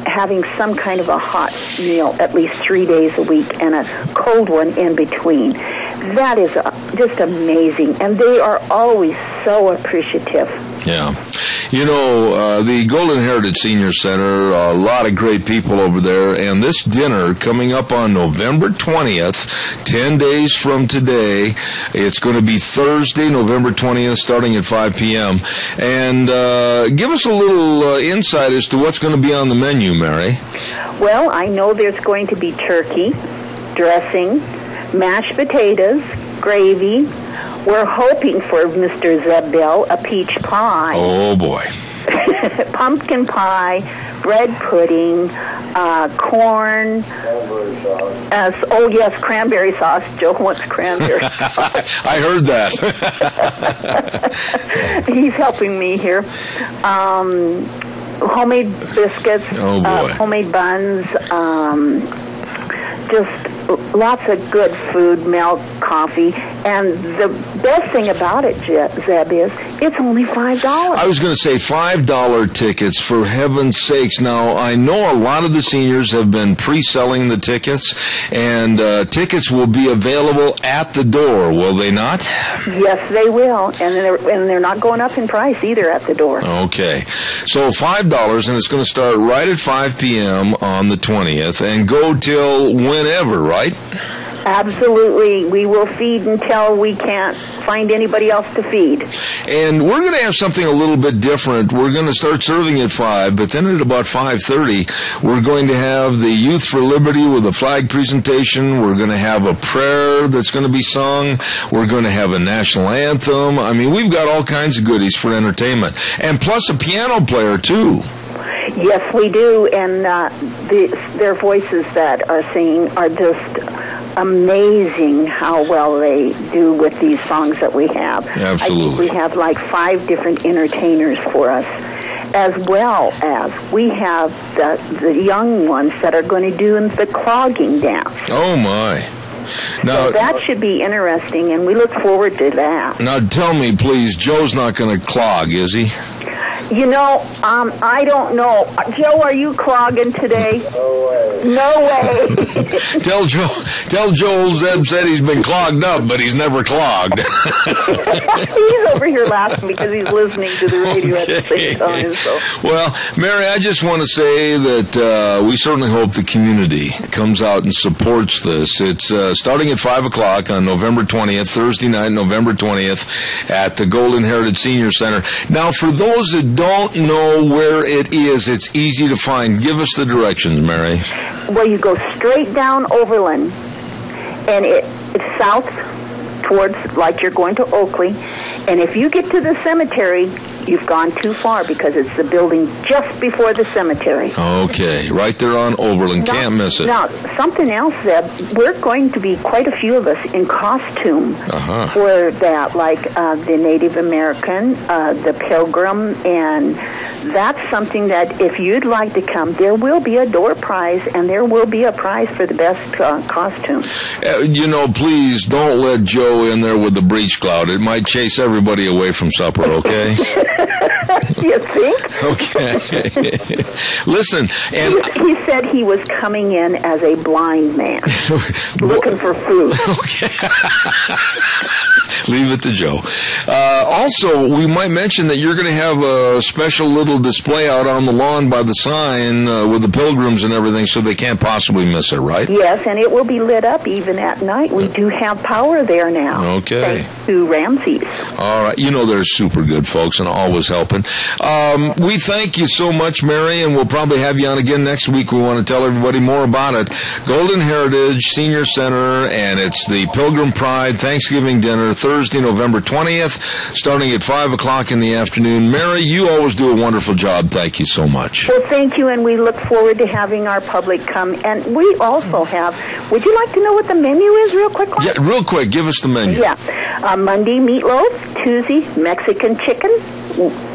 having some kind of a hot meal at least 3 days a week and a cold one in between. That is just amazing, and they are always so appreciative. Yeah. You know, the Golden Heritage Senior Center, a lot of great people over there, and this dinner coming up on November 20th, 10 days from today. It's going to be Thursday, November 20th, starting at 5 p.m. And give us a little insight as to what's going to be on the menu, Mary. Well, I know there's going to be turkey, dressing, mashed potatoes, gravy. We're hoping for Mr. Zeb Bell a peach pie. Oh, boy. Pumpkin pie, bread pudding, corn. Oh, yes, cranberry sauce. Joe wants cranberry sauce. I heard that. He's helping me here. Homemade biscuits, homemade buns, just lots of good food, milk, coffee, and the best thing about it, Zeb, is it's only $5. I was going to say $5 tickets, for heaven's sakes. Now, I know a lot of the seniors have been pre-selling the tickets, and tickets will be available at the door, will they not? Yes, they will, and they're not going up in price either at the door. Okay, so $5, and it's going to start right at 5 p.m. on the 20th, and go till whenever, right? Absolutely. We will feed until we can't find anybody else to feed. And we're going to have something a little bit different. We're going to start serving at 5, but then at about 5:30, we're going to have the Youth for Liberty with a flag presentation. We're going to have a prayer that's going to be sung. We're going to have a national anthem. I mean, we've got all kinds of goodies for entertainment. And plus a piano player, too. Yes, we do, and their voices that are singing are just amazing how well they do with these songs that we have. Absolutely. I think we have like 5 different entertainers for us, as well as we have the young ones that are going to do the clogging dance. Oh, my. Now, so that should be interesting, and we look forward to that. Now, tell me, please, Joe's not going to clog, is he? You know, I don't know. Joe, are you clogging today? No way. Tell Joe Zeb said he's been clogged up, but he's never clogged. He's over here laughing because he's listening to the radio at the same time. So. Well, Mary, I just want to say that we certainly hope the community comes out and supports this. It's starting at 5 o'clock on November 20th, Thursday night, November 20th, at the Golden Heritage Senior Center. Now, for those that don't know where it is, it's easy to find. Give us the directions, Mary. Well, you go straight down Overland, and it's south towards, like you're going to Oakley. And if you get to the cemetery, you've gone too far because it's the building just before the cemetery. Okay, right there on Overland. Can't miss it. Now, something else, Zeb, we're going to be quite a few of us in costume for that, like the Native American, the Pilgrim, and that's something that if you'd like to come, there will be a door prize, and there will be a prize for the best costume. Please don't let Joe in there with the breech cloud. It might chase everybody away from supper, okay? You think? Okay. Listen, and he said he was coming in as a blind man, looking for food. Okay. Leave it to Joe. Also, we might mention that you're going to have a special little display out on the lawn by the sign with the pilgrims and everything, so they can't possibly miss it, right? Yes, and it will be lit up even at night. We do have power there now. Okay. Thanks to Ramses. All right. They're super good folks and always helping. We thank you so much, Mary, and we'll probably have you on again next week. We want to tell everybody more about it. Golden Heritage Senior Center, and it's the Pilgrim Pride Thanksgiving dinner, Thursday, November 20th, starting at 5 o'clock in the afternoon. Mary, you always do a wonderful job. Thank you so much. Well, thank you, and we look forward to having our public come. And we also have, would you like to know what the menu is real quick? Yeah, real quick. Give us the menu. Yeah. Monday, meatloaf. Tuesday, Mexican chicken.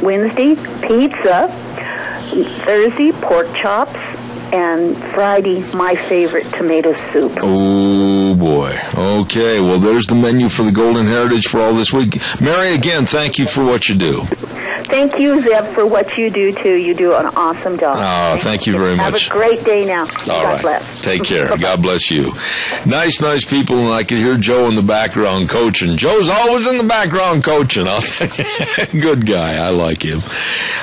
Wednesday, pizza. Thursday, pork chops. And Friday, my favorite, tomato soup. Oh, boy. Okay, well, there's the menu for the Golden Heritage for all this week. Mary, again, thank you for what you do. Thank you, Zeb, for what you do, too. You do an awesome job. Thank you very much. Have a great day now. God bless. Take care. God bless you. Nice people, and I can hear Joe in the background coaching. Joe's always in the background coaching. I'll tell you. Good guy. I like him.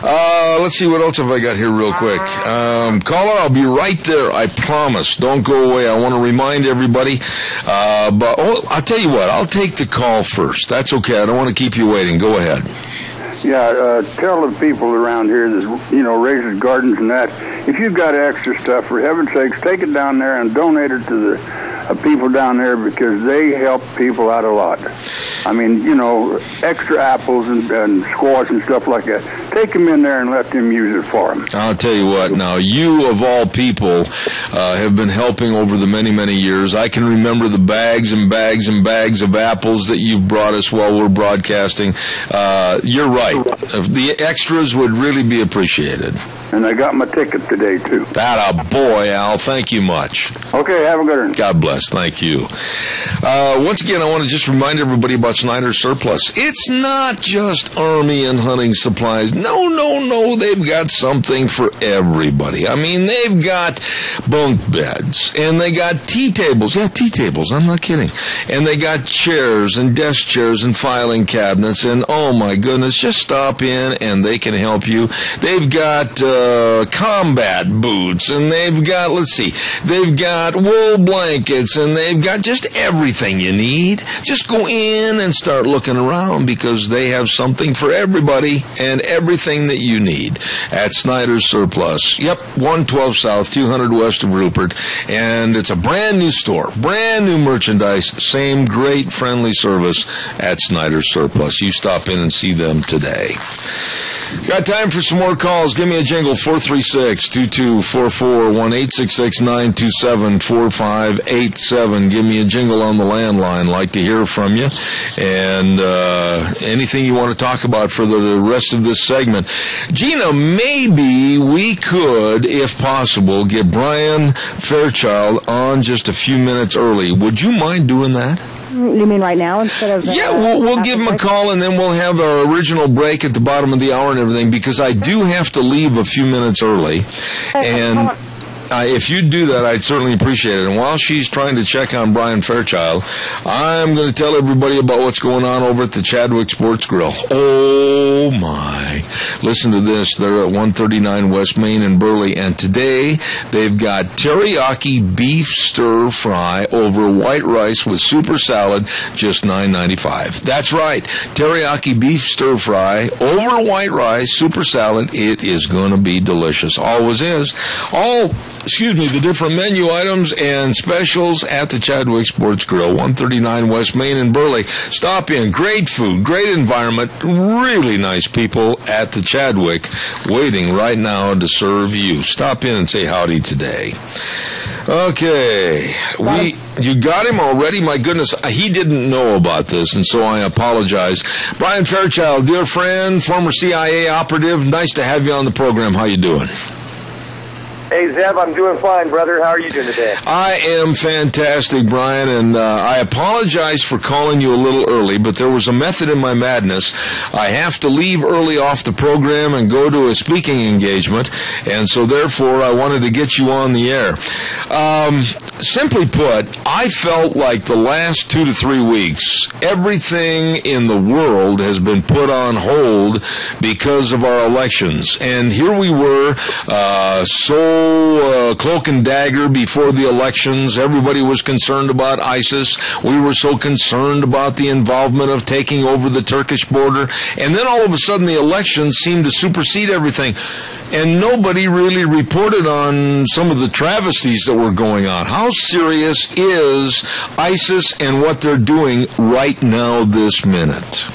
Let's see, what else have I got here real quick? Caller, I'll be right there. I promise. Don't go away. I want to remind everybody. But I'll tell you what. I'll take the call first. That's okay. I don't want to keep you waiting. Go ahead. Yeah, tell the people around here that, raises gardens and that, if you've got extra stuff, for heaven's sakes, take it down there and donate it to the people down there, because they help people out a lot. I mean, extra apples and squash and stuff like that. Take them in there and let them use it for them. I'll tell you what, now, you of all people have been helping over the many, many years. I can remember the bags and bags and bags of apples that you've brought us while we're broadcasting. You're right. The extras would really be appreciated. And I got my ticket today, too. That a boy, Al. Thank you much. Okay, have a good one. God bless. Thank you. Once again, I want to just remind everybody about Snyder's Surplus. It's not just army and hunting supplies. No. They've got something for everybody. I mean, they've got bunk beds, and they got tea tables. Yeah, tea tables. I'm not kidding. And they got chairs and desk chairs and filing cabinets, and oh my goodness, just stop in and they can help you. They've got combat boots, and they've got, they've got wool blankets, and they've got just everything you need. Just go in and start looking around, because they have something for everybody and everything that you need at Snyder's Surplus. Yep, 112 South, 200 west of Rupert, and it's a brand new store, brand new merchandise, same great friendly service at Snyder's Surplus. You stop in and see them today. Got time for some more calls. Give me a jingle, 436-2244, 1-866-927-4587. Give me a jingle on the landline. Like to hear from you. And anything you want to talk about for the rest of this segment. Gina, maybe we could, if possible, get Brian Fairchild on just a few minutes early. Would you mind doing that? You mean right now instead of... Yeah, we'll give him a call, and then we'll have our original break at the bottom of the hour and everything, because I do have to leave a few minutes early. And if you'd do that, I'd certainly appreciate it. And while she's trying to check on Brian Fairchild, I'm going to tell everybody about what's going on over at the Chadwick Sports Grill. Oh, my. Listen to this. They're at 139 West Main in Burley, and today they've got teriyaki beef stir fry over white rice with super salad, just $9.95. That's right. Teriyaki beef stir fry over white rice, super salad. It is going to be delicious. Always is. All the different menu items and specials at the Chadwick Sports Grill, 139 West Main in Burley. Stop in. Great food, great environment, really nice people at the Chadwick waiting right now to serve you. Stop in and say howdy today. Okay, you got him already? My goodness, he didn't know about this, and so I apologize. Brian Fairchild, dear friend, former CIA operative, nice to have you on the program. How you doing? Hey, Zeb, I'm doing fine, brother. How are you doing today? I am fantastic, Brian, and I apologize for calling you a little early, but there was a method in my madness. I have to leave early off the program and go to a speaking engagement, and so therefore I wanted to get you on the air. Simply put, I felt like the last 2 to 3 weeks, everything in the world has been put on hold because of our elections. And here we were, cloak and dagger before the elections. Everybody was concerned about ISIS. We were so concerned about the involvement of taking over the Turkish border. And then all of a sudden the elections seemed to supersede everything. And nobody really reported on some of the travesties that were going on. How serious is ISIS and what they're doing right now this minute?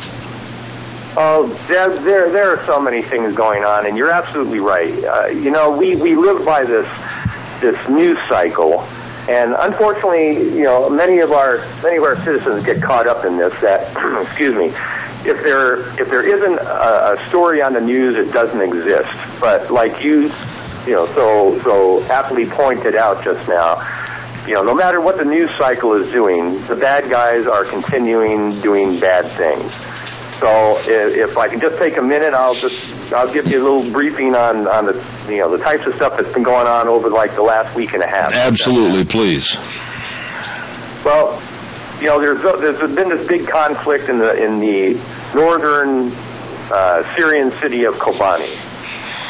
Oh, Deb, there are so many things going on, and you're absolutely right. We live by this news cycle, and unfortunately, many of our citizens get caught up in this. That excuse me. If there isn't a story on the news, it doesn't exist. But like you so aptly pointed out just now, no matter what the news cycle is doing, the bad guys are continuing doing bad things. So if I can just take a minute, I'll give you a little briefing on the types of stuff that's been going on over like the last week and a half. Absolutely, please. Well, there's been this big conflict in the northern Syrian city of Kobani,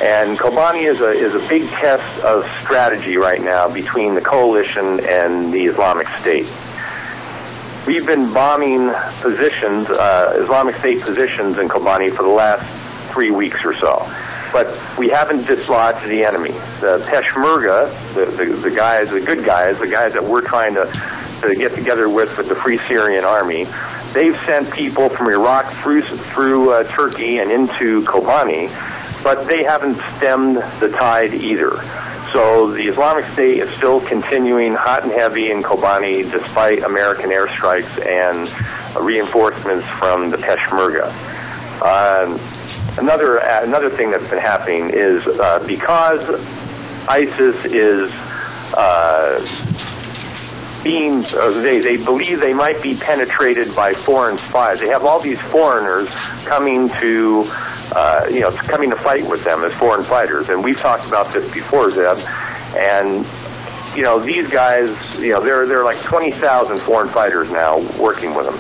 and Kobani is a big test of strategy right now between the coalition and the Islamic State. We've been bombing positions, Islamic State positions in Kobani for the last 3 weeks or so, but we haven't dislodged the enemy. The Peshmerga, the guys, the good guys, the guys that we're trying to get together with the Free Syrian Army, they've sent people from Iraq through Turkey and into Kobani, but they haven't stemmed the tide either. So the Islamic State is still continuing hot and heavy in Kobani despite American airstrikes and reinforcements from the Peshmerga. Another thing that's been happening is because ISIS is they believe they might be penetrated by foreign spies. They have all these foreigners coming to fight with them as foreign fighters. And we've talked about this before, Zeb. And, these guys, there are like 20,000 foreign fighters now working with them.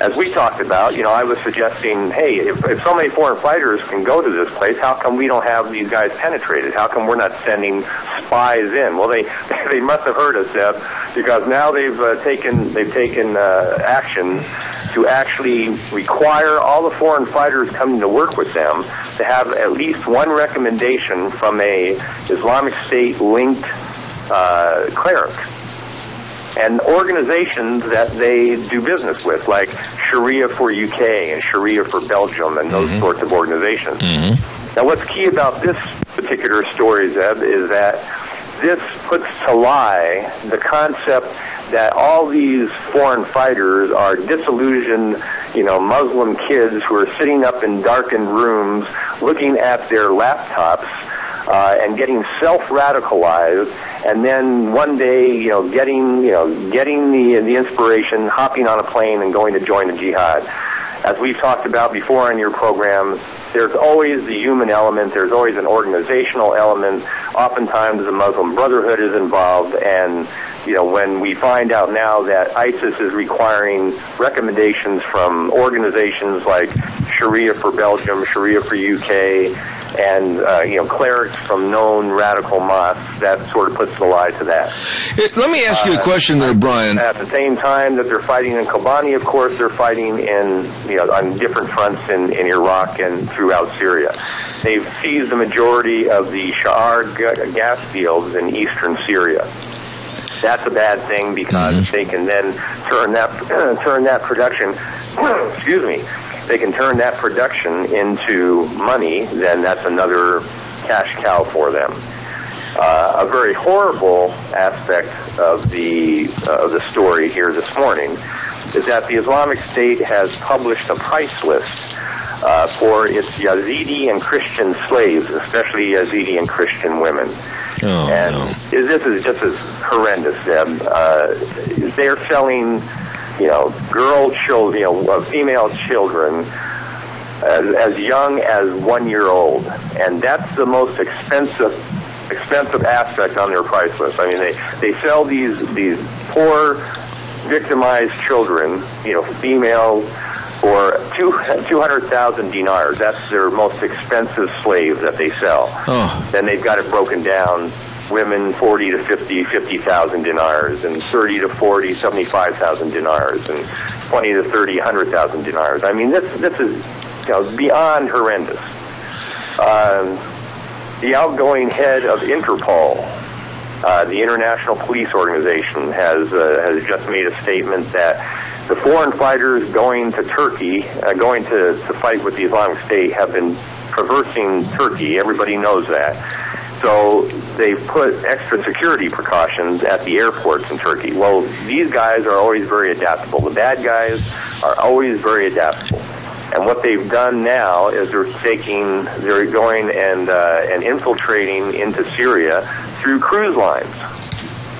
As we talked about, I was suggesting, hey, if so many foreign fighters can go to this place, how come we don't have these guys penetrated? How come we're not sending spies in? Well, they must have heard us, Zeb, because now they've taken action to actually require all the foreign fighters coming to work with them to have at least one recommendation from a Islamic State linked cleric. And organizations that they do business with, like Sharia for UK and Sharia for Belgium and those sorts of organizations. Now, what's key about this particular story, Zeb, is that this puts to lie the concept that all these foreign fighters are disillusioned, Muslim kids who are sitting up in darkened rooms looking at their laptops and getting self-radicalized, and then one day, getting the inspiration, hopping on a plane and going to join the jihad. As we've talked about before in your program, there's always the human element, there's always an organizational element. Oftentimes the Muslim Brotherhood is involved, and when we find out now that ISIS is requiring recommendations from organizations like Sharia for Belgium, Sharia for UK, and clerics from known radical mosques. That sort of puts the lie to that. Let me ask you a question there, Brian. At the same time that they're fighting in Kobani, of course, they're fighting on different fronts in Iraq and throughout Syria. They've seized the majority of the Sha'ar gas fields in eastern Syria. That's a bad thing because they can then turn that production. Excuse me. They can turn that production into money. Then that's another cash cow for them. A very horrible aspect of the story here this morning is that the Islamic State has published a price list for its Yazidi and Christian slaves, especially Yazidi and Christian women. This is just as horrendous. They're selling, female children as young as 1 year old, and that's the most expensive aspect on their price list. I mean, they sell these poor, victimized children, female, for 200,000 dinars. That's their most expensive slave that they sell. Then they've got it broken down. Women 40 to 50,000 dinars, and 30 to 40, 75,000 dinars, and 20 to 30, 100,000 dinars. I mean, this is beyond horrendous. The outgoing head of Interpol, the International Police Organization, has just made a statement that the foreign fighters going to Turkey, going to fight with the Islamic State, have been traversing Turkey. Everybody knows that. So they've put extra security precautions at the airports in Turkey. Well, these guys are always very adaptable. The bad guys are always very adaptable. And what they've done now is they're going and infiltrating into Syria through cruise lines.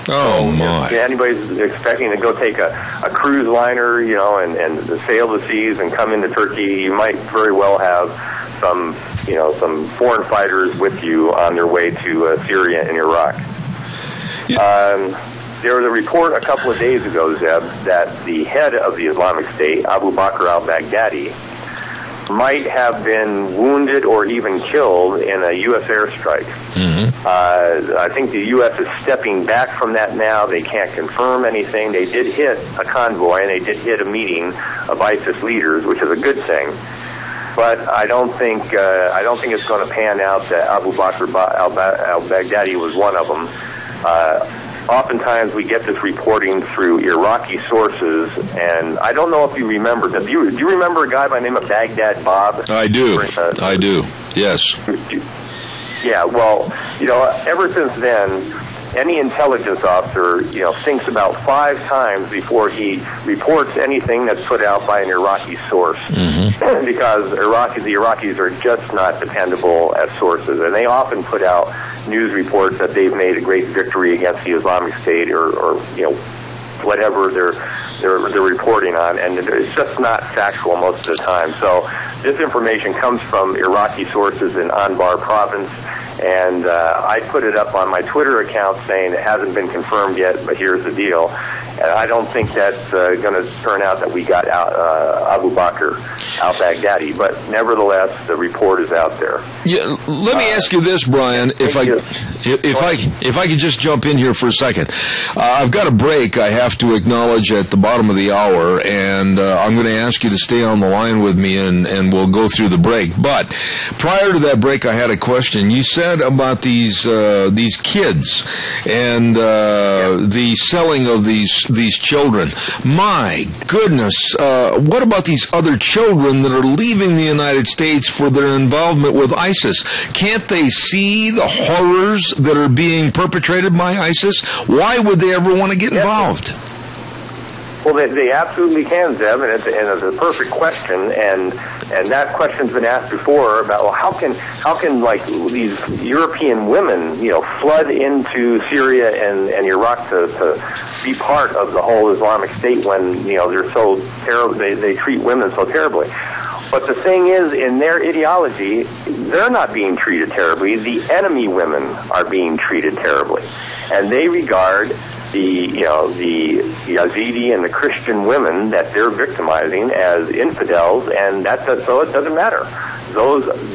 My! If anybody's expecting to go take a cruise liner, and sail the seas and come into Turkey, you might very well have some foreign fighters with you on their way to Syria and Iraq. There was a report a couple of days ago, Zeb, that the head of the Islamic State, Abu Bakr al-Baghdadi, might have been wounded or even killed in a U.S. airstrike. I think the U.S. is stepping back from that now. They can't confirm anything. They did hit a convoy, and they did hit a meeting of ISIS leaders, which is a good thing. But I don't think it's going to pan out that Abu Bakr al-Baghdadi was one of them. Oftentimes we get this reporting through Iraqi sources, and I don't know if you remember. Do you remember a guy by the name of Baghdad Bob? I do. I do. Yes. Yeah. Well, ever since then, any intelligence officer, thinks about 5 times before he reports anything that's put out by an Iraqi source, because the Iraqis are just not dependable as sources, and they often put out news reports that they've made a great victory against the Islamic State, or whatever they're reporting on, and it's just not factual most of the time. So this information comes from Iraqi sources in Anbar province. And I put it up on my Twitter account saying it hasn't been confirmed yet, but here's the deal. And I don't think that's going to turn out that we got Abu Bakr al-Baghdadi, but nevertheless, the report is out there. Yeah, let me ask you this, Brian. If I could just jump in here for a second, I've got a break I have to acknowledge at the bottom of the hour, and I'm going to ask you to stay on the line with me, and we'll go through the break. But prior to that break, I had a question. You said about these kids and the selling of these children. My goodness, what about these other children that are leaving the United States for their involvement with ISIS? Can't they see the horrors that are being perpetrated by ISIS? Why would they ever want to get involved? Well, they absolutely can, Zeb, and it's a perfect question, and that question's been asked before about, well, how can like these European women, flood into Syria and Iraq to be part of the whole Islamic State when they're so terrible, they treat women so terribly. But the thing is, in their ideology, they're not being treated terribly. The enemy women are being treated terribly, and they regard the Yazidi and the Christian women that they're victimizing as infidels, and so it doesn't matter.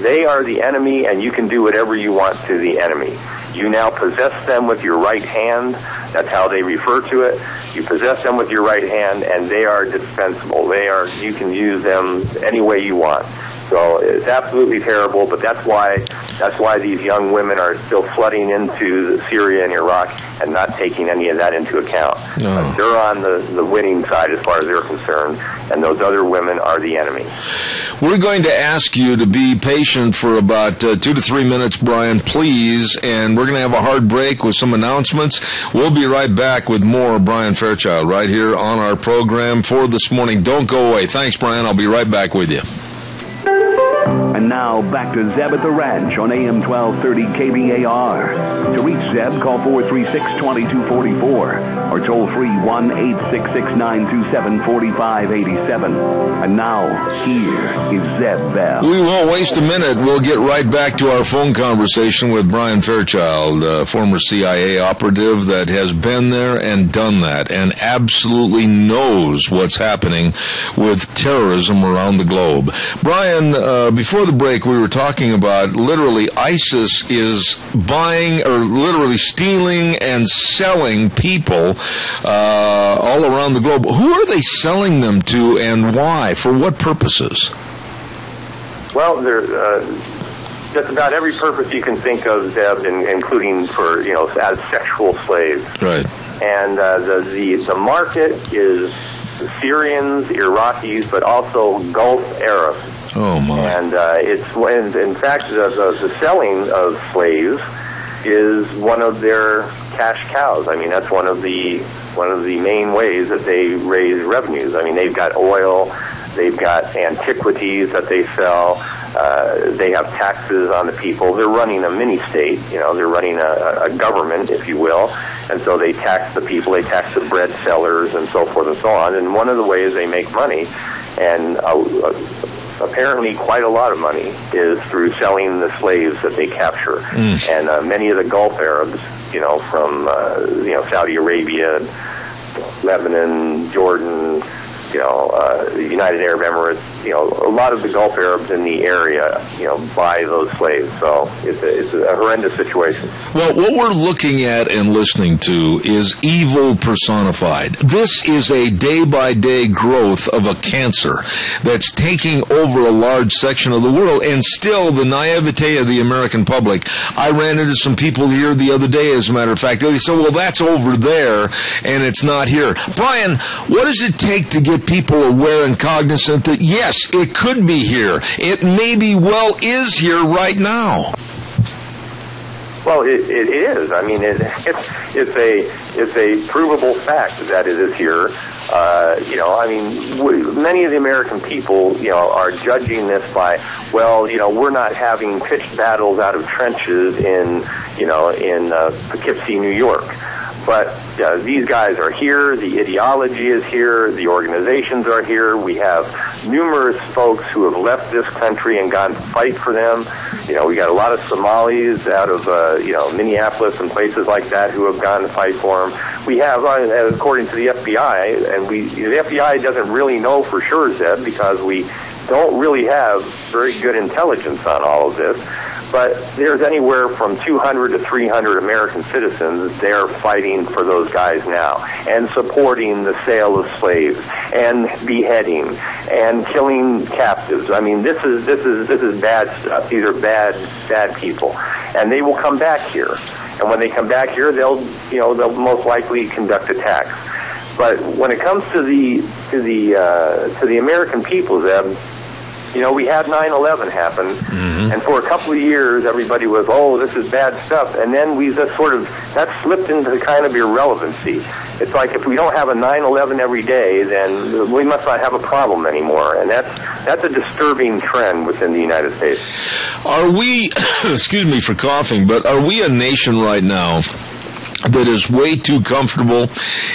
They are the enemy, and you can do whatever you want to the enemy. You now possess them with your right hand. That's how they refer to it. You possess them with your right hand, and they are dispensable. You can use them any way you want. So it's absolutely terrible, but that's why these young women are still flooding into Syria and Iraq and not taking any of that into account. No. They're on the winning side as far as they're concerned, and those other women are the enemy. We're going to ask you to be patient for about 2 to 3 minutes, Brian, please, and we're going to have a hard break with some announcements. We'll be right back with more Brian Fairchild right here on our program for this morning. Don't go away. Thanks, Brian. I'll be right back with you. And now, back to Zeb at the Ranch on AM 1230 KBAR. To reach Zeb, call 436-2244 or toll free 1-866-927-4587. And now, here is Zeb Bell. We won't waste a minute. We'll get right back to our phone conversation with Brian Fairchild, a former CIA operative that has been there and done that and absolutely knows what's happening with terrorism around the globe. Brian, before the break, we were talking about literally ISIS is buying or literally stealing and selling people all around the globe. Who are they selling them to and why? For what purposes? Well, there's just about every purpose you can think of, Zeb, including for, as sexual slaves. Right. And the market is Syrians, Iraqis, but also Gulf Arabs. Oh my! And in fact, the selling of slaves is one of their cash cows. I mean, that's one of the main ways that they raise revenues. I mean, they've got oil, they've got antiquities that they sell. They have taxes on the people. They're running a mini-state. They're running a government, if you will. And so they tax the people. They tax the bread sellers and so forth and so on. And one of the ways they make money, and apparently quite a lot of money, is through selling the slaves that they capture. And many of the Gulf Arabs, from Saudi Arabia, Lebanon, Jordan, the United Arab Emirates, a lot of the Gulf Arabs in the area, buy those slaves. So it's a horrendous situation. Well, what we're looking at and listening to is evil personified. This is a day-by-day growth of a cancer that's taking over a large section of the world, and still the naivete of the American public. I ran into some people here the other day, as a matter of fact. They said, well, that's over there, and it's not here. Brian, what does it take to get people aware and cognizant that, yes, it could be here. It maybe well is here right now. Well, it is. I mean, it's a provable fact that it is here. Many of the American people, are judging this by, we're not having pitched battles out of trenches in Poughkeepsie, New York. But these guys are here, the ideology is here, the organizations are here. We have numerous folks who have left this country and gone to fight for them. We got a lot of Somalis out of, Minneapolis and places like that who have gone to fight for them. We have, according to the FBI, and the FBI doesn't really know for sure, Zeb, because we don't really have very good intelligence on all of this. But there's anywhere from 200 to 300 American citizens there fighting for those guys now and supporting the sale of slaves and beheading and killing captives. I mean, this is bad stuff. These are bad people, and they will come back here. And when they come back here, they'll most likely conduct attacks. But when it comes to the American people, Zeb, we had 9/11 happen, and for a couple of years, everybody was, this is bad stuff. And then we just that slipped into kind of irrelevancy. It's like if we don't have a 9/11 every day, then we must not have a problem anymore. And that's a disturbing trend within the United States. Are we, excuse me for coughing, but are we a nation right now that is way too comfortable.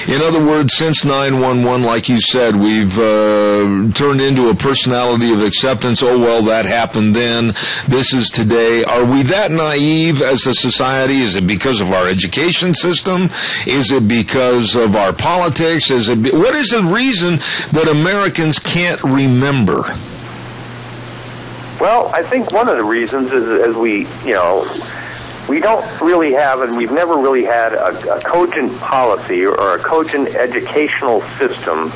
In other words, since 9/11, like you said, we've turned into a personality of acceptance. Oh, well, that happened then. This is today. Are we that naive as a society? Is it because of our education system? Is it because of our politics? What is the reason that Americans can't remember? Well, I think one of the reasons is as we don't really have, and we've never really had a cogent policy or a cogent educational system.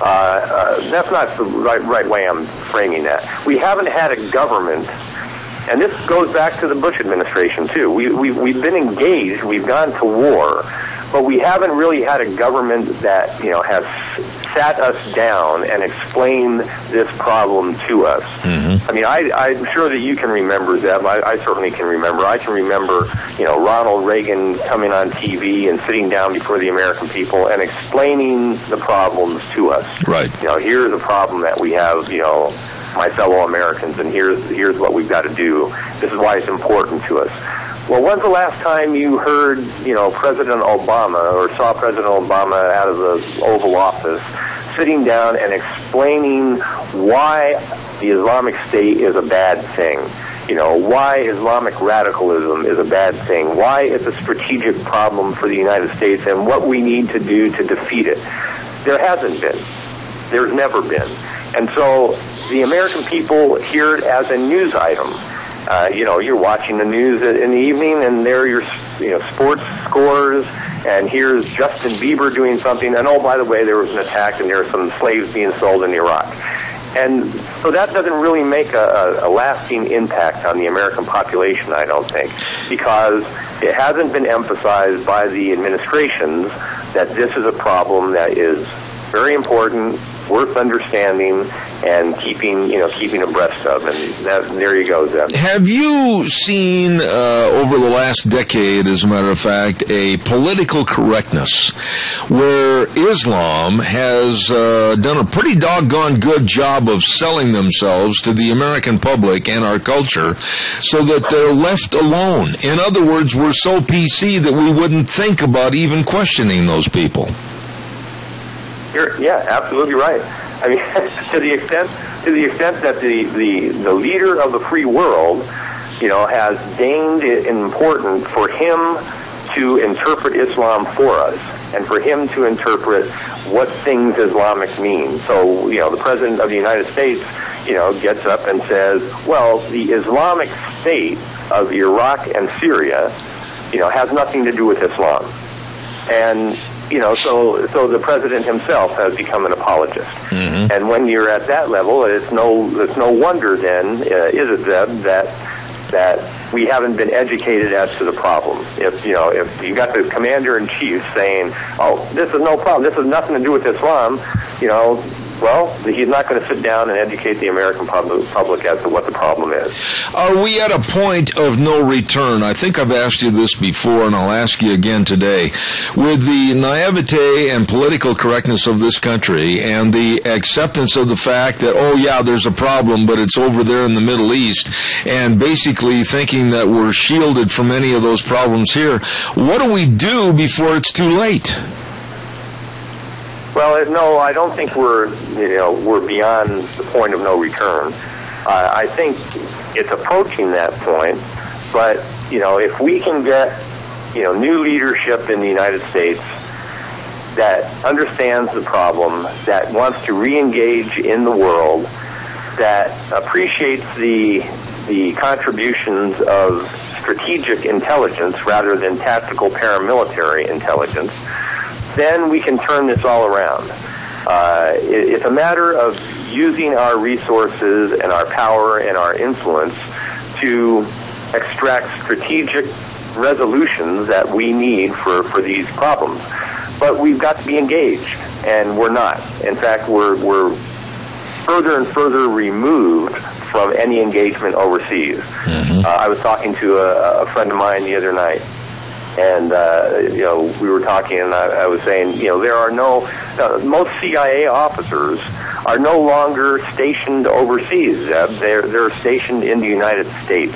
That's not the right way I'm framing that. We haven't had a government, and this goes back to the Bush administration too. We've been engaged, we've gone to war, but we haven't really had a government that has sat us down and explained this problem to us. Mm-hmm. I mean, I'm sure that you can remember, Zeb. I certainly can remember. I can remember, Ronald Reagan coming on TV and sitting down before the American people and explaining the problems to us. Right. Here's the problem that we have, my fellow Americans, and here's what we've got to do. This is why it's important to us. Well, when's the last time you heard, President Obama or saw President Obama out of the Oval Office sitting down and explaining why the Islamic State is a bad thing? Why Islamic radicalism is a bad thing, why it's a strategic problem for the United States, and what we need to do to defeat it. There hasn't been. There's never been. And so the American people hear it as a news item. You're watching the news in the evening, and there are your sports scores, and here's Justin Bieber doing something, and oh, by the way, there was an attack, and there are some slaves being sold in Iraq. And so that doesn't really make a lasting impact on the American population, I don't think, because it hasn't been emphasized by the administrations that this is a problem that is very important, worth understanding, and keeping abreast of. And there you go, Zeb. Have you seen over the last decade, as a matter of fact, a political correctness where Islam has done a pretty doggone good job of selling themselves to the American public and our culture so that they're left alone? In other words, we're so PC that we wouldn't think about even questioning those people. Yeah, absolutely right. I mean, to the extent that the leader of the free world, has deemed it important for him to interpret Islam for us and for him to interpret what things Islamic mean. So, the President of the United States, gets up and says, well, the Islamic State of Iraq and Syria, has nothing to do with Islam. And so the president himself has become an apologist. Mm-hmm. And when you're at that level, it's no wonder then, is it, Zeb, that we haven't been educated as to the problem. If you got the commander-in-chief saying, oh, this is no problem, this has nothing to do with Islam, well, he's not going to sit down and educate the American public as to what the problem is. Are we at a point of no return? I think I've asked you this before, and I'll ask you again today. With the naivete and political correctness of this country and the acceptance of the fact that, oh, yeah, there's a problem, but it's over there in the Middle East, and basically thinking that we're shielded from any of those problems here, what do we do before it's too late? Well, no, I don't think we're beyond the point of no return. I think it's approaching that point, but, if we can get, new leadership in the United States that understands the problem, that wants to re-engage in the world, that appreciates the contributions of strategic intelligence rather than tactical paramilitary intelligence, then we can turn this all around. It's a matter of using our resources and our power and our influence to extract strategic resolutions that we need for these problems. But we've got to be engaged, and we're not. In fact, we're further and further removed from any engagement overseas. Mm-hmm. I was talking to a friend of mine the other night, and we were talking, and I was saying, there are most CIA officers are no longer stationed overseas. They're stationed in the United States,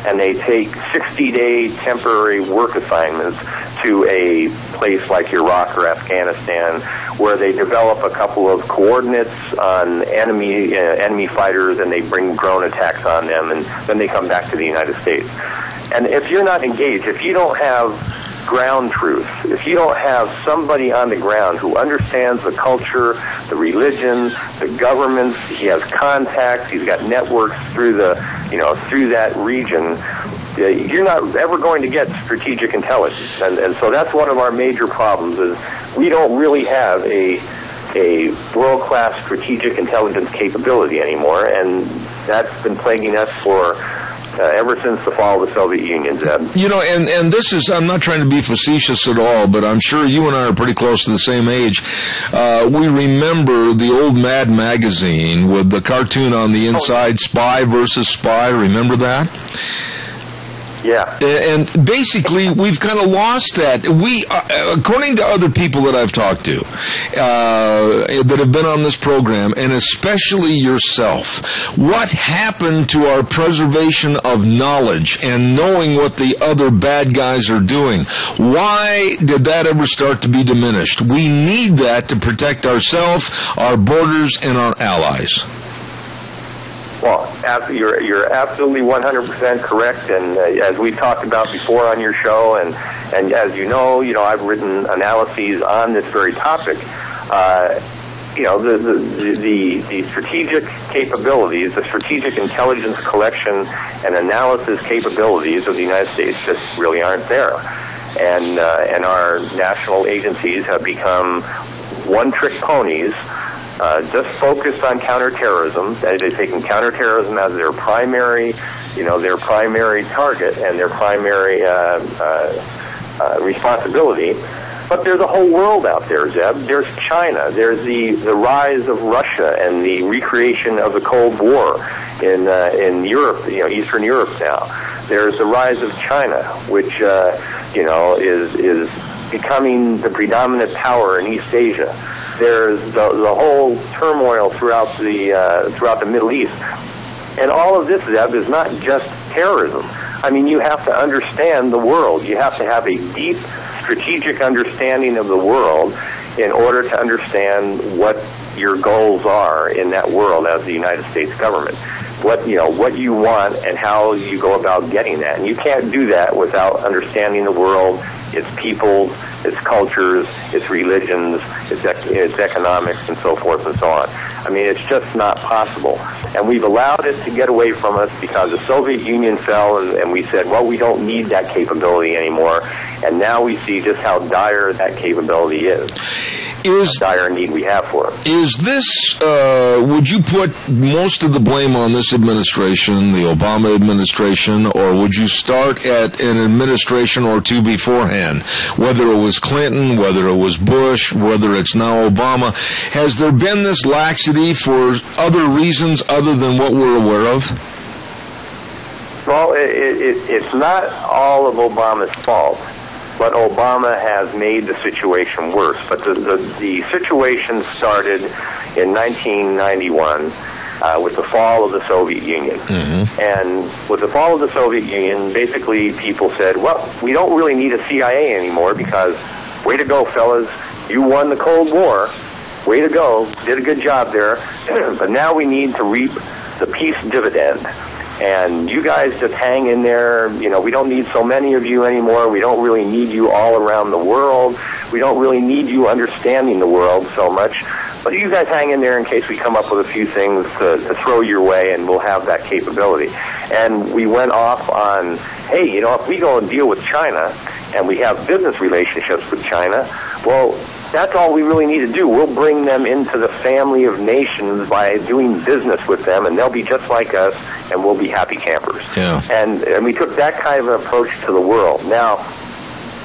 and they take 60-day temporary work assignments to a place like Iraq or Afghanistan, where they develop a couple of coordinates on enemy fighters, and they bring drone attacks on them, and then they come back to the United States. And if you're not engaged, if you don't have ground truth, if you don't have somebody on the ground who understands the culture, the religion, the governments, he has contacts, he's got networks through through that region, you're not ever going to get strategic intelligence. And so that's one of our major problems, is we don't really have a world-class strategic intelligence capability anymore, and that's been plaguing us for ever since the fall of the Soviet Union, Zeb. You know, and this is, I'm not trying to be facetious at all, but I'm sure you and I are pretty close to the same age. We remember the old Mad magazine with the cartoon on the inside, Spy versus Spy. Remember that? Yeah. And basically, we've kind of lost that. We, according to other people that I've talked to, that have been on this program, and especially yourself, what happened to our preservation of knowledge and knowing what the other bad guys are doing? Why did that ever start to be diminished? We need that to protect ourselves, our borders, and our allies. Well, you're absolutely 100% correct, and as we've talked about before on your show, and as you know, I've written analyses on this very topic. The strategic capabilities, the strategic intelligence collection and analysis capabilities of the United States just really aren't there, and our national agencies have become one-trick ponies. Just focused on counterterrorism. They've taken counterterrorism as their primary target and their primary responsibility. But there's a whole world out there, Zeb. There's China. There's the rise of Russia and the recreation of the Cold War in Europe, Eastern Europe now. There's the rise of China, which is becoming the predominant power in East Asia. There's the whole turmoil throughout the Middle East. And all of this, Zeb, is not just terrorism. I mean, you have to understand the world. You have to have a deep strategic understanding of the world in order to understand what your goals are in that world as the United States government. What you want and how you go about getting that. And you can't do that without understanding the world, its peoples, its cultures, its religions, its economics, and so forth and so on. I mean, it's just not possible. And we've allowed it to get away from us because the Soviet Union fell, and we said, well, we don't need that capability anymore. And now we see just how dire that capability is. How dire need we have for it. Is this, would you put most of the blame on this administration, the Obama administration, or would you start at an administration or two beforehand? Whether it was Clinton, whether it was Bush, whether it's now Obama, has there been this laxity for other reasons other than what we're aware of? Well, it's not all of Obama's fault. But Obama has made the situation worse. But the situation started in 1991 with the fall of the Soviet Union. Mm-hmm. And with the fall of the Soviet Union, basically people said, well, we don't really need a CIA anymore because, way to go, fellas, you won the Cold War. Way to go. Did a good job there. But now we need to reap the peace dividend. And you guys just hang in there. We don't need so many of you anymore. We don't really need you all around the world. We don't really need you understanding the world so much. But you guys hang in there in case we come up with a few things to throw your way, and we'll have that capability. And we went off on, hey, if we go and deal with China, and we have business relationships with China, well, that's all we really need to do. We'll bring them into the family of nations by doing business with them, and they'll be just like us, and we'll be happy campers. Yeah. And we took that kind of an approach to the world. Now,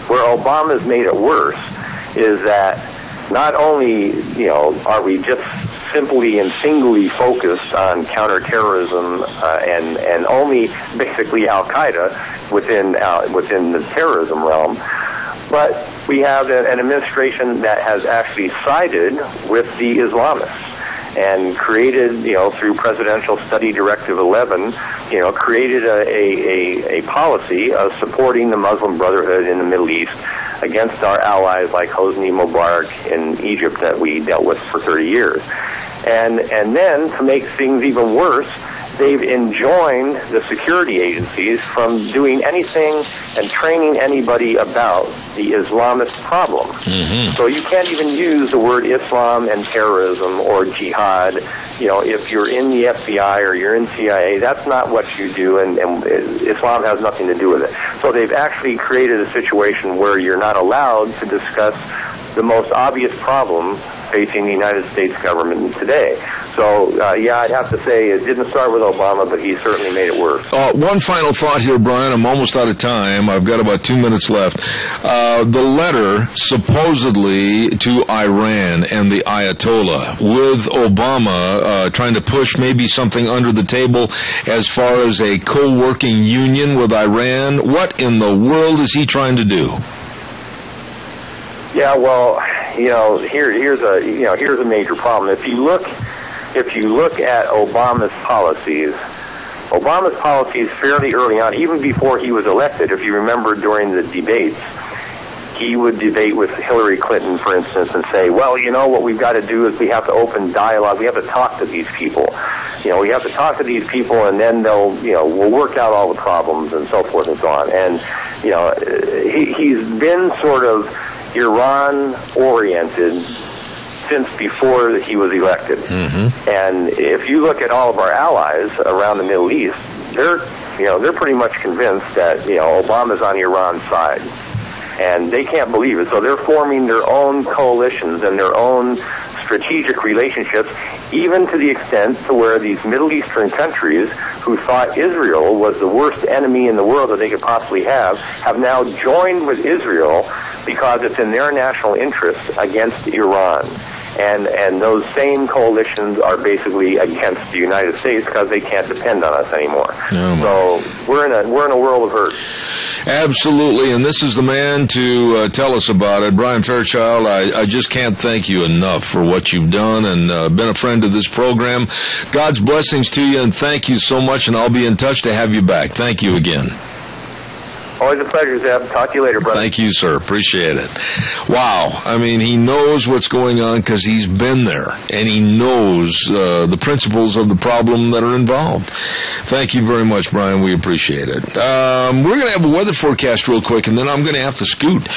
where Obama's made it worse is that not only, are we just simply and singly focused on counterterrorism and only basically Al-Qaeda within the terrorism realm, but we have an administration that has actually sided with the Islamists and created, through Presidential Study Directive 11, created a policy of supporting the Muslim Brotherhood in the Middle East, against our allies like Hosni Mubarak in Egypt that we dealt with for 30 years. And then, to make things even worse, they've enjoined the security agencies from doing anything and training anybody about the Islamist problem. So you can't even use the word Islam and terrorism or jihad. If you're in the FBI or you're in CIA, that's not what you do, and Islam has nothing to do with it. So they've actually created a situation where you're not allowed to discuss the most obvious problem facing the United States government today. So, I'd have to say it didn't start with Obama, but he certainly made it worse. One final thought here, Brian. I'm almost out of time. I've got about 2 minutes left. The letter supposedly to Iran and the Ayatollah, with Obama trying to push maybe something under the table as far as a co-working union with Iran. What in the world is he trying to do? Yeah, well, here's a major problem. If you look at Obama's policies fairly early on, even before he was elected, if you remember during the debates, he would debate with Hillary Clinton, for instance, and say, well, what we've got to do is we have to open dialogue. We have to talk to these people. We have to talk to these people, and then we'll work out all the problems and so forth and so on. And, he's been sort of Iran-oriented since before he was elected. And if you look at all of our allies around the Middle East, they're pretty much convinced that Obama's on Iran's side, and they can't believe it. So they're forming their own coalitions and their own strategic relationships, even to the extent to where these Middle Eastern countries who thought Israel was the worst enemy in the world that they could possibly have now joined with Israel because it's in their national interests against Iran. And those same coalitions are basically against the United States because they can't depend on us anymore. So we're in a world of hurt. Absolutely, and this is the man to tell us about it. Brian Fairchild, I just can't thank you enough for what you've done and been a friend of this program. God's blessings to you, and thank you so much, and I'll be in touch to have you back. Thank you again. Always a pleasure, Zeb. Talk to you later, brother. Thank you, sir. Appreciate it. Wow. I mean, he knows what's going on because he's been there, and he knows the principles of the problem that are involved. Thank you very much, Brian. We appreciate it. We're going to have a weather forecast real quick, and then I'm going to have to scoot.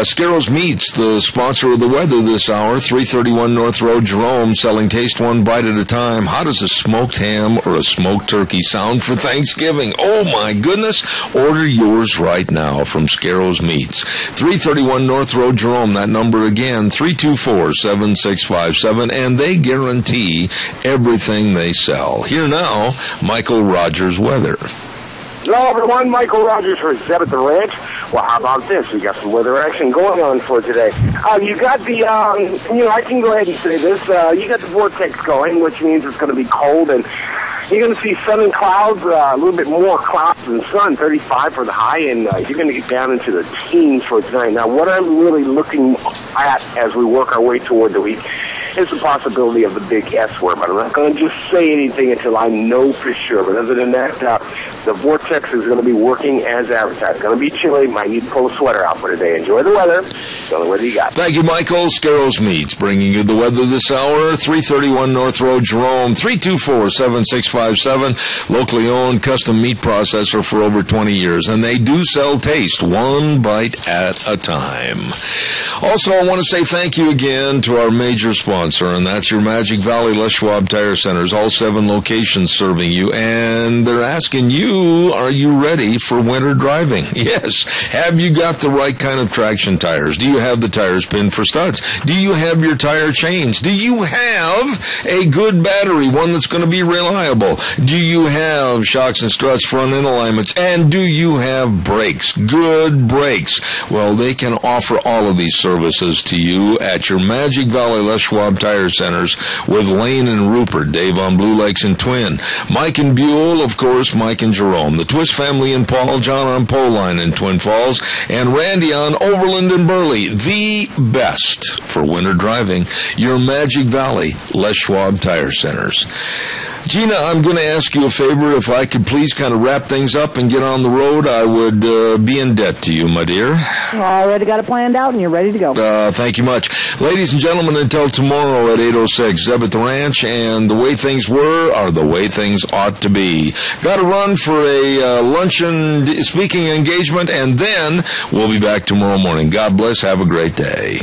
Scarrows Meats, the sponsor of the weather this hour, 331 North Road, Jerome, selling taste one bite at a time. How does a smoked ham or a smoked turkey sound for Thanksgiving? Oh, my goodness. Order yours right now from Scarrows Meats. 331 North Road, Jerome. That number again, 324-7657, and they guarantee everything they sell. Here now, Michael Rogers weather. Hello, everyone. Michael Rogers for Zeb at the Ranch. Well, how about this? We got some weather action going on for today. You got the, I can go ahead and say this. You got the vortex going, which means it's going to be cold, and you're going to see sun and clouds, a little bit more clouds than sun, 35 for the high, and you're going to get down into the teens for tonight. Now, what I'm really looking at as we work our way toward the week is the possibility of the big S word, but I'm not going to just say anything until I know for sure. But other than that, the vortex is going to be working as advertised. It's going to be chilly. Might need to pull a sweater out for today. Enjoy the weather. Tell me what you got. Thank you, Michael. Scarrows Meats bringing you the weather this hour. 331 North Road, Jerome. 324-7657. Locally owned custom meat processor for over 20 years, and they do sell taste one bite at a time. Also, I want to say thank you again to our major sponsor, and that's your Magic Valley Les Schwab Tire Centers, all 7 locations serving you, and they're asking you, are you ready for winter driving? Yes. Have you got the right kind of traction tires? Do you have the tires pinned for studs? Do you have your tire chains? Do you have a good battery, one that's going to be reliable? Do you have shocks and struts, front end alignments? And do you have brakes? Good brakes. Well, they can offer all of these services to you at your Magic Valley Les Schwab Tire Centers with Lane and Rupert, Dave on Blue Lakes and Twin, Mike and Buell, of course, Mike and Jerome, the Twist family in Paul, John on Poline in Twin Falls, and Randy on Overland and Burley. The best for winter driving, your Magic Valley Les Schwab Tire Centers. Gina, I'm going to ask you a favor. If I could please kind of wrap things up and get on the road, I would be in debt to you, my dear. Already got it planned out, and you're ready to go. Thank you much. Ladies and gentlemen, until tomorrow at 8:06, Zeb at the Ranch, and the way things were are the way things ought to be. Got to run for a luncheon speaking engagement, and then we'll be back tomorrow morning. God bless. Have a great day.